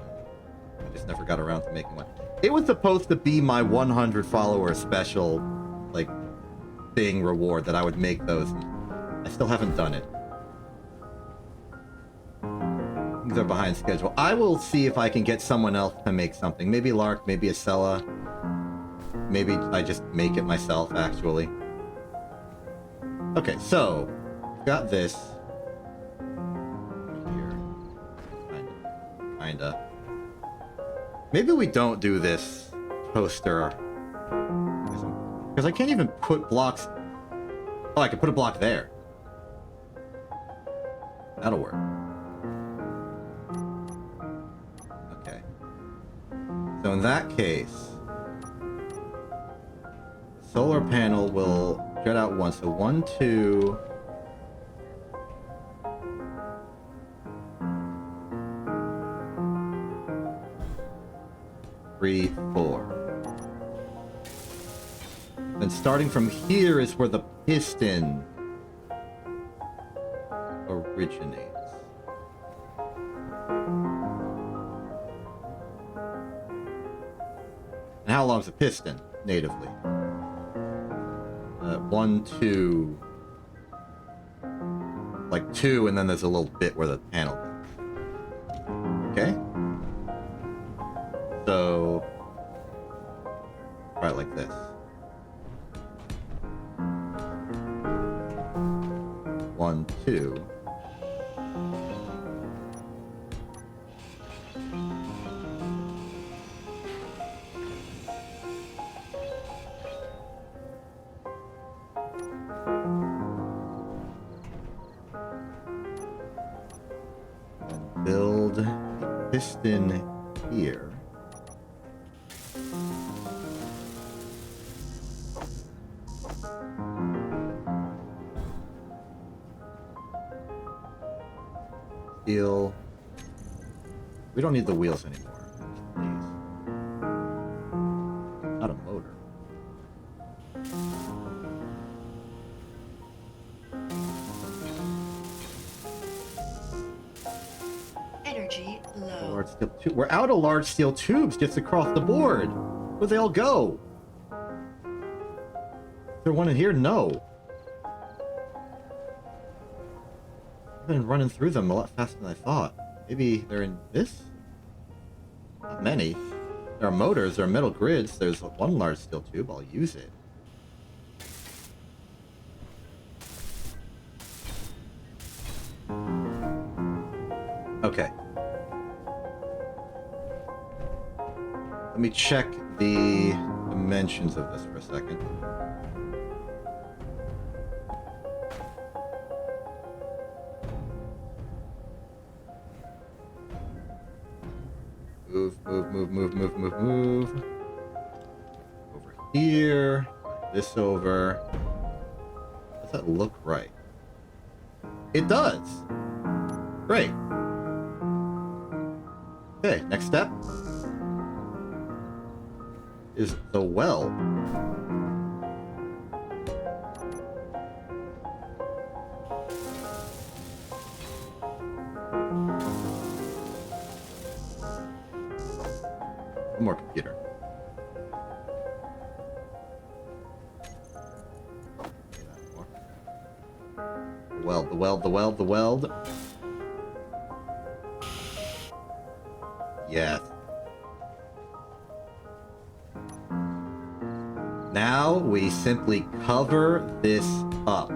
I just never got around to making one. It was supposed to be my 100 follower special, like, thing reward that I would make those. I still haven't done it. Things are behind schedule. I will see if I can get someone else to make something. Maybe Lark, maybe Acela. Maybe I just make it myself, actually. Okay, so, got this. Here. Kinda. Maybe we don't do this poster. Because I can't even put blocks... Oh, I can put a block there. That'll work. Okay. So in that case, the solar panel will jet out once. So 1, 2... 3, 4. Then starting from here is where the piston originates. And how long's a piston, natively? 1, 2... Like 2, and then there's a little bit where the panel goes. Okay? So... Try it like this. 1, 2... Build a piston here. Steel. We don't need the wheels anymore. Please. Not a motor. Large steel tube. We're out of large steel tubes just across the board. Where'd they all go? Is there one in here? No. I've been running through them a lot faster than I thought. Maybe they're in this? Not many. There are motors, there are metal grids. There's one large steel tube. I'll use it. Okay. Let me check the dimensions of this for a second. Move. Over here. This over. Does that look right? It does. Great. Okay, next step is the well. One more computer. The weld. Yes. Now we simply cover this up.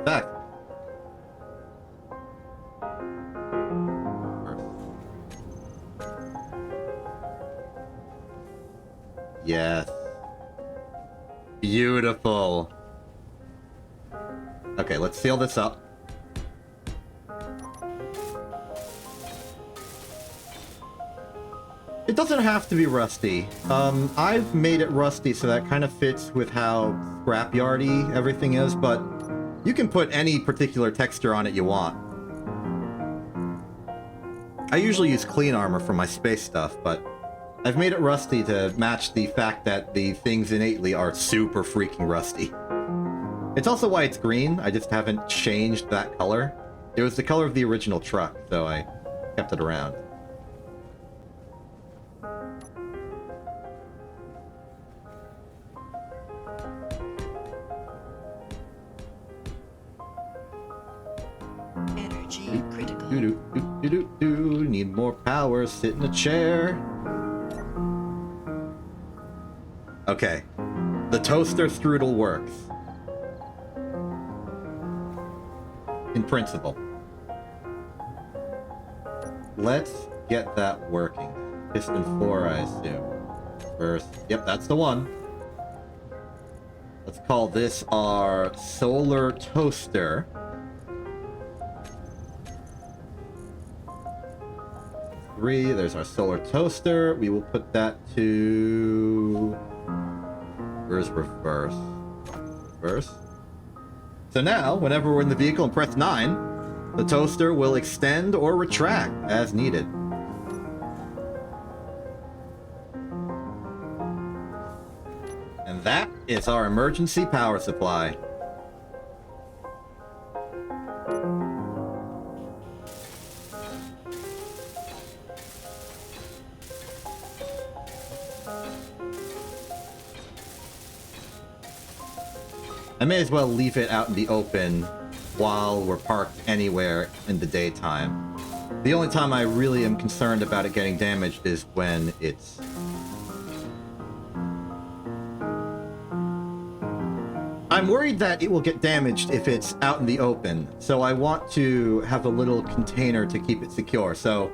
Back. Yes. Beautiful. Okay, let's seal this up. It doesn't have to be rusty. I've made it rusty so that kind of fits with how scrapyardy everything is, but you can put any particular texture on it you want. I usually use clean armor for my space stuff, but I've made it rusty to match the fact that the things innately are super freaking rusty. It's also why it's green. I just haven't changed that color. It was the color of the original truck, so I kept it around. Energy critical. Need more power. Sit in a chair. Okay. The toaster strudel works. In principle. Let's get that working. Piston 4, I assume. First. Yep, that's the one. Let's call this our solar toaster. There's our solar toaster. We will put that to... Where's reverse? Reverse. So now, whenever we're in the vehicle and press 9, the toaster will extend or retract as needed. And that is our emergency power supply. I may as well leave it out in the open while we're parked anywhere in the daytime. The only time I really am concerned about it getting damaged is when it's... I'm worried that it will get damaged if it's out in the open, so I want to have a little container to keep it secure. So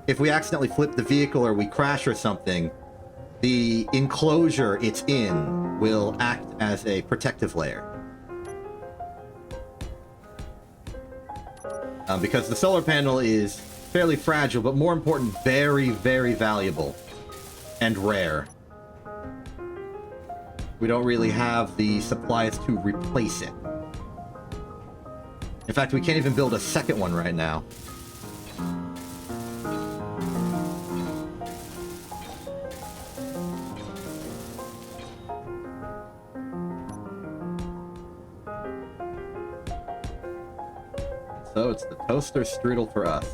if we accidentally flip the vehicle or we crash or something, the enclosure it's in will act as a protective layer. Because the solar panel is fairly fragile, but more important, very, very valuable and rare. We don't really have the supplies to replace it. In fact, we can't even build a second one right now. So it's the toaster strudel for us.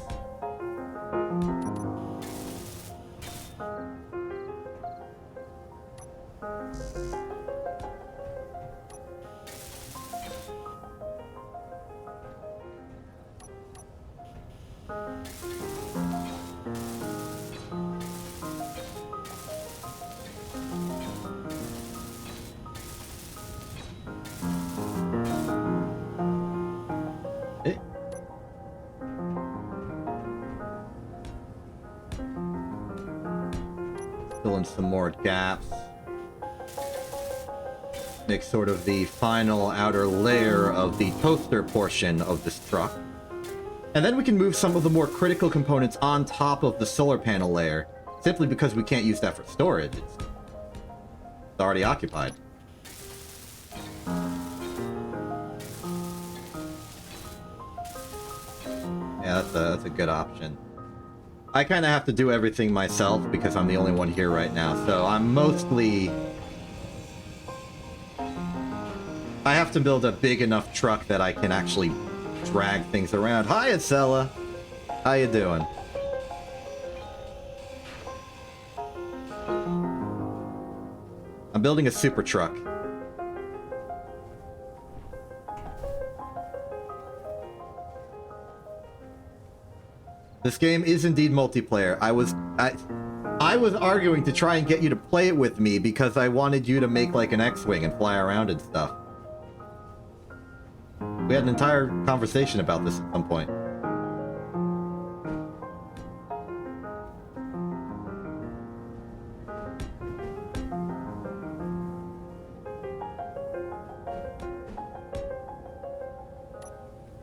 Fill in some more gaps. Make sort of the final outer layer of the toaster portion of this truck. And then we can move some of the more critical components on top of the solar panel layer, simply because we can't use that for storage. It's already occupied. Yeah, that's a good option. I kind of have to do everything myself because I'm the only one here right now, so I'm mostly... I have to build a big enough truck that I can actually drag things around. Hi, Acela! How you doing? I'm building a super truck. This game is indeed multiplayer. I was arguing to try and get you to play it with me because I wanted you to make like an X-Wing and fly around and stuff. We had an entire conversation about this at some point.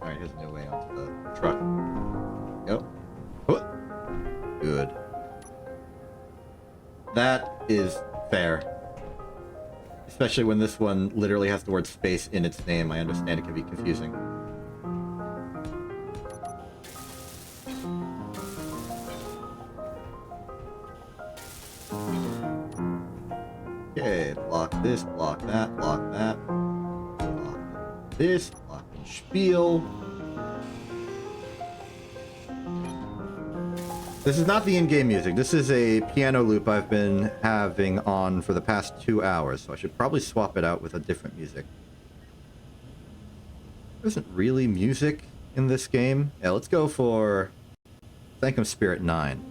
Alright, here's a new way onto the truck. Go. Good. That is fair. Especially when this one literally has the word space in its name. I understand it can be confusing. Okay, block this, block that, block this, block and spiel. This is not the in-game music. This is a piano loop I've been having on for the past 2 hours, so I should probably swap it out with a different music. There isn't really music in this game. Yeah, let's go for Thankum Spirit 9.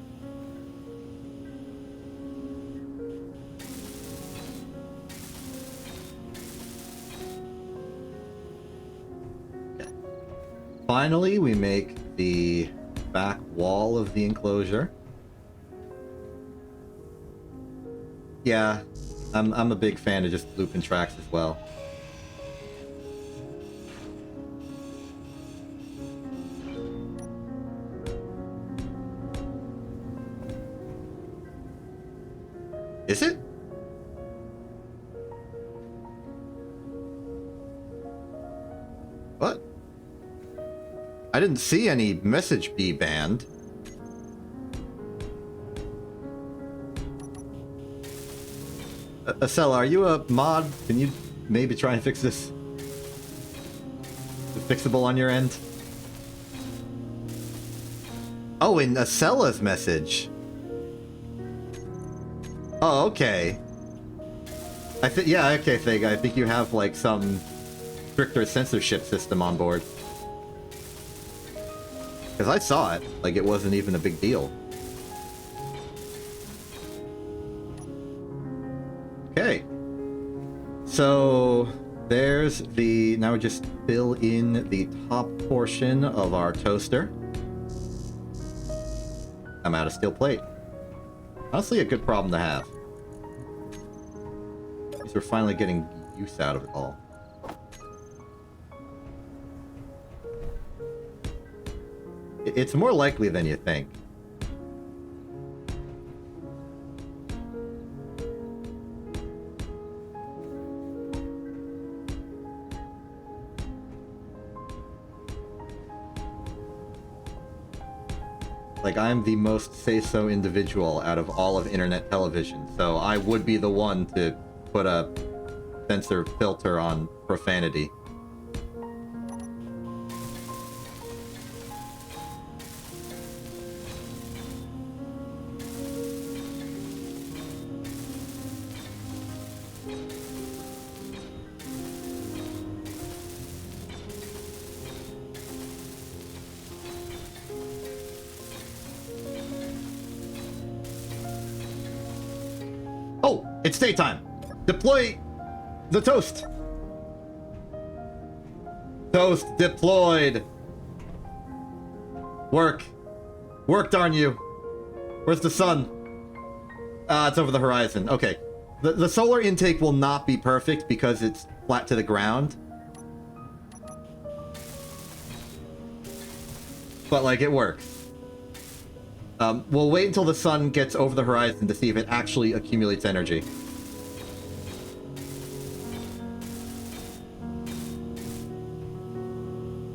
Okay. Finally, we make the back wall of the enclosure. Yeah, I'm a big fan of just looping tracks as well. Is it? What? I didn't see any message be banned. Acela, are you a mod? Can you maybe try and fix this? Is it fixable on your end? Oh, in Acela's message. Oh, okay. Yeah, okay, Fig. I think you have like some stricter censorship system on board. Because I saw it, like it wasn't even a big deal. Okay. So, there's the... Now we just fill in the top portion of our toaster. I'm out of steel plate. Honestly, a good problem to have. Because we're finally getting use out of it all. It's more likely than you think. Like, I'm the most say-so individual out of all of internet television, so I would be the one to put a censor filter on profanity. It's daytime. Deploy the toast. Toast deployed. Work. Work, darn you. Where's the sun? It's over the horizon. Okay. The solar intake will not be perfect because it's flat to the ground. But, like, it works. We'll wait until the sun gets over the horizon to see if it actually accumulates energy.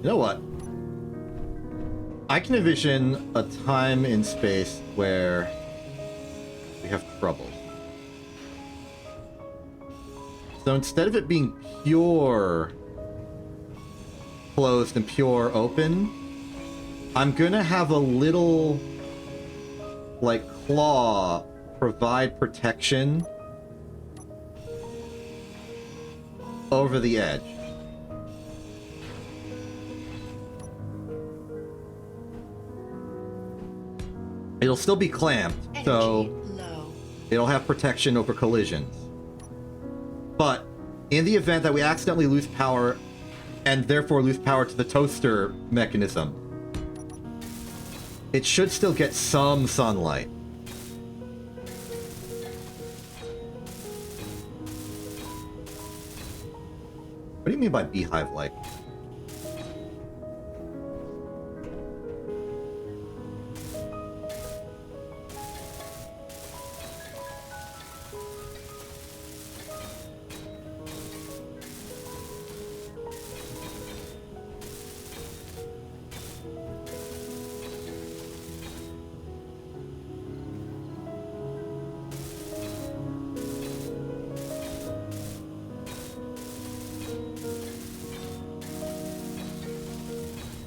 You know what? I can envision a time in space where we have trouble. So instead of it being pure closed and pure open, I'm gonna have a little, like, claw provide protection over the edge. It'll still be clamped, so low. it'll have protection over collisions. But in the event that we accidentally lose power, and therefore lose power to the toaster mechanism, it should still get some sunlight. What do you mean by beehive-like?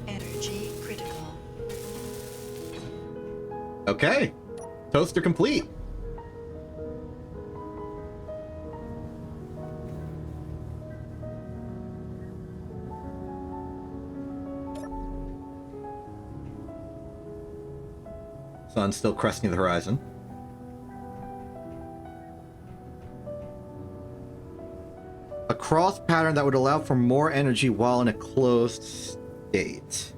Energy critical. Okay. Toaster complete. Sun's still cresting the horizon. A cross pattern that would allow for more energy while in a closed state.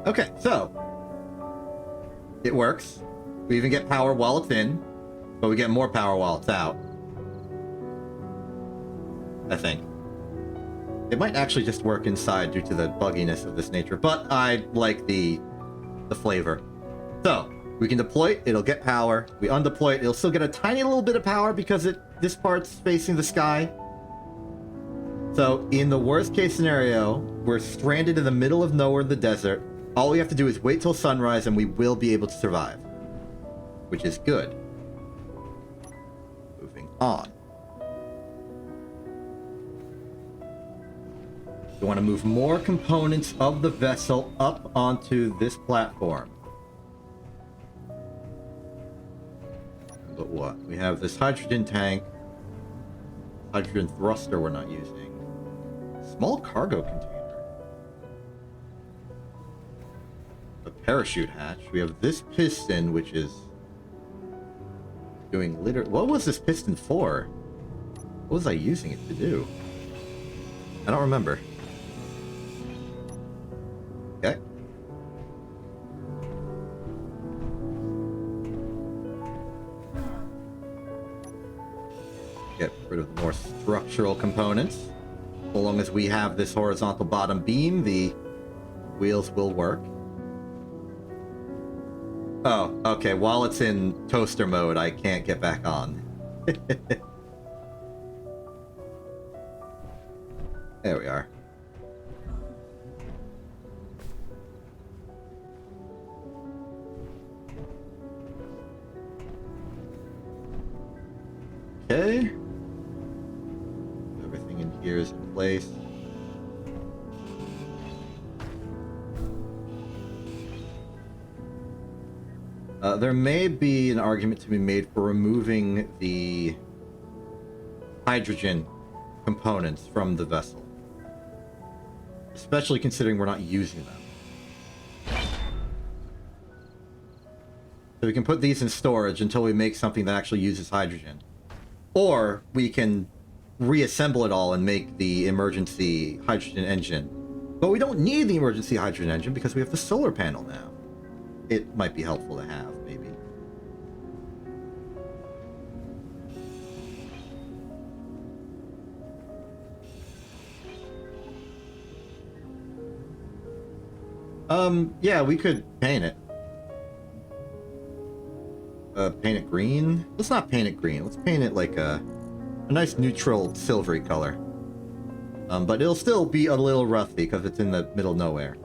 Okay, so it works. We even get power while it's in, but we get more power while it's out. I think. It might actually just work inside due to the bugginess of this nature, but I like the flavor. So, we can deploy it, it'll get power. We undeploy it, it'll still get a tiny little bit of power because this part's facing the sky. So, in the worst case scenario, we're stranded in the middle of nowhere in the desert. All we have to do is wait till sunrise and we will be able to survive. Which is good. Moving on. We want to move more components of the vessel up onto this platform. But what? We have this hydrogen tank. Hydrogen thruster we're not using. Small cargo container. A parachute hatch. We have this piston, which is doing litter. What was this piston for? What was I using it to do? I don't remember. Okay. Get rid of the more structural components. So long as we have this horizontal bottom beam, the wheels will work. Oh, okay. While it's in toaster mode, I can't get back on. There we are. Okay. Everything in here is in place. There may be an argument to be made for removing the hydrogen components from the vessel. Especially considering we're not using them. So we can put these in storage until we make something that actually uses hydrogen. Or we can reassemble it all and make the emergency hydrogen engine. But we don't need the emergency hydrogen engine because we have the solar panel now. It might be helpful to have, maybe. Yeah, we could paint it. Paint it green? Let's not paint it green. Let's paint it like a nice neutral silvery color. But it'll still be a little rusty because it's in the middle of nowhere.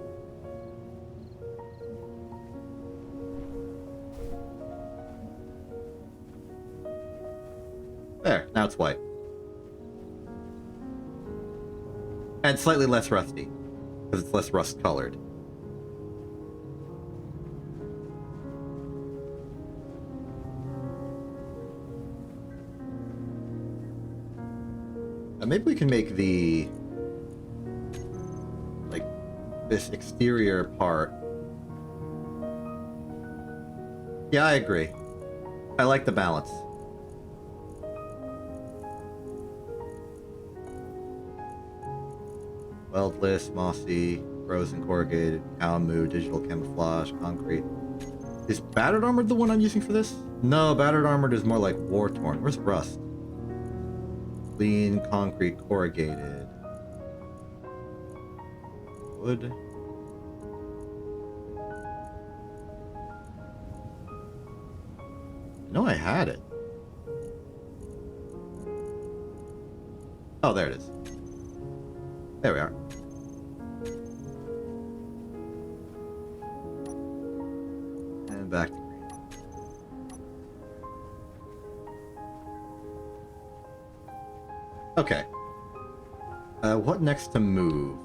There, now it's white. And slightly less rusty, because it's less rust-colored. Maybe we can make the... like, this exterior part. Yeah, I agree. I like the balance. Weldless, mossy, frozen corrugated, Kalamu, digital camouflage, concrete. Is battered armored the one I'm using for this? No, battered armored is more like war torn. Where's rust? Clean, concrete, corrugated. Wood. No, I had it. Oh, there it is. There we are. And back to green. Okay. What next to move?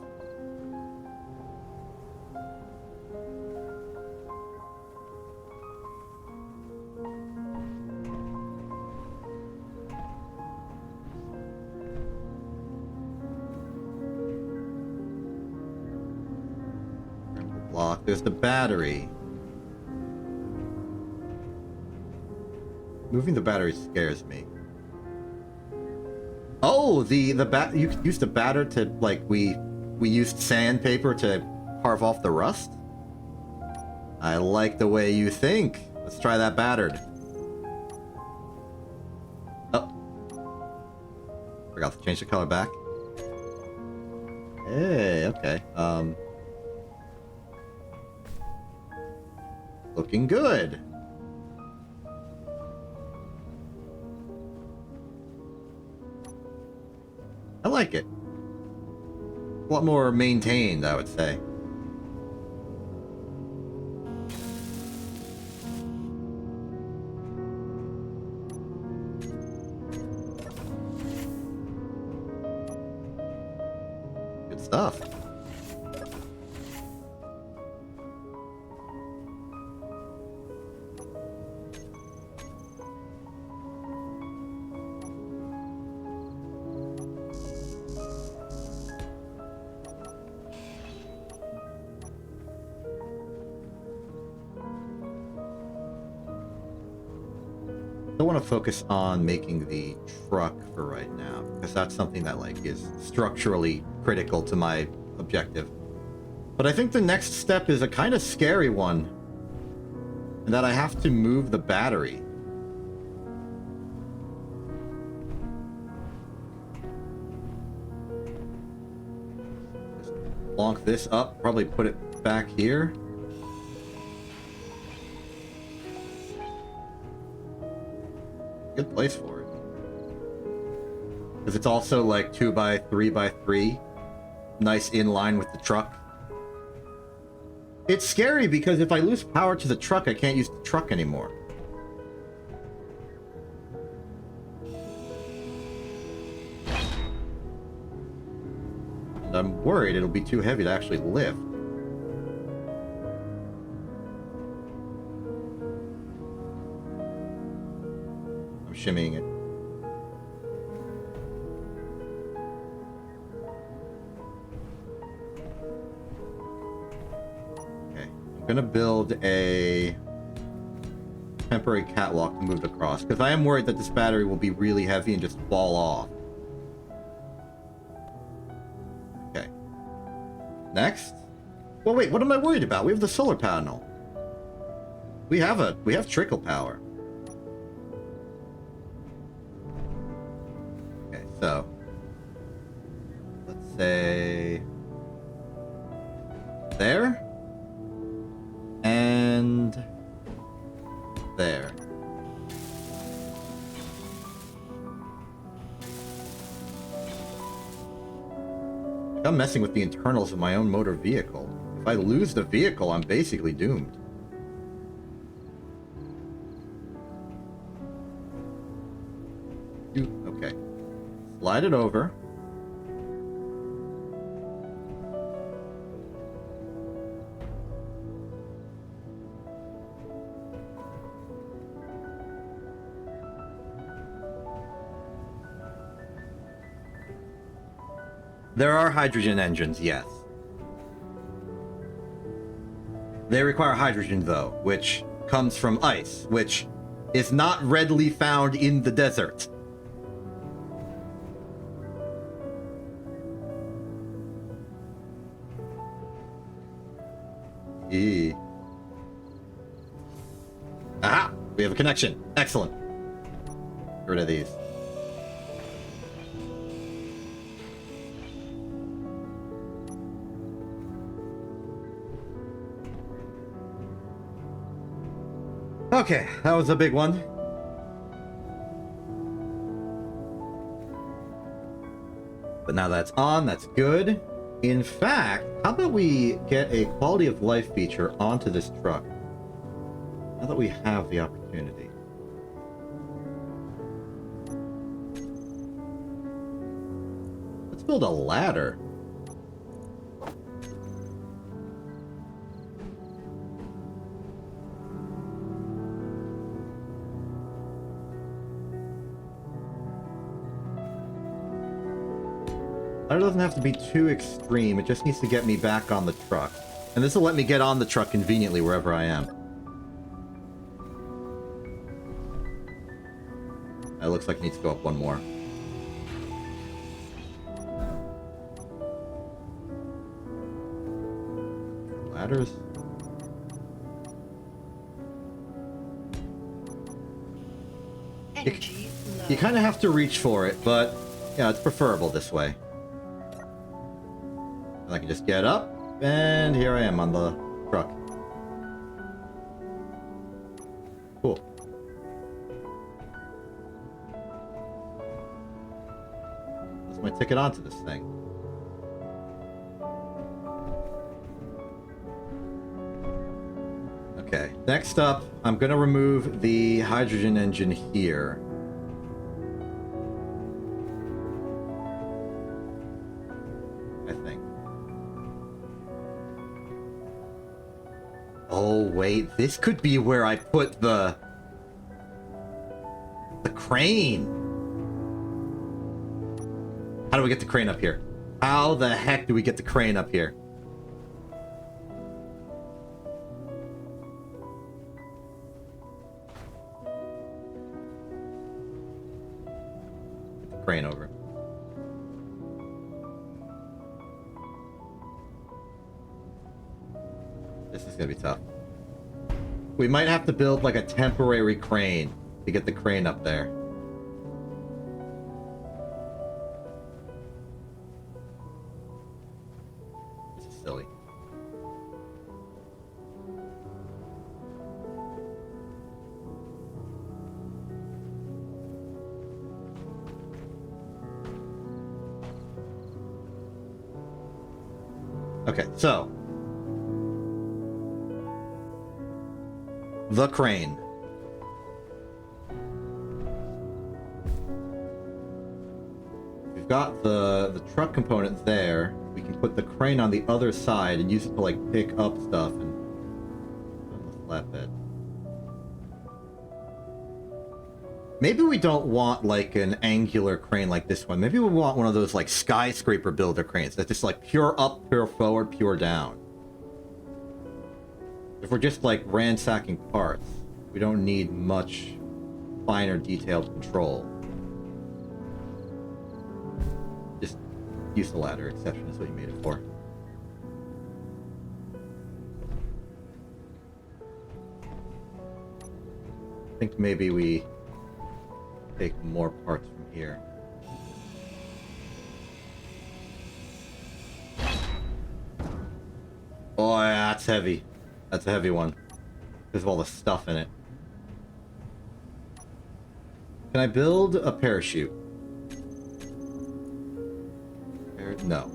Block. There's the battery. Moving the battery scares me. Oh, the you could use the batter to, like, we used sandpaper to carve off the rust? I like the way you think. Let's try that battered. Oh. Forgot to change the color back. Hey, okay. Looking good. I like it. A lot more maintained, I would say. Good stuff. I want to focus on making the truck for right now, because that's something that like is structurally critical to my objective. But I think the next step is a kind of scary one, and that I have to move the battery. Just plonk this up, probably put it back here. Good place for it, because it's also like 2x3x3, nice in line with the truck. It's scary because if I lose power to the truck, I can't use the truck anymore. And I'm worried it'll be too heavy to actually lift. Shimmying it. Okay, I'm gonna build a temporary catwalk to move across, because I am worried that this battery will be really heavy and just fall off. Okay. Next. Well, wait, what am I worried about? We have the solar panel. We have trickle power. So, let's say there and there. I'm messing with the internals of my own motor vehicle. If I lose the vehicle, I'm basically doomed. Okay. Slide it over. There are hydrogen engines, yes. They require hydrogen, though, which comes from ice, which is not readily found in the desert. Aha! We have a connection. Excellent. Get rid of these. Okay, that was a big one. But now that's on, that's good. In fact, how about we get a quality of life feature onto this truck? Now that we have the opportunity. Let's build a ladder. Ladder doesn't have to be too extreme, it just needs to get me back on the truck. And this will let me get on the truck conveniently wherever I am. It looks like it needs to go up one more. Ladders. Energy low. You kind of have to reach for it, but yeah, it's preferable this way. And I can just get up, and here I am on the truck. Cool. That's my ticket onto this thing. Okay, next up, I'm gonna remove the hydrogen engine here. I think. Oh, wait, this could be where I put the crane. How do we get the crane up here? How the heck do we get the crane up here? Crane over. This is gonna be tough. We might have to build like a temporary crane to get the crane up there. This is silly. Okay, so the crane. We've got the truck component there. We can put the crane on the other side and use it to like pick up stuff and on the flatbed. Maybe we don't want like an angular crane like this one. Maybe we want one of those like skyscraper builder cranes that's just like pure up, pure forward, pure down. If we're just like ransacking parts, we don't need much finer detailed control. Just use the ladder exception is what you made it for. I think maybe we take more parts from here. Oh, yeah, that's heavy. That's a heavy one. Because of all the stuff in it. Can I build a parachute? No.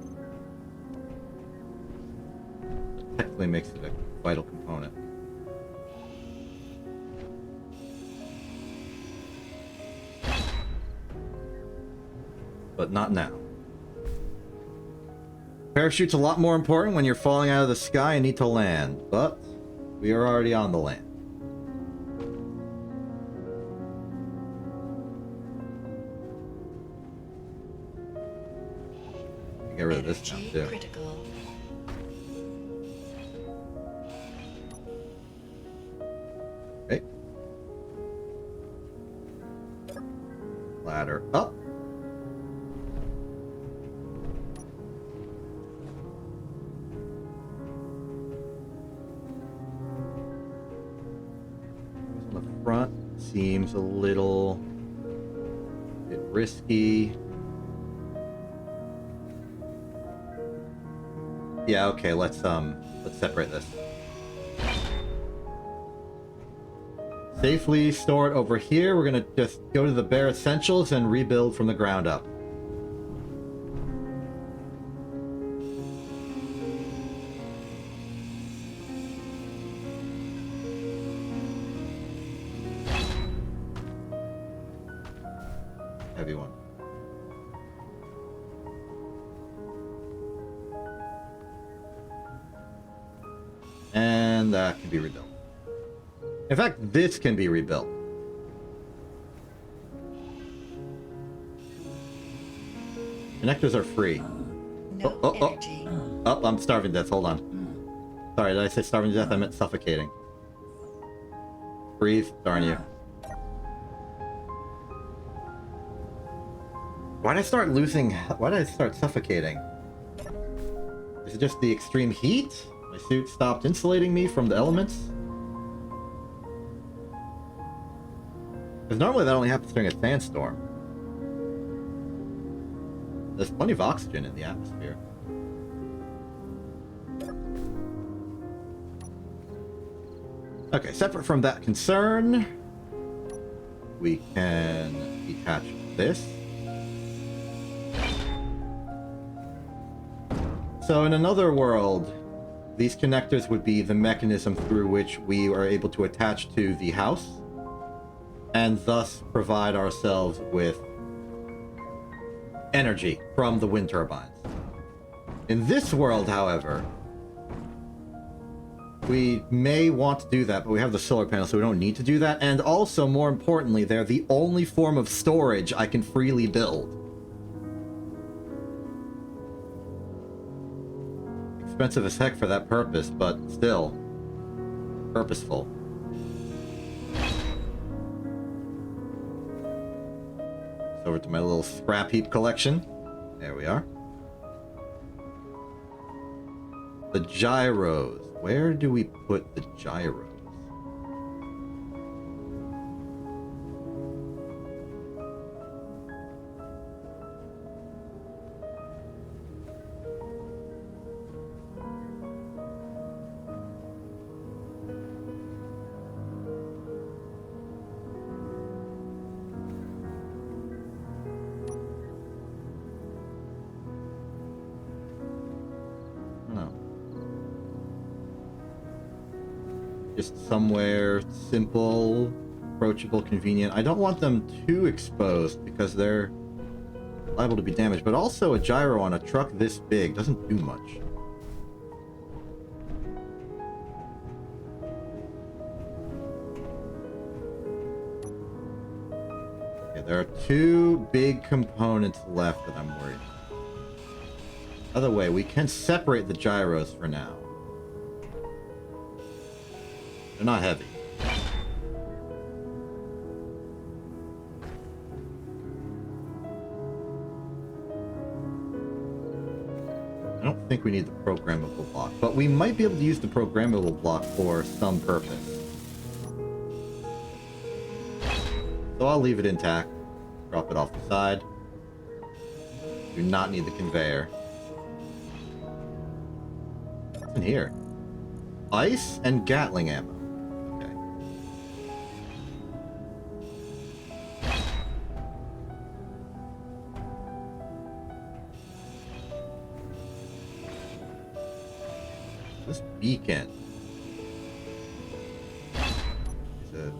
That technically makes it a vital component. But not now. Parachute's a lot more important when you're falling out of the sky and need to land, but we are already on the land. Get rid of this now, too. Critical. Okay. Ladder up. Front seems a little bit risky. Yeah, okay, let's separate this. Safely store it over here. We're gonna just go to the bare essentials and rebuild from the ground up. Heavy one. And that can be rebuilt. In fact, this can be rebuilt. Connectors are free. No energy. Oh, I'm starving to death. Hold on. Sorry, did I say starving to death? I meant suffocating. Breathe. Darn you. Why did I start suffocating? Is it just the extreme heat? My suit stopped insulating me from the elements? Because normally that only happens during a sandstorm. There's plenty of oxygen in the atmosphere. Okay, separate from that concern, we can detach this. So in another world, these connectors would be the mechanism through which we are able to attach to the house, and thus provide ourselves with energy from the wind turbines. In this world, however, we may want to do that, but we have the solar panels, so we don't need to do that. And also, more importantly, they're the only form of storage I can freely build. Expensive as heck for that purpose, but still purposeful. Over to my little scrap heap collection. There we are. The gyros. Where do we put the gyros? Just somewhere simple, approachable, convenient. I don't want them too exposed because they're liable to be damaged, but also a gyro on a truck this big doesn't do much. Okay, there are two big components left that I'm worried about. Other way, we can separate the gyros for now. They're not heavy. I don't think we need the programmable block, but we might be able to use the programmable block for some purpose. So I'll leave it intact. Drop it off the side. Do not need the conveyor. What's in here? Ice and Gatling ammo. This beacon is an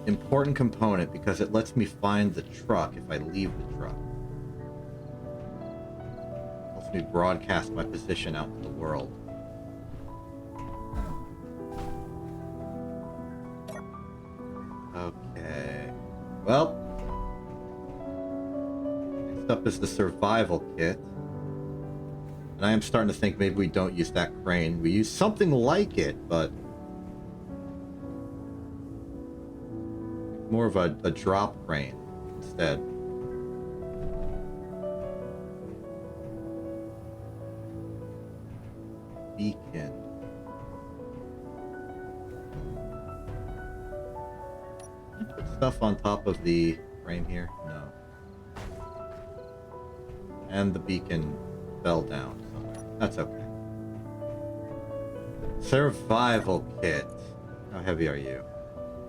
important component because it lets me find the truck if I leave the truck. It helps me broadcast my position out to the world. Okay. Well, next up is the survival kit. And I am starting to think maybe we don't use that crane. We use something like it, but more of a drop crane instead. Beacon. Can I put stuff on top of the frame here? No. And the beacon fell down. That's okay. Survival kit. How heavy are you?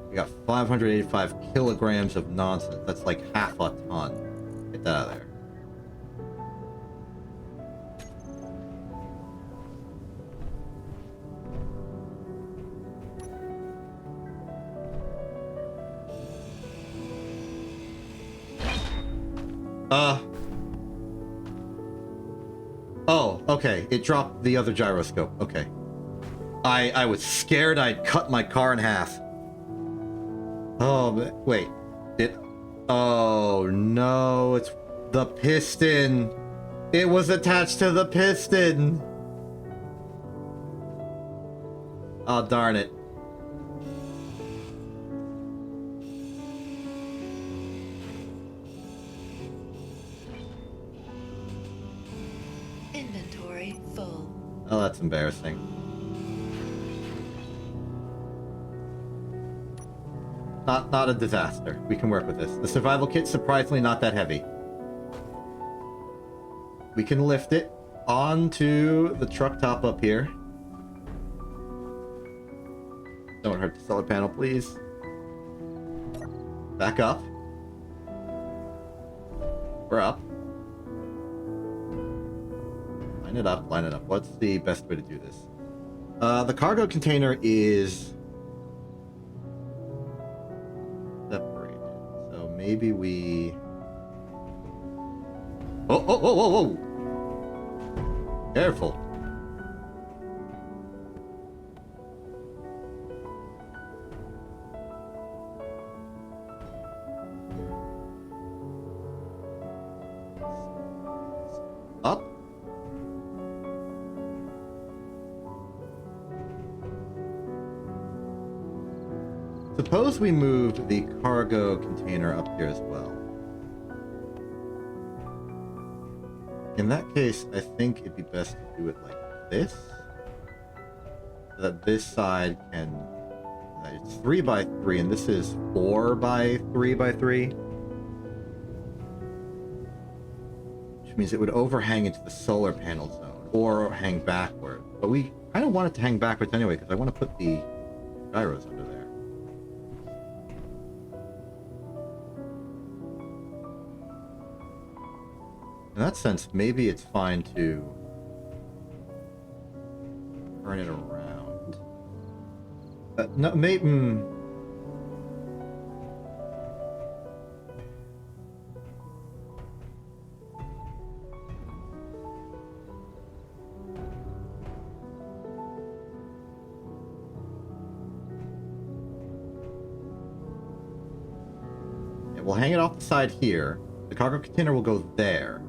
We got 585 kilograms of nonsense. That's like half a ton. Get that out of there. Oh, okay. It dropped the other gyroscope. Okay. I was scared I'd cut my car in half. Oh, wait. Oh, no. It's the piston. It was attached to the piston. Oh, darn it. Inventory full. Oh, that's embarrassing. Not a disaster. We can work with this. The survival kit's surprisingly not that heavy. We can lift it onto the truck top up here. Don't hurt the solar panel, please. Back up. We're up. Line it up, line it up. What's the best way to do this? The cargo container is separated. So maybe we... Oh! Careful. Up. Suppose we move the cargo container up here as well. In that case, I think it'd be best to do it like this. So that this side can... It's 3 by 3, and this is 4 by 3 by 3. Which means it would overhang into the solar panel zone, or hang backward. But we kind of want it to hang backwards anyway, because I want to put the gyros under there. In that sense, maybe it's fine to turn it around. No, maybe... Yeah, we'll hang it off the side here. The cargo container will go there.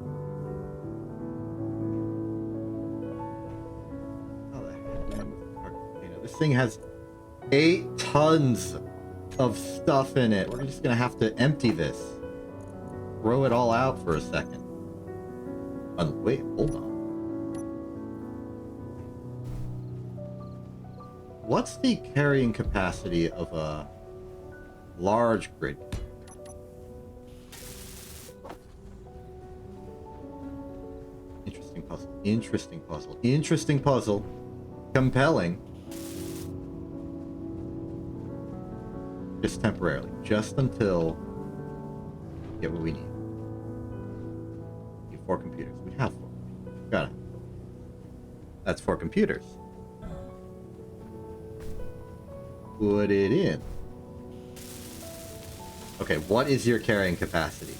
This thing has 8 tons of stuff in it. We're just gonna have to empty this. Throw it all out for a second. Wait, hold on. What's the carrying capacity of a large grid? Interesting puzzle. Interesting puzzle. Interesting puzzle. Compelling. Just temporarily. Just until we get what we need. We need 4 computers. We have 4. Got it. That's 4 computers. Put it in. Okay, what is your carrying capacity?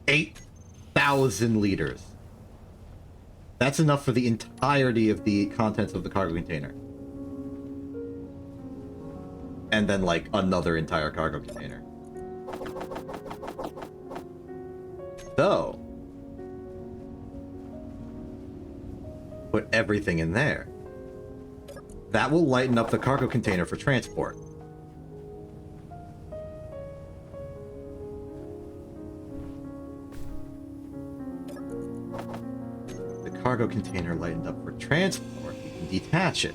$8,000 liters. That's enough for the entirety of the contents of the cargo container. And then, like, another entire cargo container. So, put everything in there. That will lighten up the cargo container for transport. Cargo container lightened up for transport, we can detach it.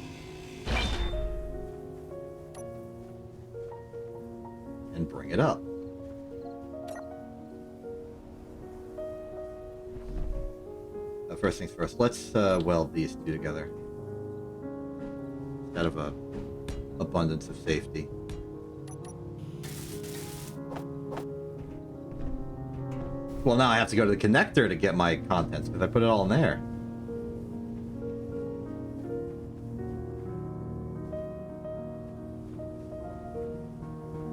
And bring it up. First things first, let's weld these two together. Out of a abundance of safety. Well, now I have to go to the connector to get my contents, because I put it all in there.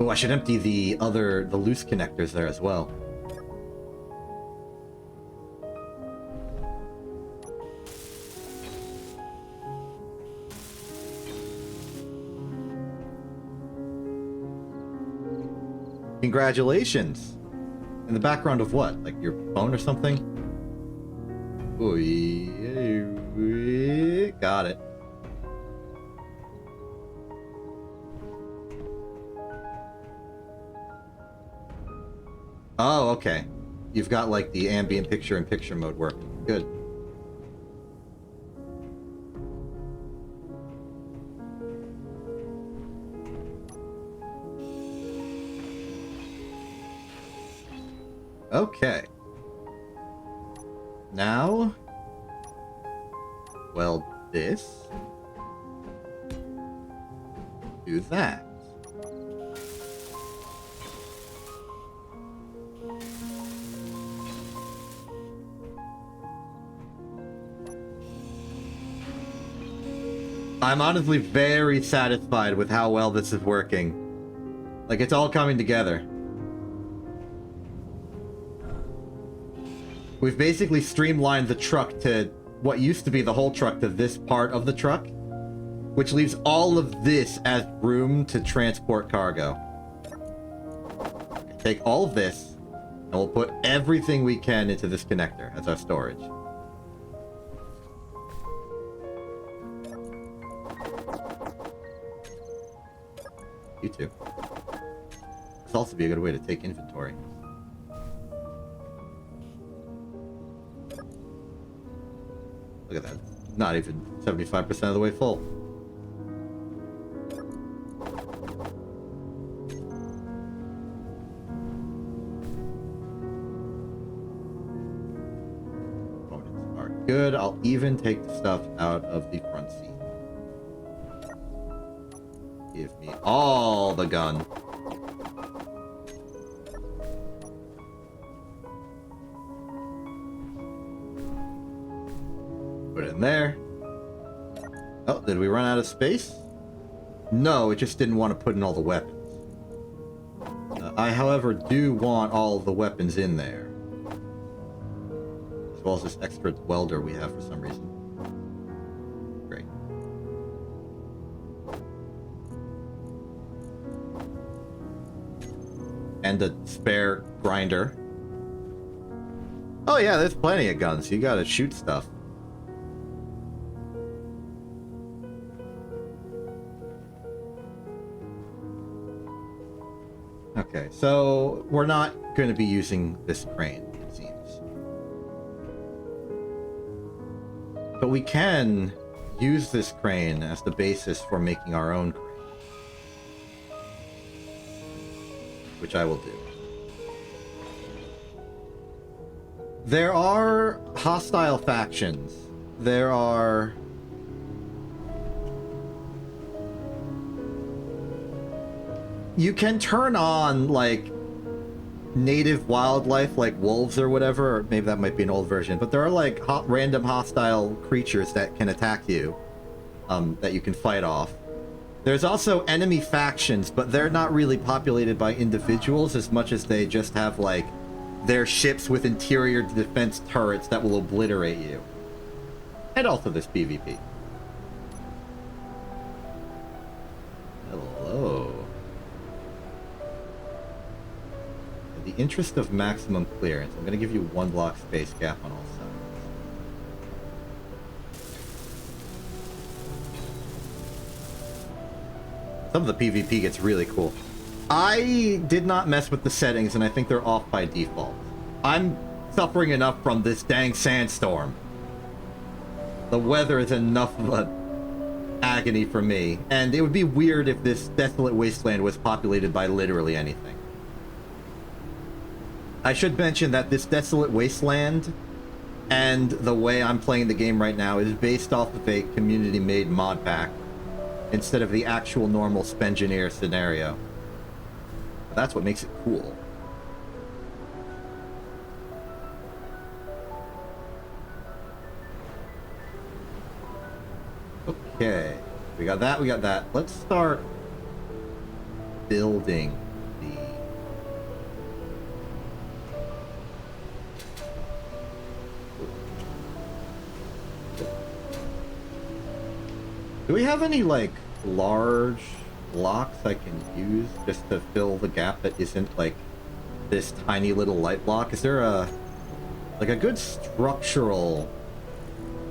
Oh, I should empty the loose connectors there as well. Congratulations! In the background of what? Like your phone or something? Oh, yeah. Got it. Oh, okay. You've got like the ambient picture-in-picture mode working. Good. Okay. Now, weld this. Do that. I'm honestly very satisfied with how well this is working. Like, it's all coming together. We've basically streamlined the truck to what used to be the whole truck to this part of the truck, which leaves all of this as room to transport cargo. Take all of this, and we'll put everything we can into this connector as our storage. You too. This also be a good way to take inventory. Look at that. Not even 75% of the way full. Components are good. I'll even take the stuff out of the front seat. Give me all the gun. Put it in there. Oh, did we run out of space? No, it just didn't want to put in all the weapons. I, however, do want all of the weapons in there. As well as this extra welder we have for some reason. Great. And a spare grinder. Oh yeah, there's plenty of guns. You gotta shoot stuff. Okay, so we're not going to be using this crane, it seems. But we can use this crane as the basis for making our own crane. Which I will do. There are hostile factions. There are... You can turn on, like, native wildlife, like wolves or whatever, or maybe that might be an old version, but there are, like, random hostile creatures that can attack you, that you can fight off. There's also enemy factions, but they're not really populated by individuals as much as they just have, like, their ships with interior defense turrets that will obliterate you. And also this PvP. Hello. In the interest of maximum clearance, I'm going to give you 1 block space gap on all sides. Some of the PvP gets really cool. I did not mess with the settings, and I think they're off by default. I'm suffering enough from this dang sandstorm. The weather is enough of an agony for me, and it would be weird if this desolate wasteland was populated by literally anything. I should mention that this desolate wasteland and the way I'm playing the game right now is based off of a community-made mod pack instead of the actual normal Spengineer scenario. That's what makes it cool. Okay, we got that, we got that. Let's start building the... Do we have any, like, large blocks I can use just to fill the gap that isn't, like, this tiny little light block? Is there a, like, a good structural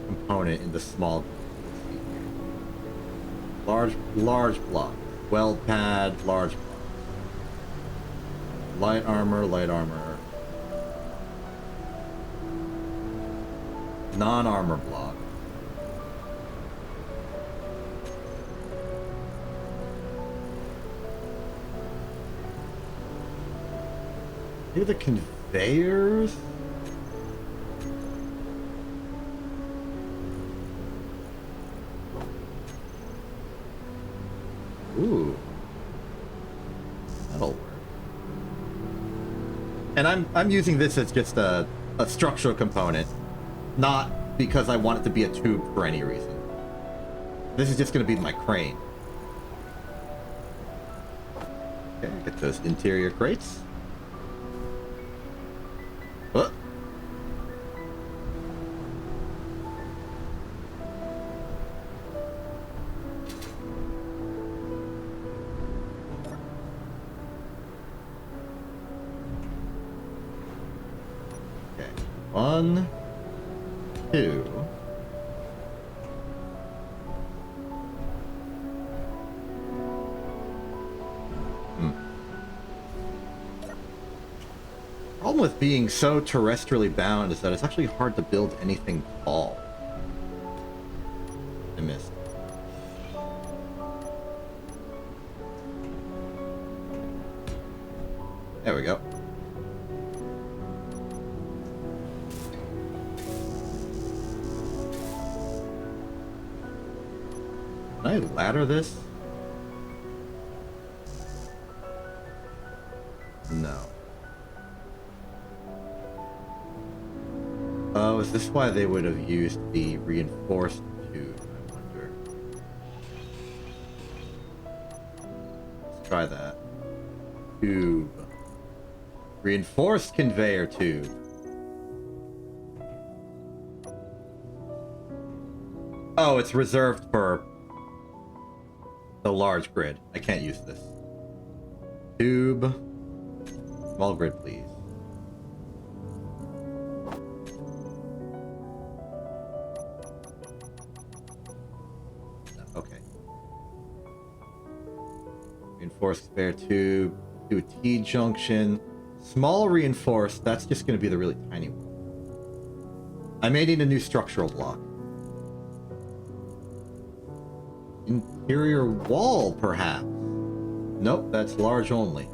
component in the small... Large block. Weld pad, large block. Light armor, light armor. Non-armor block. Maybe the conveyors? Ooh. That'll work. And I'm using this as just a structural component, not because I want it to be a tube for any reason. This is just going to be my crane. Okay, get those interior crates. What? Okay, 1, 2. Problem with being so terrestrially bound is that it's actually hard to build anything tall. I missed. There we go. Can I ladder this? No. Oh, is this why they would have used the reinforced tube, I wonder? Let's try that. Tube. Reinforced conveyor tube. Oh, it's reserved for the large grid. I can't use this. Tube. Small grid, please. Okay. Reinforced spare tube. Do a T-junction. Small reinforced. That's just going to be the really tiny one. I may need a new structural block. Interior wall, perhaps. Nope, that's large only.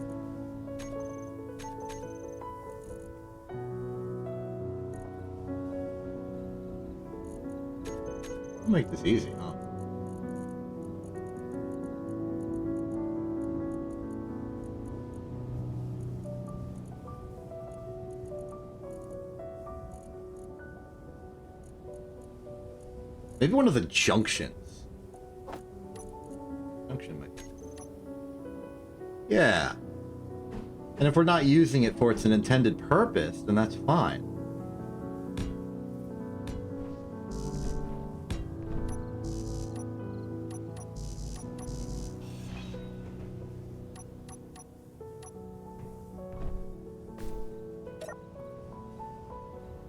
I'll make this easy, huh? Maybe one of the junctions. Junction might be. Yeah. And if we're not using it for its intended purpose, then that's fine.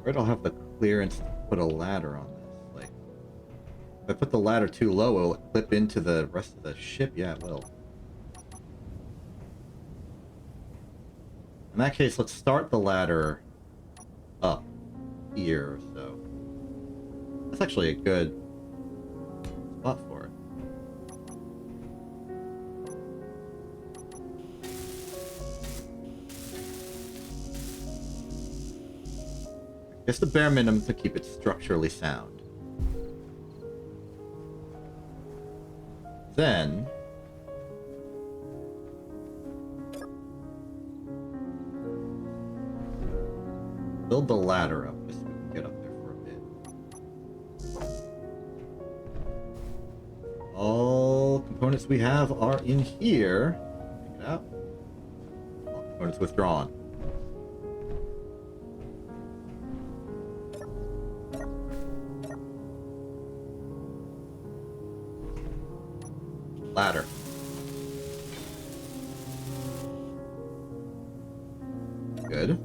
Right, I'll have the clearance to put a ladder on this. Like, if I put the ladder too low, will it clip into the rest of the ship? Yeah, it will. In that case, let's start the ladder up here, so. That's actually a good spot for it. Just the bare minimum to keep it structurally sound. Then build the ladder up just so we can get up there for a bit. All components we have are in here. Take it out. All components withdrawn. Ladder. Good.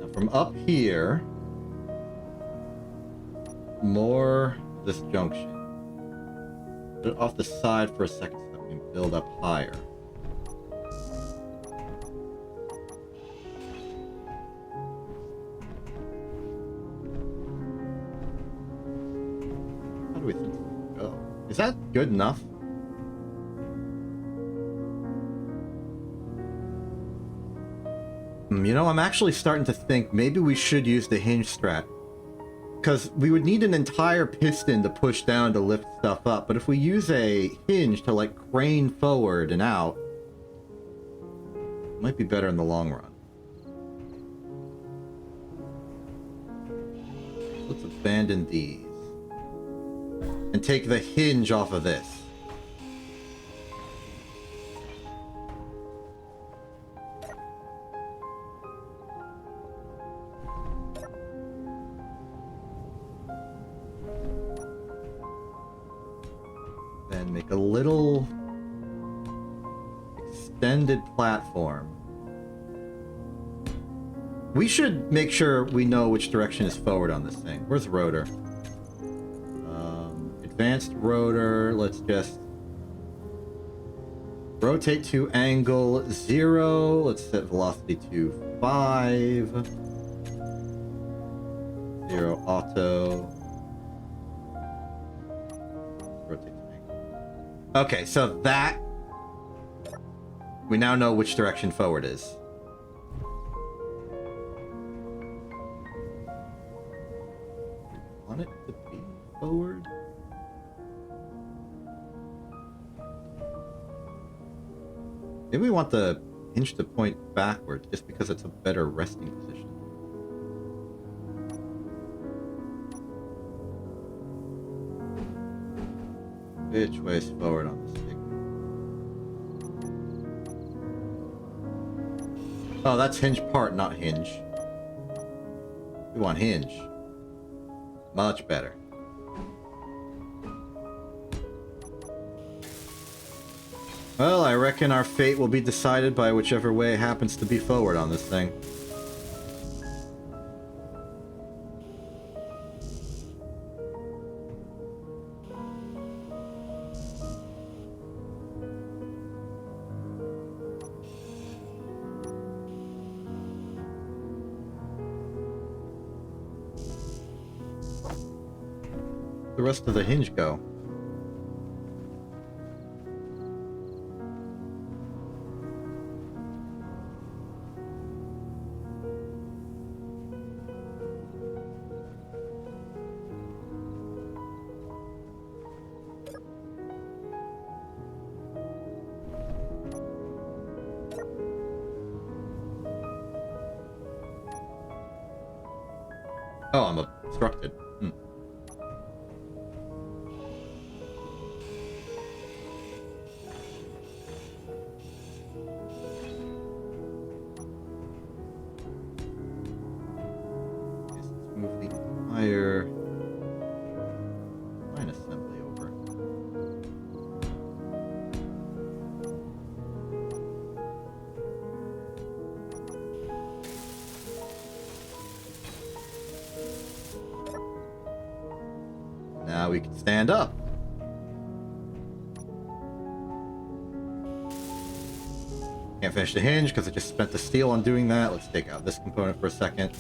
Now from up here, more this junction. Put it off the side for a second so that we can build up higher. How do we think? Oh, is that good enough? You know, I'm actually starting to think maybe we should use the hinge strat. Because we would need an entire piston to push down to lift stuff up. But if we use a hinge to, like, crane forward and out, it might be better in the long run. Let's abandon these. And take the hinge off of this. Then make a little extended platform. We should make sure we know which direction is forward on this thing. Where's the rotor? Advanced rotor. Let's just rotate to angle 0. Let's set velocity to 5. 0 auto. Rotate to angle. Okay, so that we now know which direction forward is. Want it to be forward? Maybe we want the hinge to point backward just because it's a better resting position. Which way is forward on this thing? Oh, that's hinge part, not hinge. We want hinge. Much better. Well, I reckon our fate will be decided by whichever way happens to be forward on this thing. The rest of the hinge go. Oh, I'm obstructed. Move the entire line assembly over. Now we can stand up. Can't finish the hinge because I just spent the steel on doing that. Let's take out this component for a second.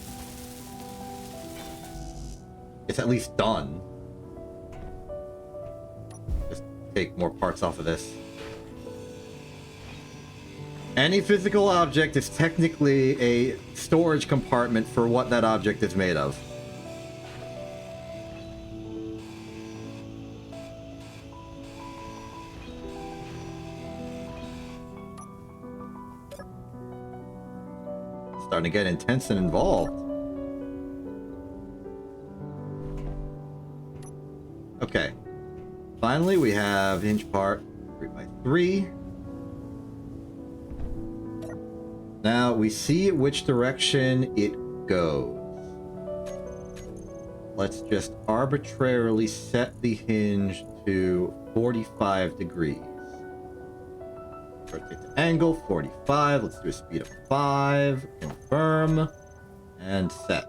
It's at least done. Just take more parts off of this. Any physical object is technically a storage compartment for what that object is made of. Starting to get intense and involved. Okay. Finally, we have hinge part 3x3. Now we see which direction it goes. Let's just arbitrarily set the hinge to 45 degrees. Rotate the angle, 45. Let's do a speed of 5. Confirm. And set.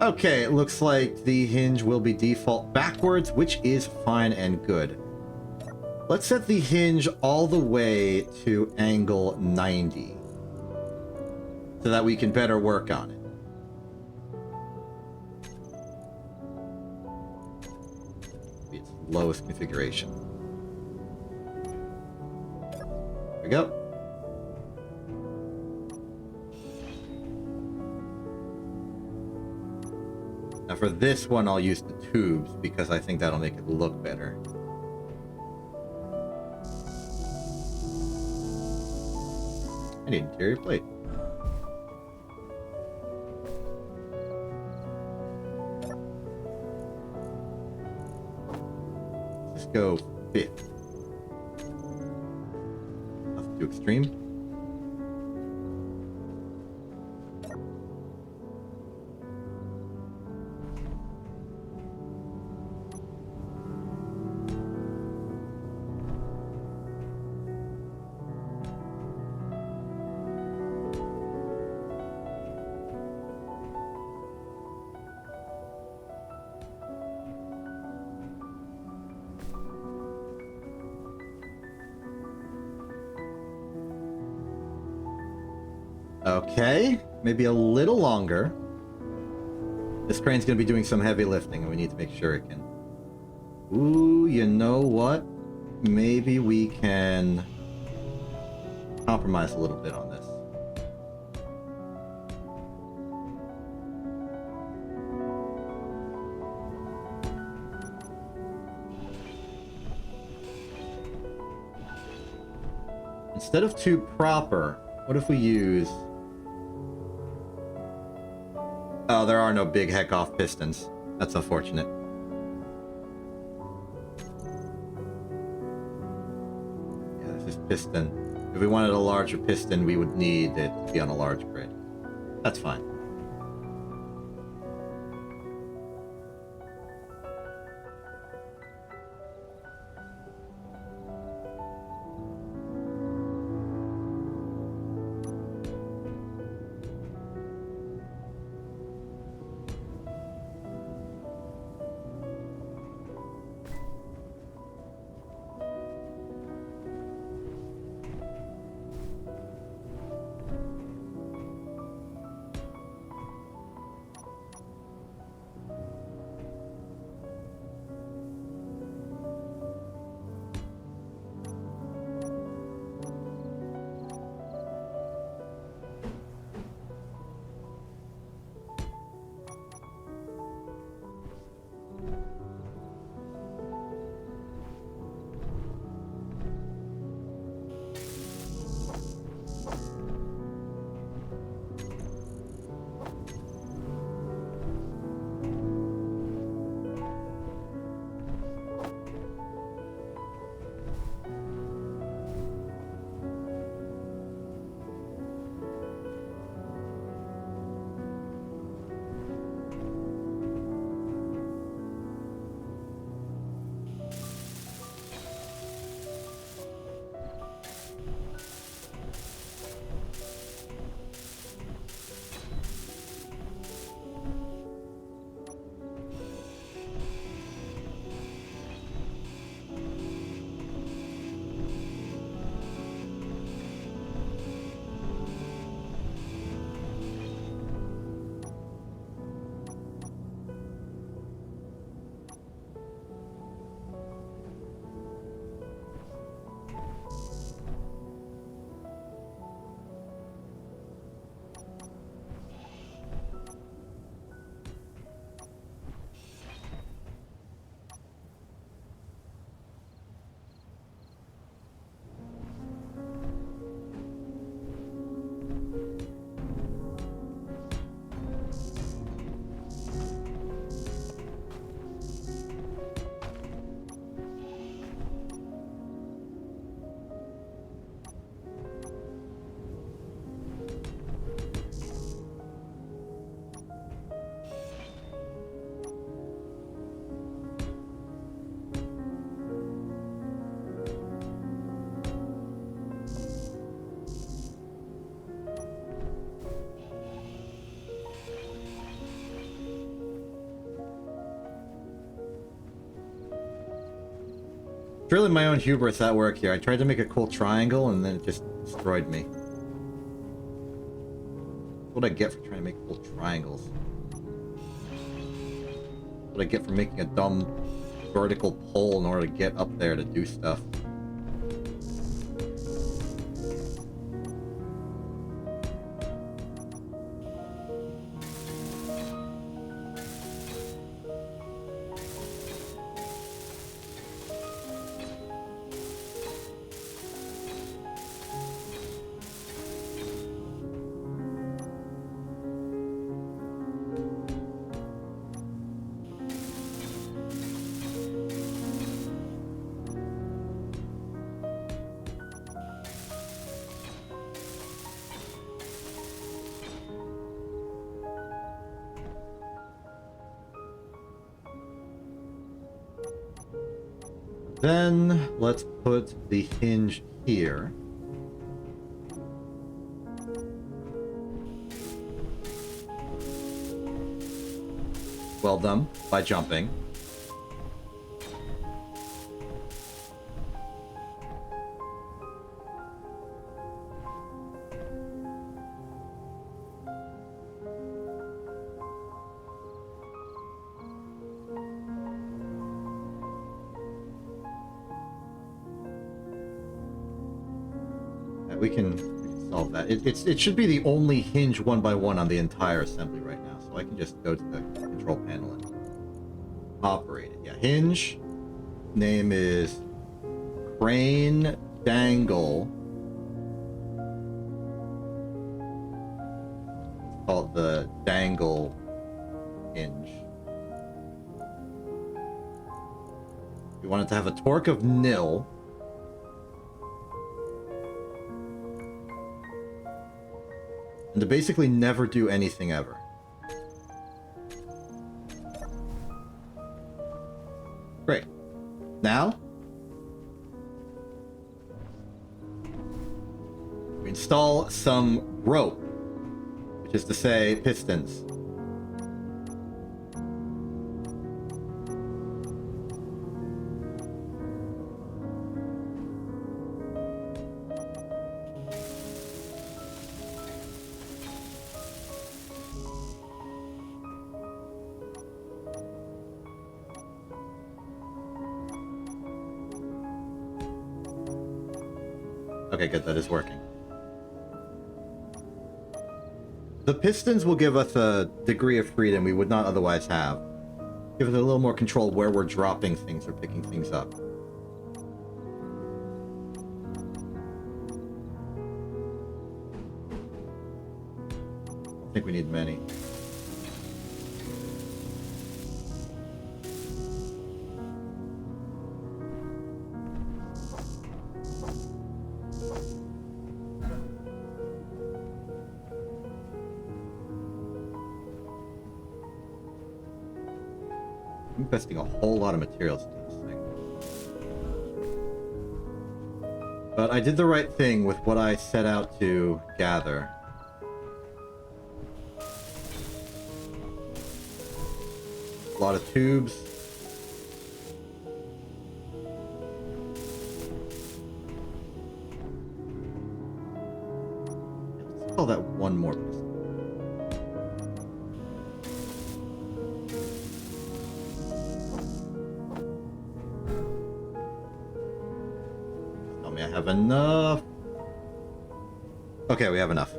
Okay, it looks like the hinge will be default backwards, which is fine and good. Let's set the hinge all the way to angle 90. So that we can better work on it. Its lowest configuration. There we go. Now for this one, I'll use the tubes because I think that'll make it look better. I need interior plate. Let's go 5th. Nothing too extreme. Okay, maybe a little longer. This crane's gonna be doing some heavy lifting, and we need to make sure it can. Ooh, you know what? Maybe we can compromise a little bit on this. Instead of tube proper, what if we use... Oh, there are no big heck-off pistons. That's unfortunate. Yeah, this is piston. If we wanted a larger piston, we would need it to be on a large grid. That's fine. Really my own hubris at work here. I tried to make a cool triangle and then it just destroyed me. That's what I get for trying to make cool triangles. What I get for making a dumb vertical pole in order to get up there to do stuff. Then let's put the hinge here. Well done by jumping. We can solve that. It should be the only hinge one by one on the entire assembly right now, so I can just go to the control panel and operate it. Yeah, hinge. Name is crane dangle. Let's call it the dangle hinge. We want it to have a torque of nil. And to basically never do anything ever. Great. Now, we install some rope, which is to say pistons. Okay, good, that is working. The pistons will give us a degree of freedom we would not otherwise have. Give us a little more control where we're dropping things or picking things up. I think we need many. I'm investing a whole lot of materials into this thing. But I did the right thing with what I set out to gather. A lot of tubes. Let's call that one more piston. Tell me I have enough. Okay, we have enough.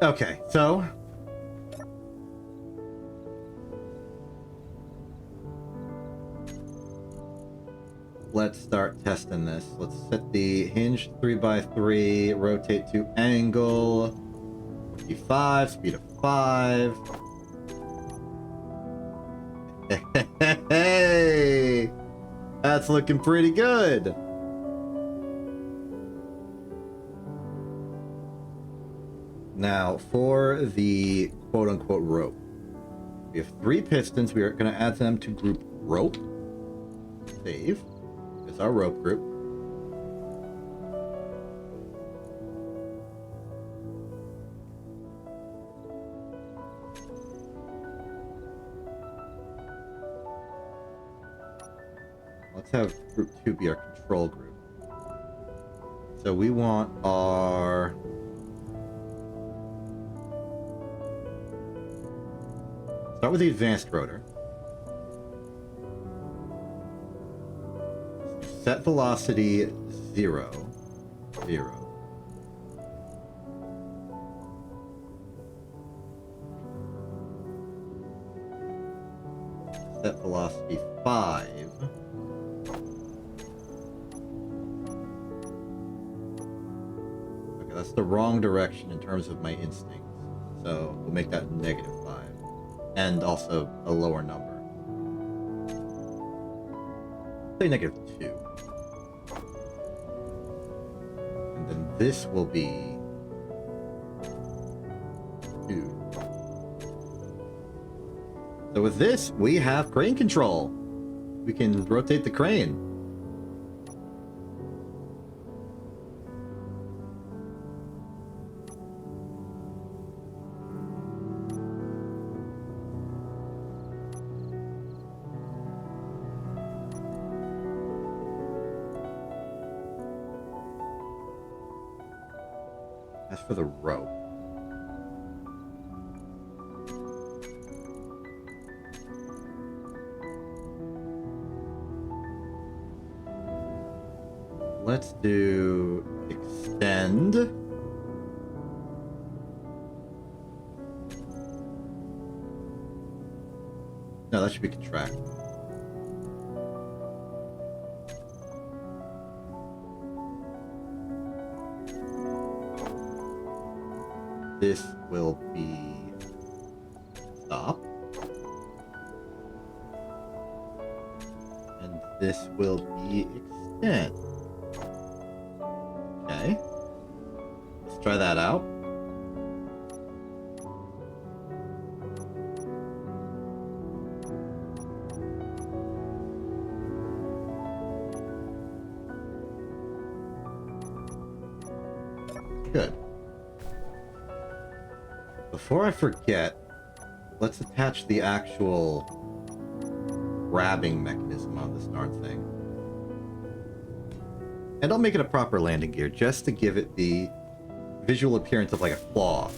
Okay, so let's start testing this. Let's set the hinge 3x3, rotate to angle 55, speed of 5. Hey, that's looking pretty good. Now, for the quote-unquote rope, we have 3 pistons. We are going to add them to group rope. Save. It's our rope group. Let's have group 2 be our control group. So we want our... Start with the advanced rotor. Set velocity 0. Set velocity 5. Okay, that's the wrong direction in terms of my instincts. So we'll make that -5. And also a lower number. say -2. And then this will be 2. So with this, we have crane control. We can rotate the crane. As for the rope, let's do extend. No, that should be contract. This will be stop. And this will be extend. Okay. Let's try that out. Good. Before I forget, let's attach the actual grabbing mechanism on this darn thing. And I'll make it a proper landing gear just to give it the visual appearance of like a claw.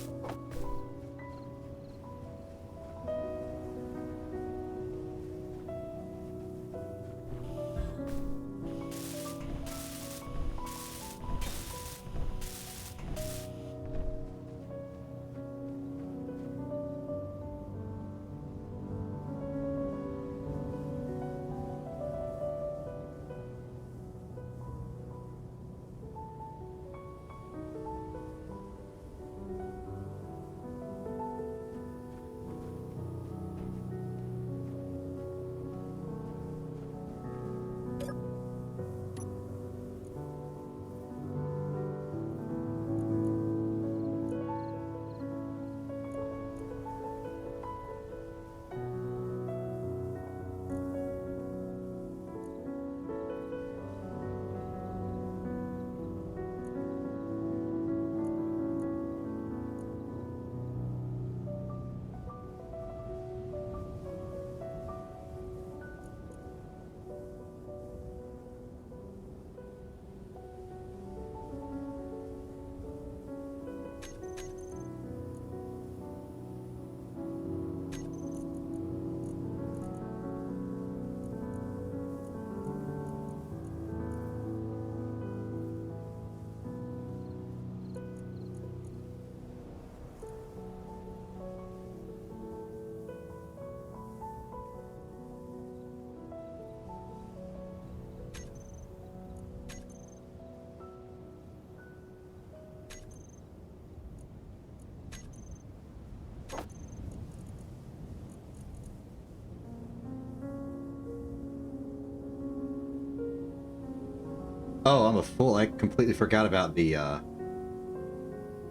Oh, I'm a fool. I completely forgot about the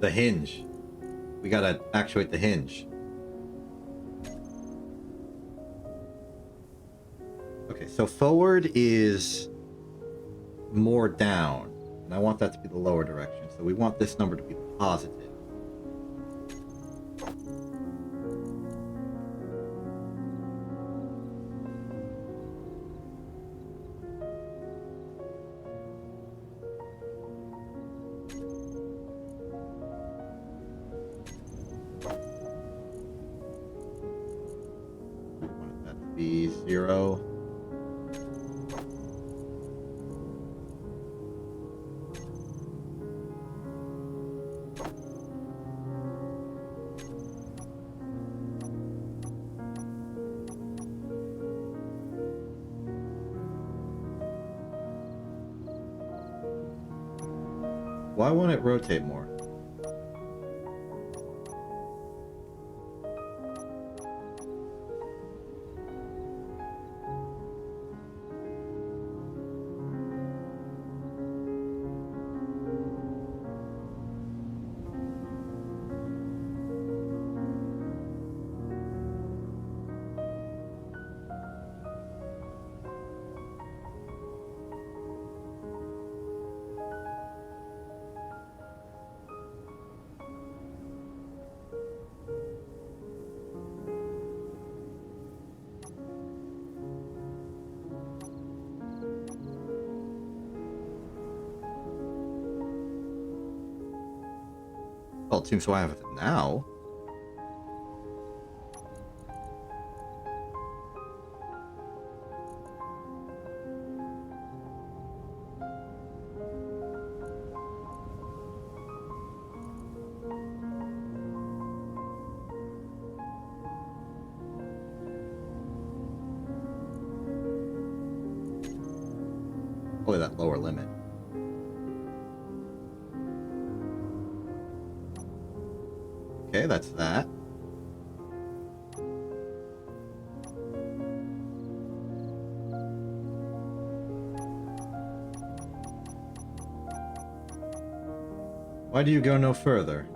hinge. We gotta actuate the hinge. Okay, so forward is more down, and I want that to be the lower direction. So we want this number to be positive. Want that to be 0. Why won't it rotate more? Well, it seems so I have it now. Probably that lower limit. Okay, that's that. Why do you go no further?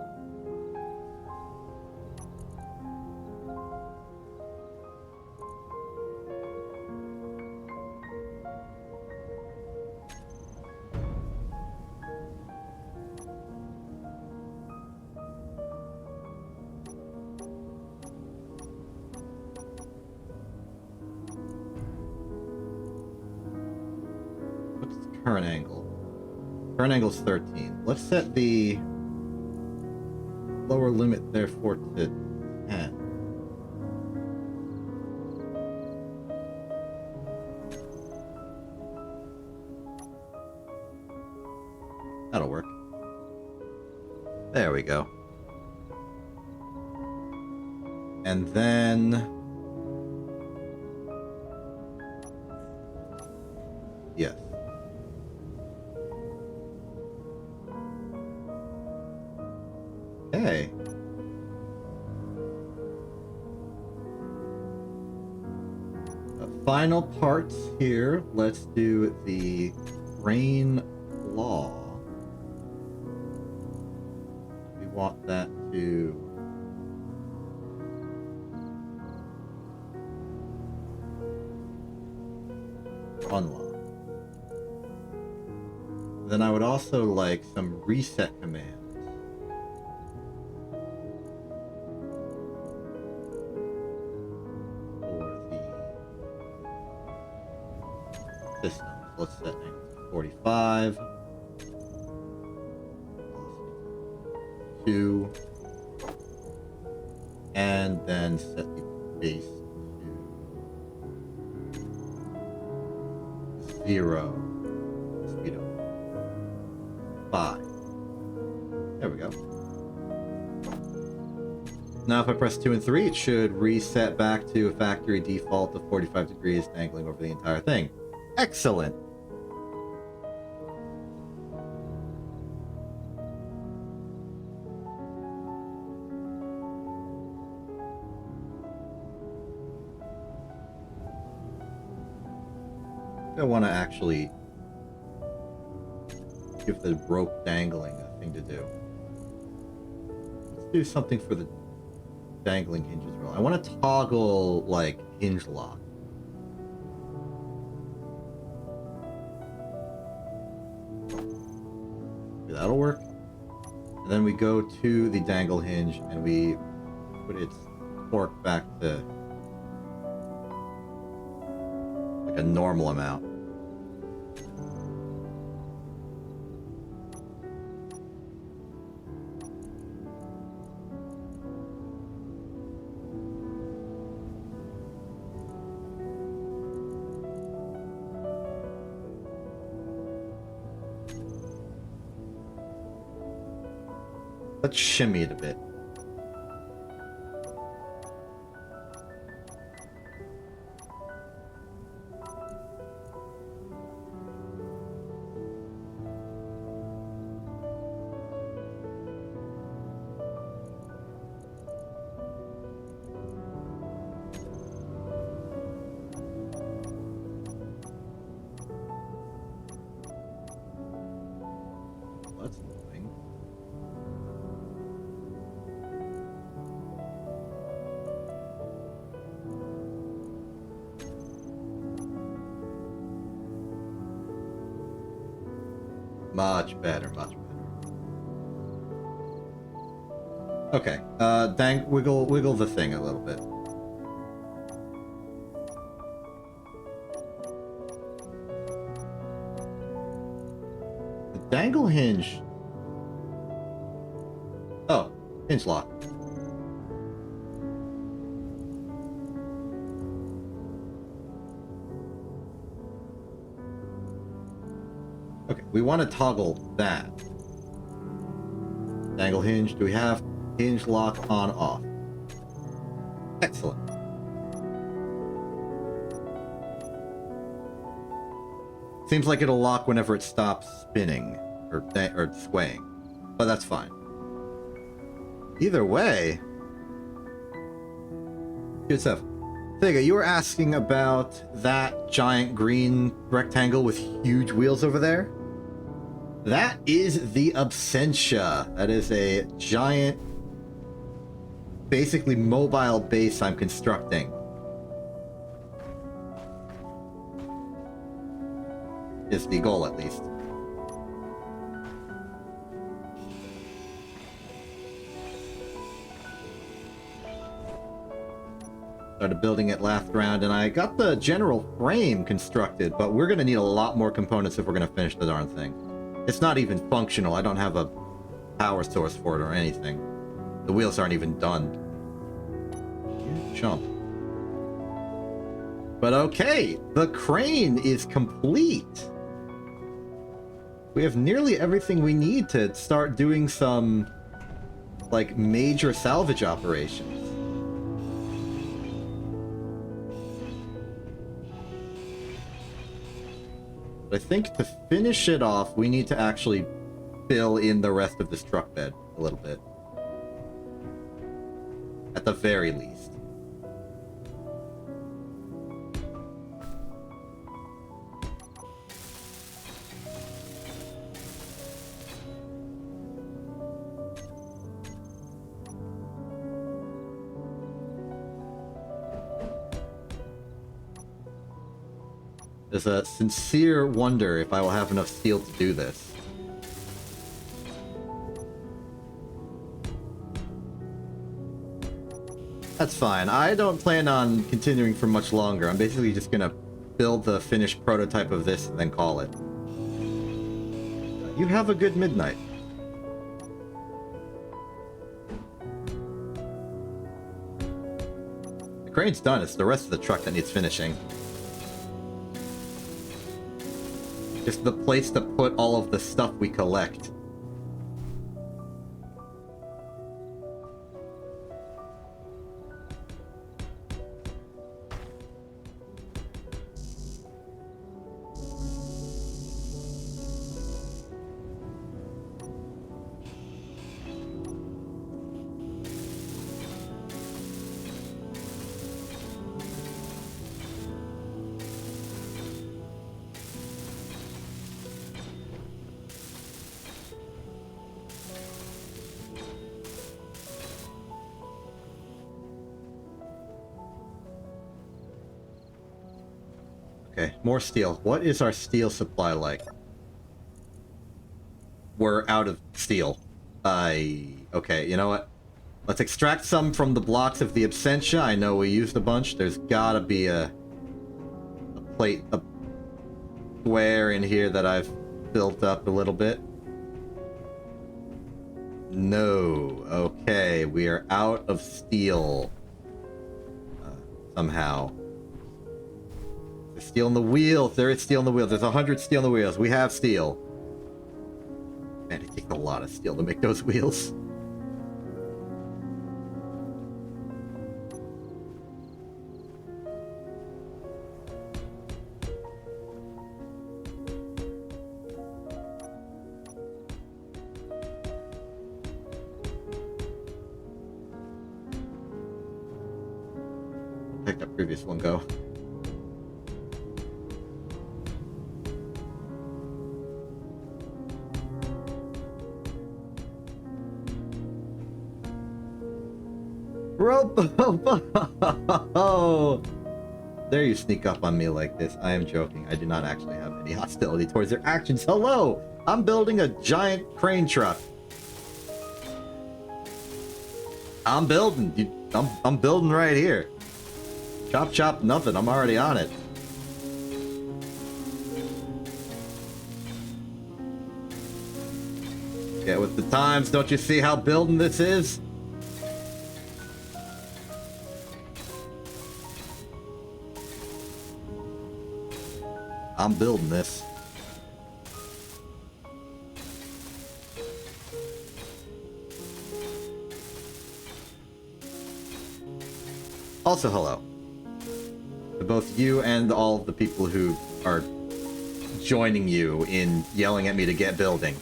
What's the current angle? Current angle's 13. Let's set the lower limit therefore to 10. That'll work. There we go. And then... yes. Okay. Final parts here. Let's do the grain law. We want that to unlock. Then I would also like some reset commands. Systems. Let's set angle to 45. 2. And then set the base to 0. Speed of 5. There we go. Now if I press 2 and 3, it should reset back to a factory default of 45 degrees, dangling over the entire thing. Excellent. I want to actually give the rope dangling a thing to do. Let's do something for the dangling hinges. I want to toggle like hinge lock. That'll work. And then we go to the dangle hinge and we put its torque back to like a normal amount. Let's shimmy it a bit. That's annoying. Much better, much better. Okay, wiggle the thing a little bit. The dangle hinge Oh, hinge lock. Okay, we want to toggle that. Dangle hinge. Do we have hinge lock on off? Excellent. Seems like it'll lock whenever it stops spinning or swaying, but that's fine. Either way, good stuff. Thega, you were asking about that giant green rectangle with huge wheels over there? That is the Absentia. That is a giant, basically mobile base I'm constructing. Is the goal, at least. Started building it last round, and I got the general frame constructed, but we're going to need a lot more components if we're going to finish the darn thing. It's not even functional. I don't have a power source for it or anything. The wheels aren't even done. Chump. But okay, the crane is complete. We have nearly everything we need to start doing some, like, major salvage operations. But I think to finish it off, we need to actually fill in the rest of this truck bed a little bit. At the very least. There's a sincere wonder if I will have enough steel to do this. That's fine. I don't plan on continuing for much longer. I'm basically just gonna build the finished prototype of this and then call it. You have a good midnight. The crane's done. It's the rest of the truck that needs finishing. Just the place to put all of the stuff we collect. Okay, more steel. What is our steel supply like? We're out of steel. Okay, you know what? Let's extract some from the blocks of the Absentia. I know we used a bunch. There's gotta be a plate, a square in here that I've built up a little bit. No. Okay, we are out of steel. Somehow. There's steel in the wheels. There is steel in the wheels. There's 100 steel in the wheels. We have steel. Man, it takes a lot of steel to make those wheels. Make that previous one go. Robo! There you sneak up on me like this. I am joking. I do not actually have any hostility towards their actions. Hello! I'm building a giant crane truck. I'm building. I'm building right here. Chop chop nothing. I'm already on it. Yeah, with the times. Don't you see how building this is? I'm building this. Also, hello to both you and all of the people who are joining you in yelling at me to get building.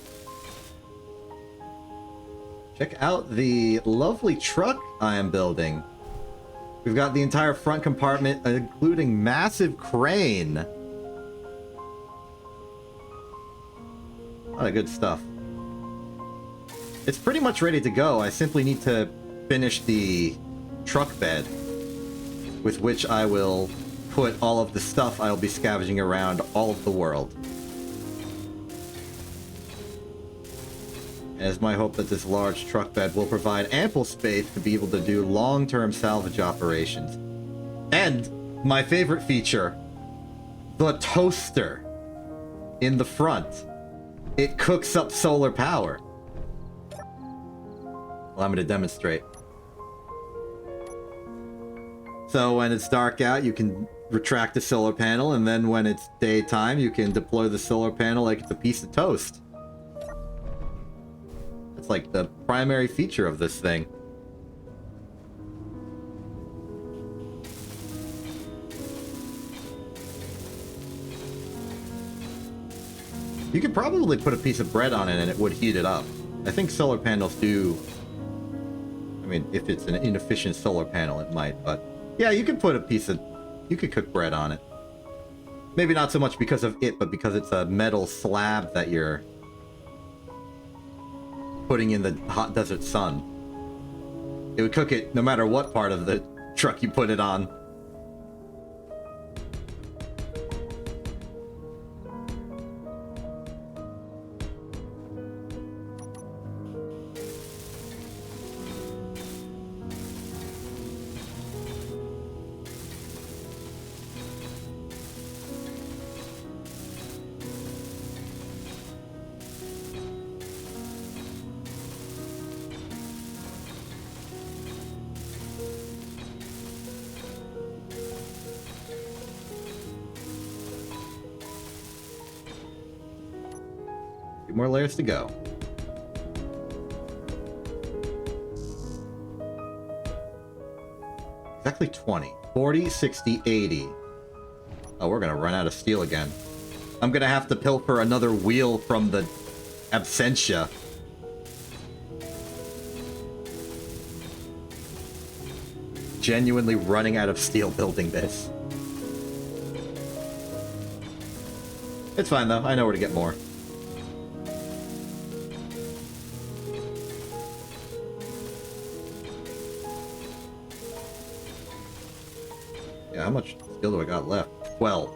Check out the lovely truck I am building. We've got the entire front compartment, including massive crane. A lot of good stuff. It's pretty much ready to go. I simply need to finish the truck bed, with which I will put all of the stuff I'll be scavenging around all of the world. And it's my hope that this large truck bed will provide ample space to be able to do long-term salvage operations. And my favorite feature, the toaster in the front. It cooks up solar power. Allow me to demonstrate. So when it's dark out, you can retract the solar panel, and then when it's daytime, you can deploy the solar panel like it's a piece of toast. That's like the primary feature of this thing. You could probably put a piece of bread on it and it would heat it up. I think solar panels do... I mean, if it's an inefficient solar panel, it might, but... Yeah, you could put a piece of... You could cook bread on it. Maybe not so much because of it, but because it's a metal slab that you're putting in the hot desert sun. It would cook it no matter what part of the truck you put it on. More layers to go. Exactly 20. 40, 60, 80. Oh, we're gonna run out of steel again. I'm gonna have to pilfer another wheel from the Absentia. Genuinely running out of steel building this. It's fine though, I know where to get more. How much steel do I got left? 12.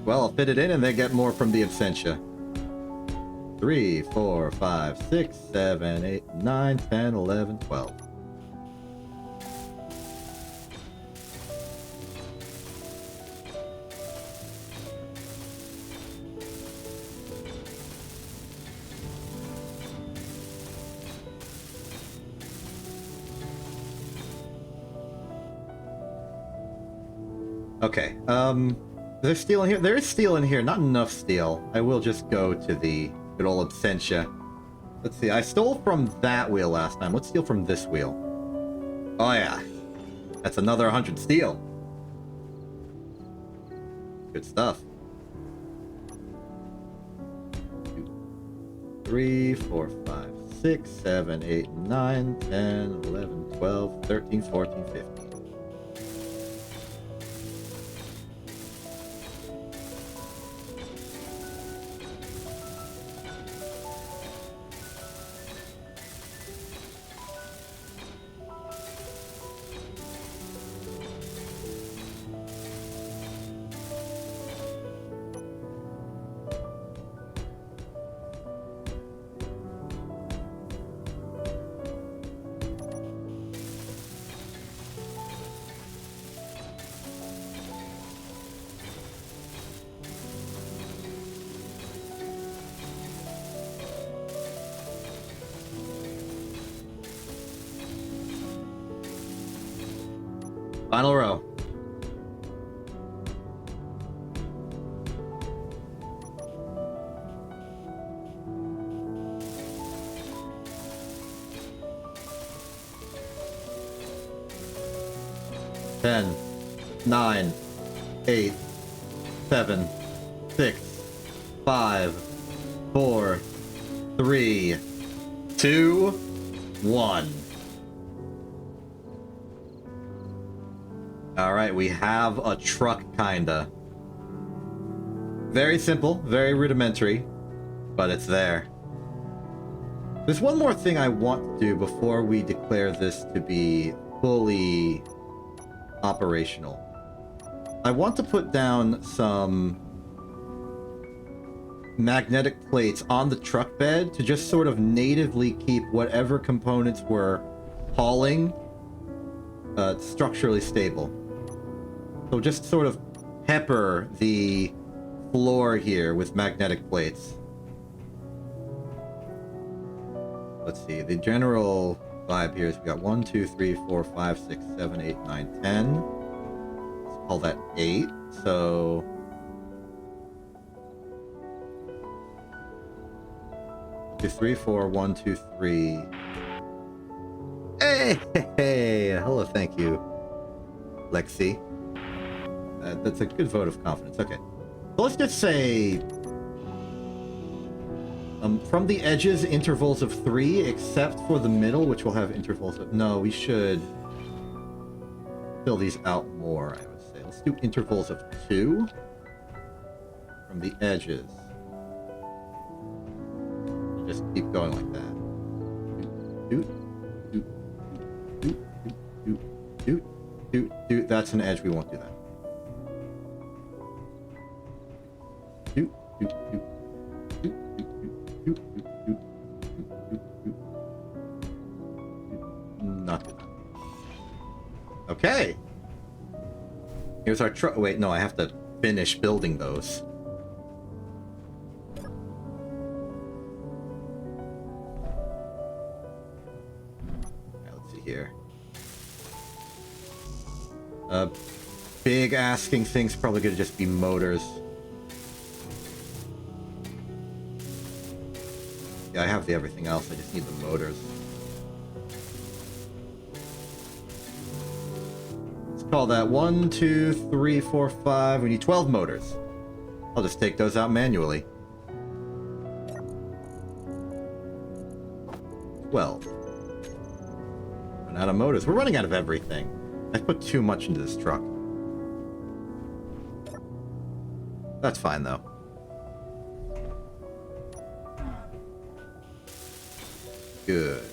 Well, I'll fit it in and then get more from the Absentia. 3, 4, 5, 6, 7, 8, 9, 10, 11, 12. Okay, there's steel in here? There is steel in here, not enough steel. I will just go to the good old Absentia. Let's see, I stole from that wheel last time. Let's steal from this wheel. Oh yeah, that's another 100 steel. Good stuff. 2, 3, 4, 5, 6, 7, 8, 9, 10, 11, 12, 13, 14, 15. Final row. Ten, 9, 8, 7, 6, 5, 4, 3, 2, 1. Alright, we have a truck, kinda. Very simple, very rudimentary, but it's there. There's one more thing I want to do before we declare this to be fully operational. I want to put down some magnetic plates on the truck bed to just sort of natively keep whatever components we're hauling structurally stable. So just sort of pepper the floor here with magnetic plates. Let's see, the general vibe here is we got 1, 2, 3, 4, 5, 6, 7, 8, 9, 10. Let's call that 8. So 2, 3, 4, 1, 2, 3. Hey, hello, thank you, Lexi. That's a good vote of confidence. Okay, so let's just say from the edges, intervals of 3, except for the middle, which will have intervals of... No, we should fill these out more, I would say. Let's do intervals of 2 from the edges. Just keep going like that. Doot, doot, doot, doot, doot, doot, doot. That's an edge, we won't do that. Doot, doot, doot. Not good. Okay. Here's our truck. Wait, no, I have to finish building those. Okay, let's see here. Big asking thing's probably gonna just be motors. Yeah, I have the everything else. I just need the motors. Let's call that 1, 2, 3, 4, 5. We need 12 motors. I'll just take those out manually. 12. Run out of motors. We're running out of everything. I put too much into this truck. That's fine, though. Good.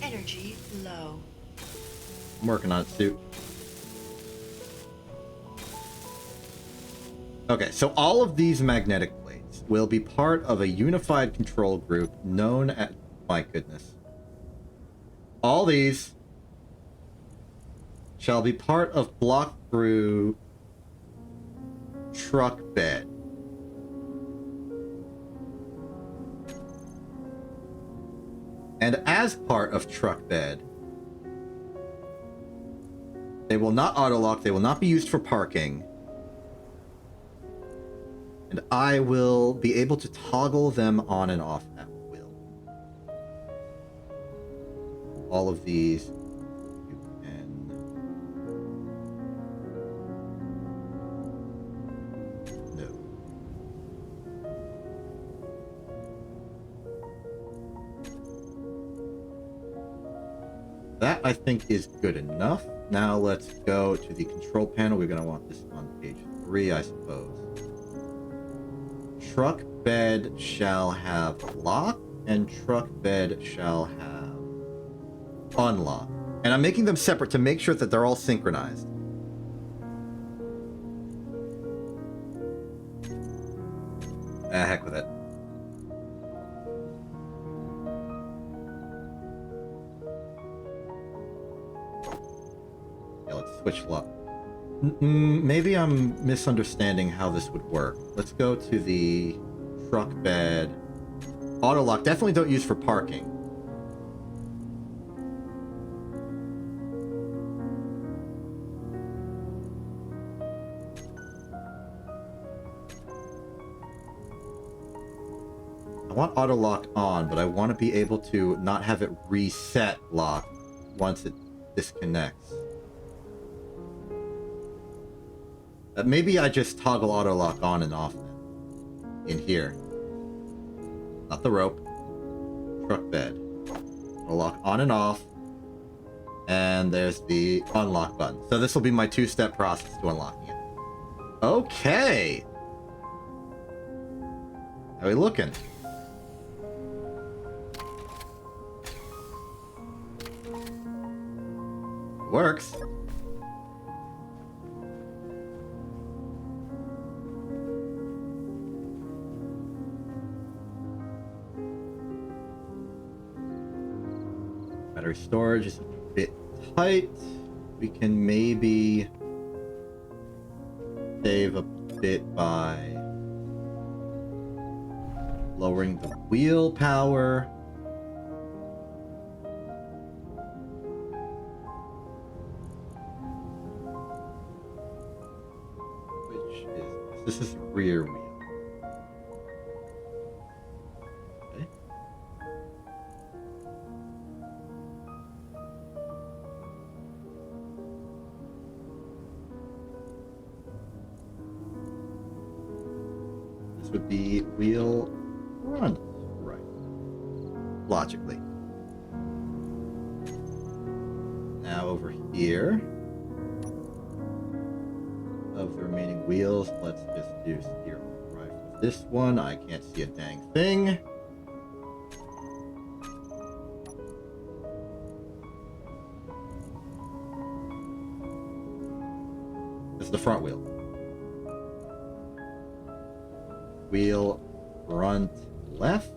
Energy low. I'm working on it, Stu. Okay, so all of these magnetic plates will be part of a unified control group known as... My goodness. All these shall be part of block group truck bed. And as part of truck bed, they will not auto-lock, they will not be used for parking. And I will be able to toggle them on and off at will. All of these you can... No. That, I think, is good enough. Now let's go to the control panel. We're going to want this on page 3, I suppose. Truck bed shall have lock, and truck bed shall have unlock. And I'm making them separate to make sure that they're all synchronized. Ah, heck with it. switch lock. Maybe I'm misunderstanding how this would work. Let's go to the truck bed. Auto lock, definitely don't use for parking. I want auto lock on, but I want to be able to not have it reset lock once it disconnects. Maybe I just toggle auto lock on and off then. In here. Not the rope. Truck bed. Auto lock on and off. And there's the unlock button. So this will be my two-step process to unlocking it. Okay. How are we looking? Works. Battery storage is a bit tight. We can maybe save a bit by lowering the wheel power. Which is this is rear wheel. Okay. This would be wheel front, right? Logically. Now over here, of the remaining wheels, let's just do steer right for this one. I can't see a dang thing. This is the front wheel. Wheel front left.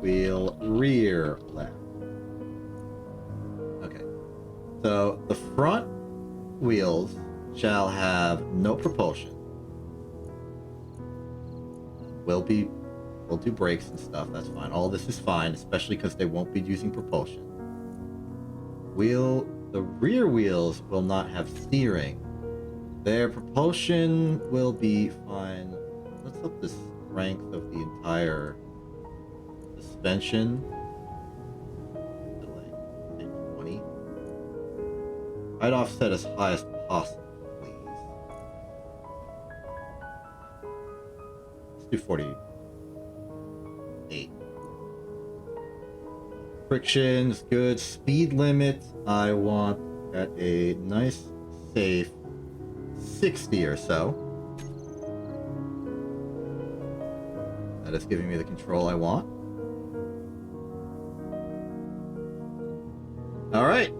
Wheel rear left. Okay. So the front wheels shall have no propulsion. We'll do brakes and stuff, that's fine. All this is fine, especially because they won't be using propulsion. The rear wheels will not have steering. Their propulsion will be fine. Let's up the strength of the entire suspension. Delay, say 20. I'd offset as high as possible, please. Let's do 48. Friction's good. Speed limit, I want at a nice, safe 60 or so. That is giving me the control I want. All right.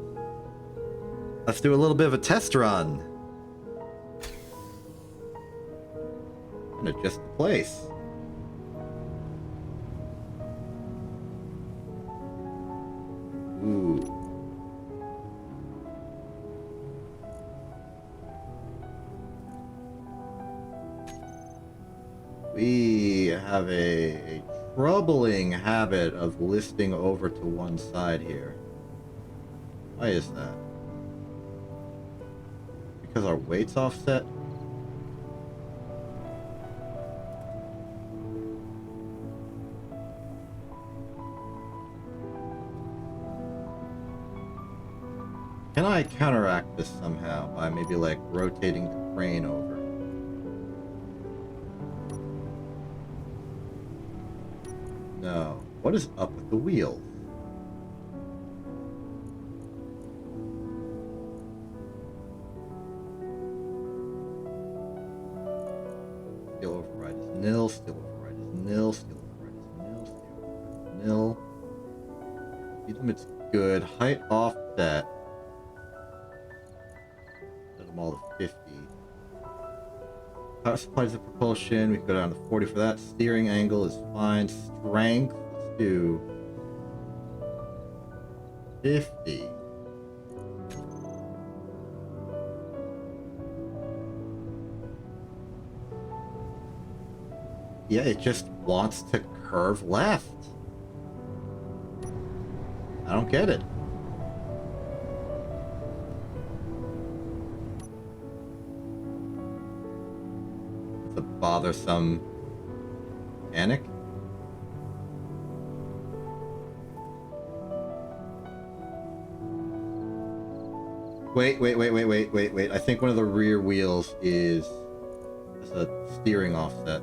Let's do a little bit of a test run. And adjust the place. Ooh. We have a troubling habit of listing over to one side here. Why is that? Because our weight's offset? Can I counteract this somehow by maybe like rotating the crane over? No. What is up with the wheels? Skill override is nil, skill override is nil, skill override is nil, skill override is nil. Speed limit's good. Height offset. Set them all to 50. Power supplies of propulsion, we can go down to 40 for that. Steering angle is fine. Strength, let's do 50. Yeah, it just wants to curve left. I don't get it. It's a bothersome mechanic. Wait. I think one of the rear wheels is a steering offset.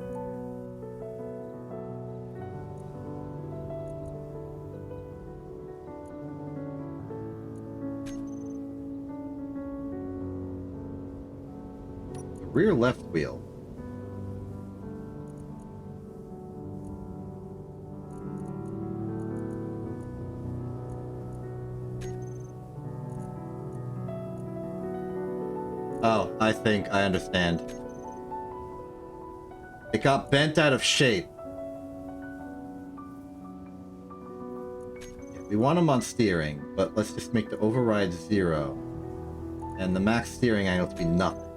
The rear left wheel. Oh, I think I understand. It got bent out of shape. Yeah, we want them on steering, but let's just make the override 0. And the max steering angle to be nothing.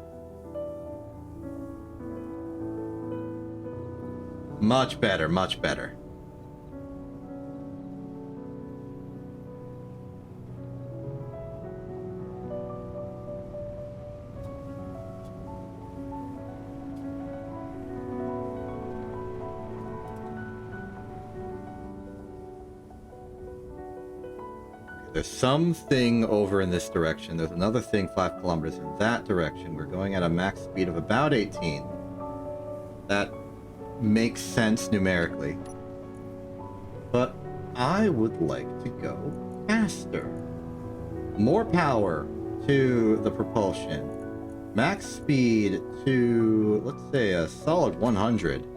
Much better, much better. There's something over in this direction. There's another thing 5 kilometers in that direction. We're going at a max speed of about 18. That makes sense numerically. But I would like to go faster. More power to the propulsion. Max speed to, let's say, a solid 100.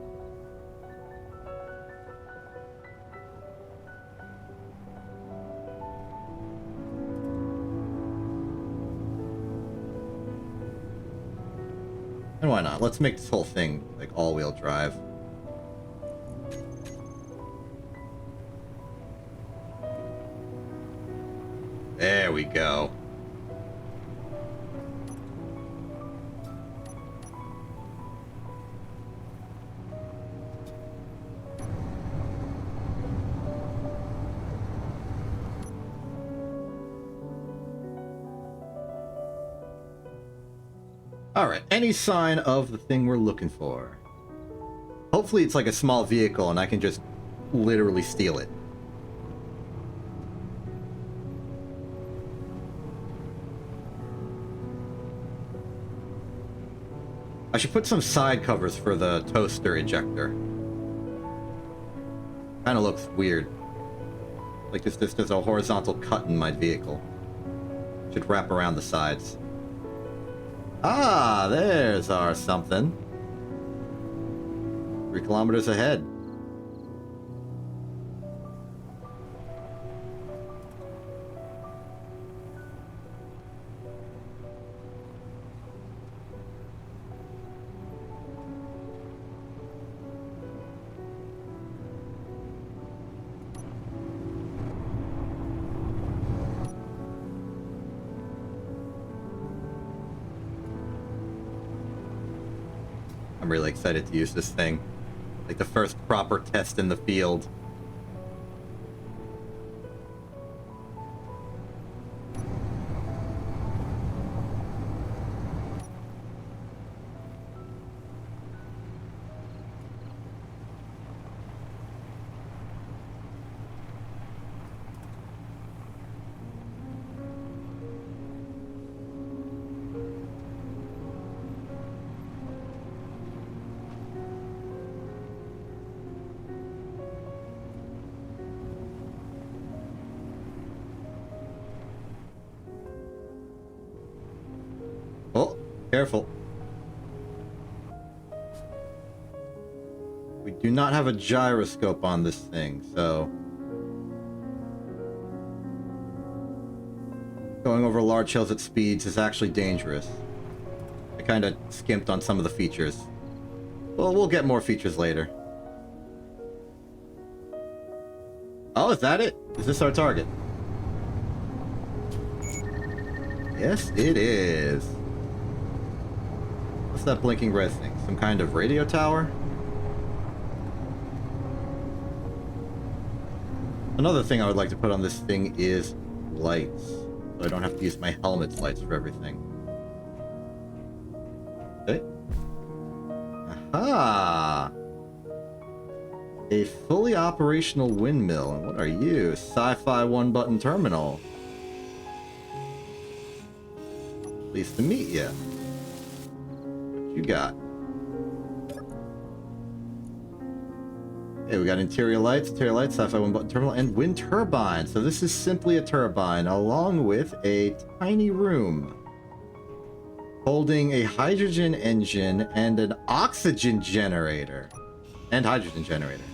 And why not? Let's make this whole thing like all-wheel drive. There we go. Alright, any sign of the thing we're looking for? Hopefully it's like a small vehicle and I can just literally steal it. I should put some side covers for the toaster ejector. Kinda looks weird. Like there's a horizontal cut in my vehicle. Should wrap around the sides. Ah, there's our something. 3 kilometers ahead. I'm really excited to use this thing. Like the first proper test in the field. Oh, careful. We do not have a gyroscope on this thing, so... going over large hills at speeds is actually dangerous. I kinda skimped on some of the features. Well, we'll get more features later. Oh, is that it? Is this our target? Yes, it is. What's that blinking red thing? Some kind of radio tower? Another thing I would like to put on this thing is lights, so I don't have to use my helmet's lights for everything. Okay. Aha! A fully operational windmill. And what are you? Sci-fi one-button terminal. Pleased to meet you. What you got? Okay, we got interior lights, sci-fi one-button terminal, and wind turbine. So this is simply a turbine, along with a tiny room holding a hydrogen engine and an oxygen generator. And hydrogen generator.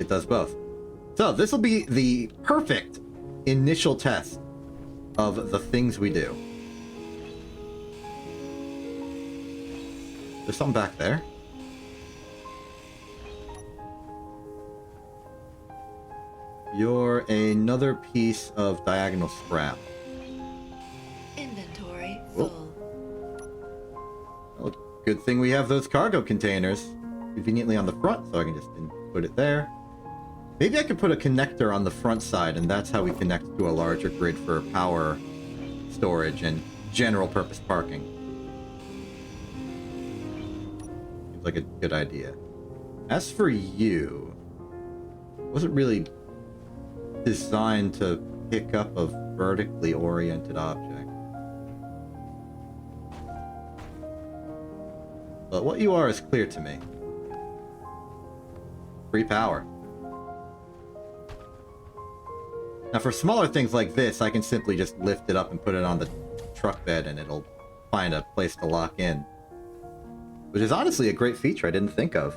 It does both. So this will be the perfect initial test of the things we do. There's something back there. You're another piece of diagonal scrap. Inventory full. Well, good thing we have those cargo containers conveniently on the front, so I can just put it there. Maybe I could put a connector on the front side, and that's how we connect to a larger grid for power storage and general purpose parking. Seems like a good idea. As for you, wasn't really designed to pick up a vertically oriented object. But what you are is clear to me. Free power. Now for smaller things like this, I can simply just lift it up and put it on the truck bed and it'll find a place to lock in. Which is honestly a great feature I didn't think of.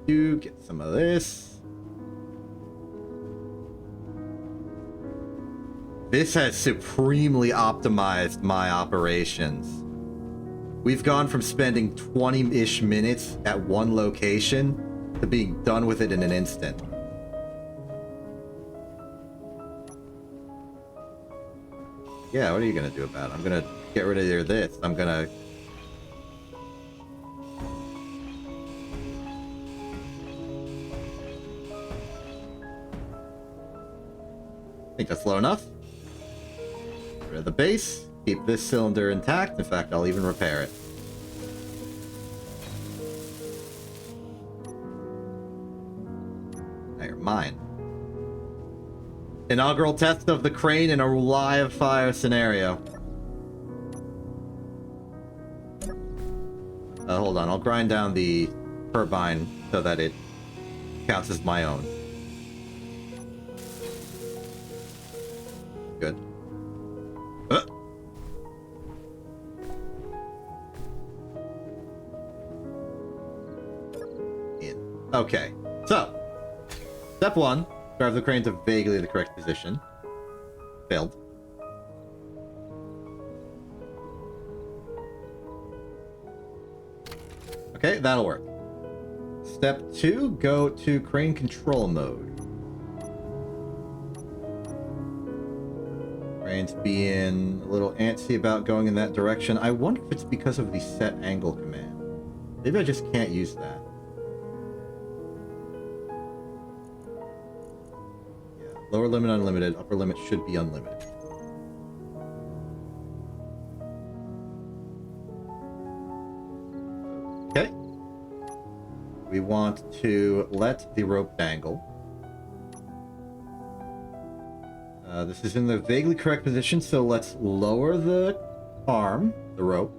You get some of this. This has supremely optimized my operations. We've gone from spending 20-ish minutes at one location to being done with it in an instant. Yeah, what are you gonna do about it? I'm gonna get rid of your this. I'm gonna... think that's low enough. Get rid of the base. Keep this cylinder intact. In fact, I'll even repair it. Now you're mine. Inaugural test of the crane in a live fire scenario. Hold on, I'll grind down the turbine so that it counts as my own. Good. In. Okay, so step one. Drive the crane to vaguely the correct position. Failed. Okay, that'll work. Step 2, go to crane control mode. Crane's being a little antsy about going in that direction. I wonder if it's because of the set angle command. Maybe I just can't use that. Lower limit unlimited, upper limit should be unlimited. Okay. We want to let the rope dangle. This is in the vaguely correct position, so let's lower the arm, the rope.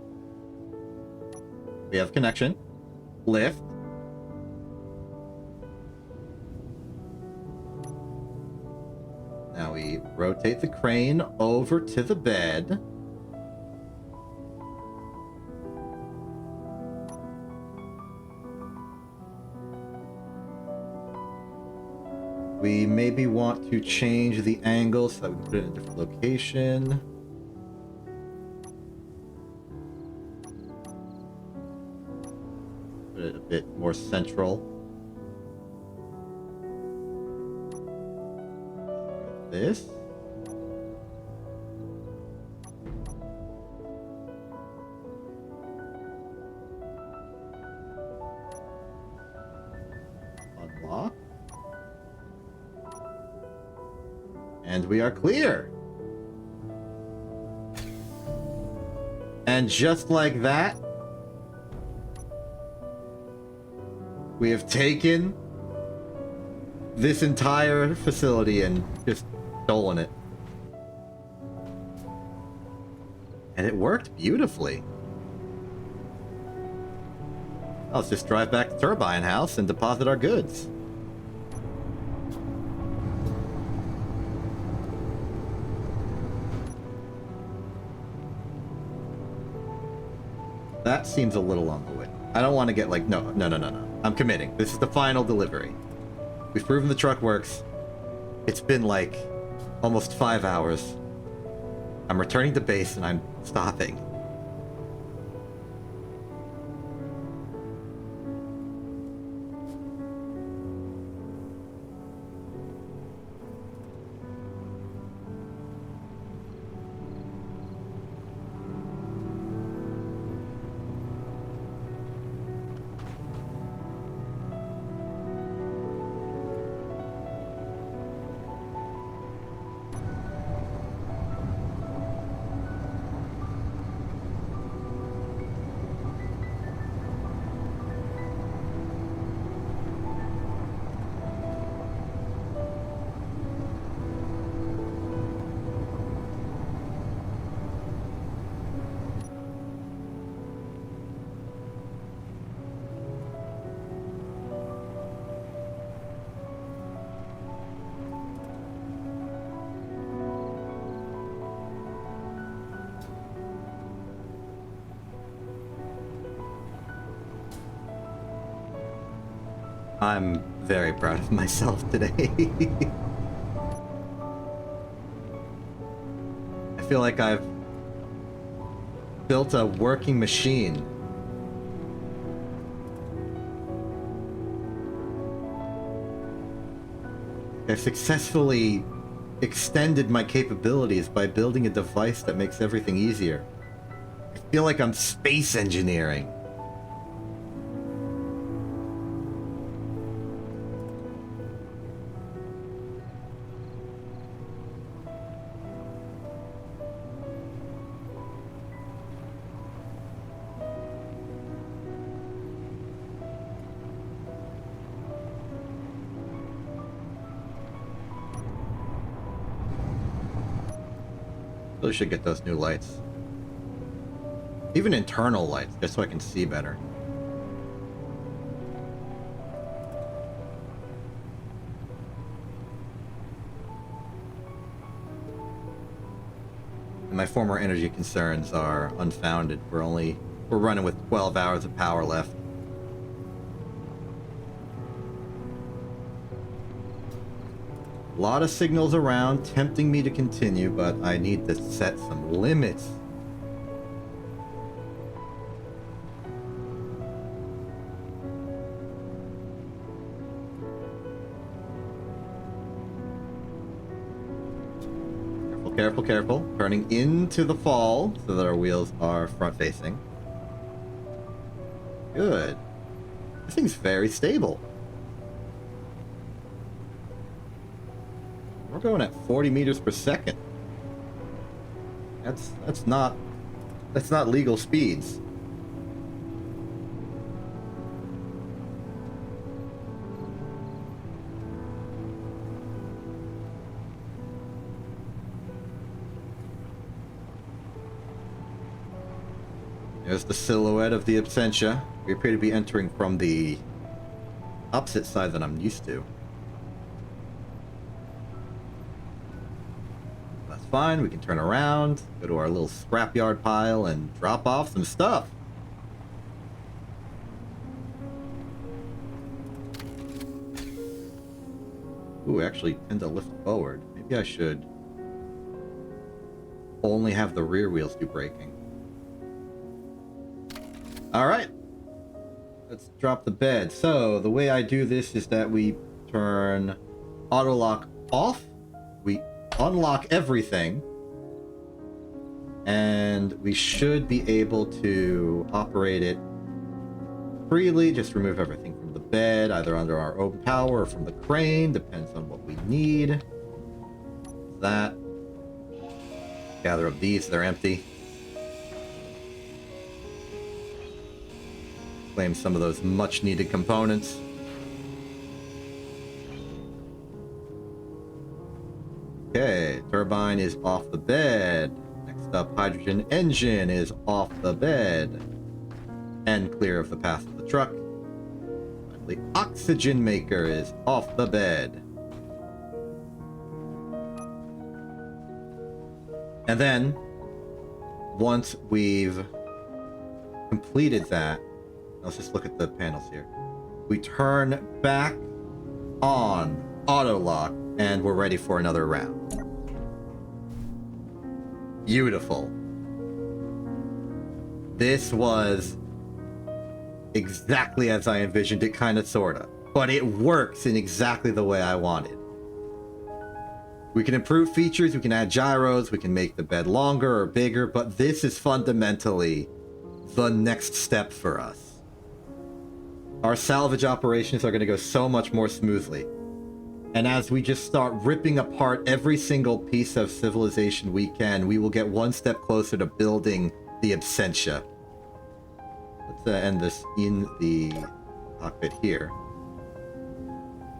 We have connection. Lift. Now we rotate the crane over to the bed. We maybe want to change the angle so that we can put it in a different location. Put it a bit more central. This. And we are clear. And just like that, we have taken this entire facility and just stolen it. And it worked beautifully. Let's just drive back to Turbine House and deposit our goods. That seems a little on the way. I don't want to get like, no. I'm committing. This is the final delivery. We've proven the truck works. It's been like almost 5 hours. I'm returning to base and I'm stopping. I'm very proud of myself today. I feel like I've built a working machine. I've successfully extended my capabilities by building a device that makes everything easier. I feel like I'm space engineering. Really should get those new lights. Even internal lights, just so I can see better. And my former energy concerns are unfounded. We're running with 12 hours of power left. A lot of signals around tempting me to continue, but I need to set some limits. Careful, careful, careful. Turning into the fall so that our wheels are front facing. Good. This thing's very stable. We're going at 40 meters per second. That's not legal speeds. There's the silhouette of the Absentia. We appear to be entering from the opposite side than I'm used to. Fine, we can turn around, go to our little scrapyard pile, and drop off some stuff. Ooh, actually tend to lift forward. Maybe I should only have the rear wheels do braking. Alright. Let's drop the bed. So, the way I do this is that we turn auto lock off. We unlock everything, and we should be able to operate it freely. Just remove everything from the bed, either under our own power or from the crane, depends on what we need. that. Gather up these, they're empty. Claim some of those much needed components. Okay, turbine is off the bed. Next up, hydrogen engine is off the bed. And clear of the path of the truck. Finally, oxygen maker is off the bed. And then, once we've completed that, let's just look at the panels here. We turn back on auto lock, and we're ready for another round. Beautiful. This was exactly as I envisioned it, kind of, sort of. But it works in exactly the way I wanted. We can improve features, we can add gyros, we can make the bed longer or bigger, but this is fundamentally the next step for us. Our salvage operations are going to go so much more smoothly. And as we just start ripping apart every single piece of civilization we can, we will get one step closer to building the Absentia. Let's end this in the cockpit here.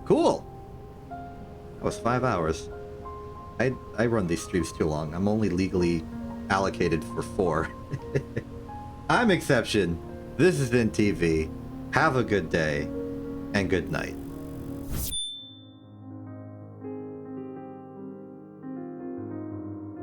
Cool! That was 5 hours. I run these streams too long. I'm only legally allocated for 4. I'm Exception. This has been TV. Have a good day, and good night.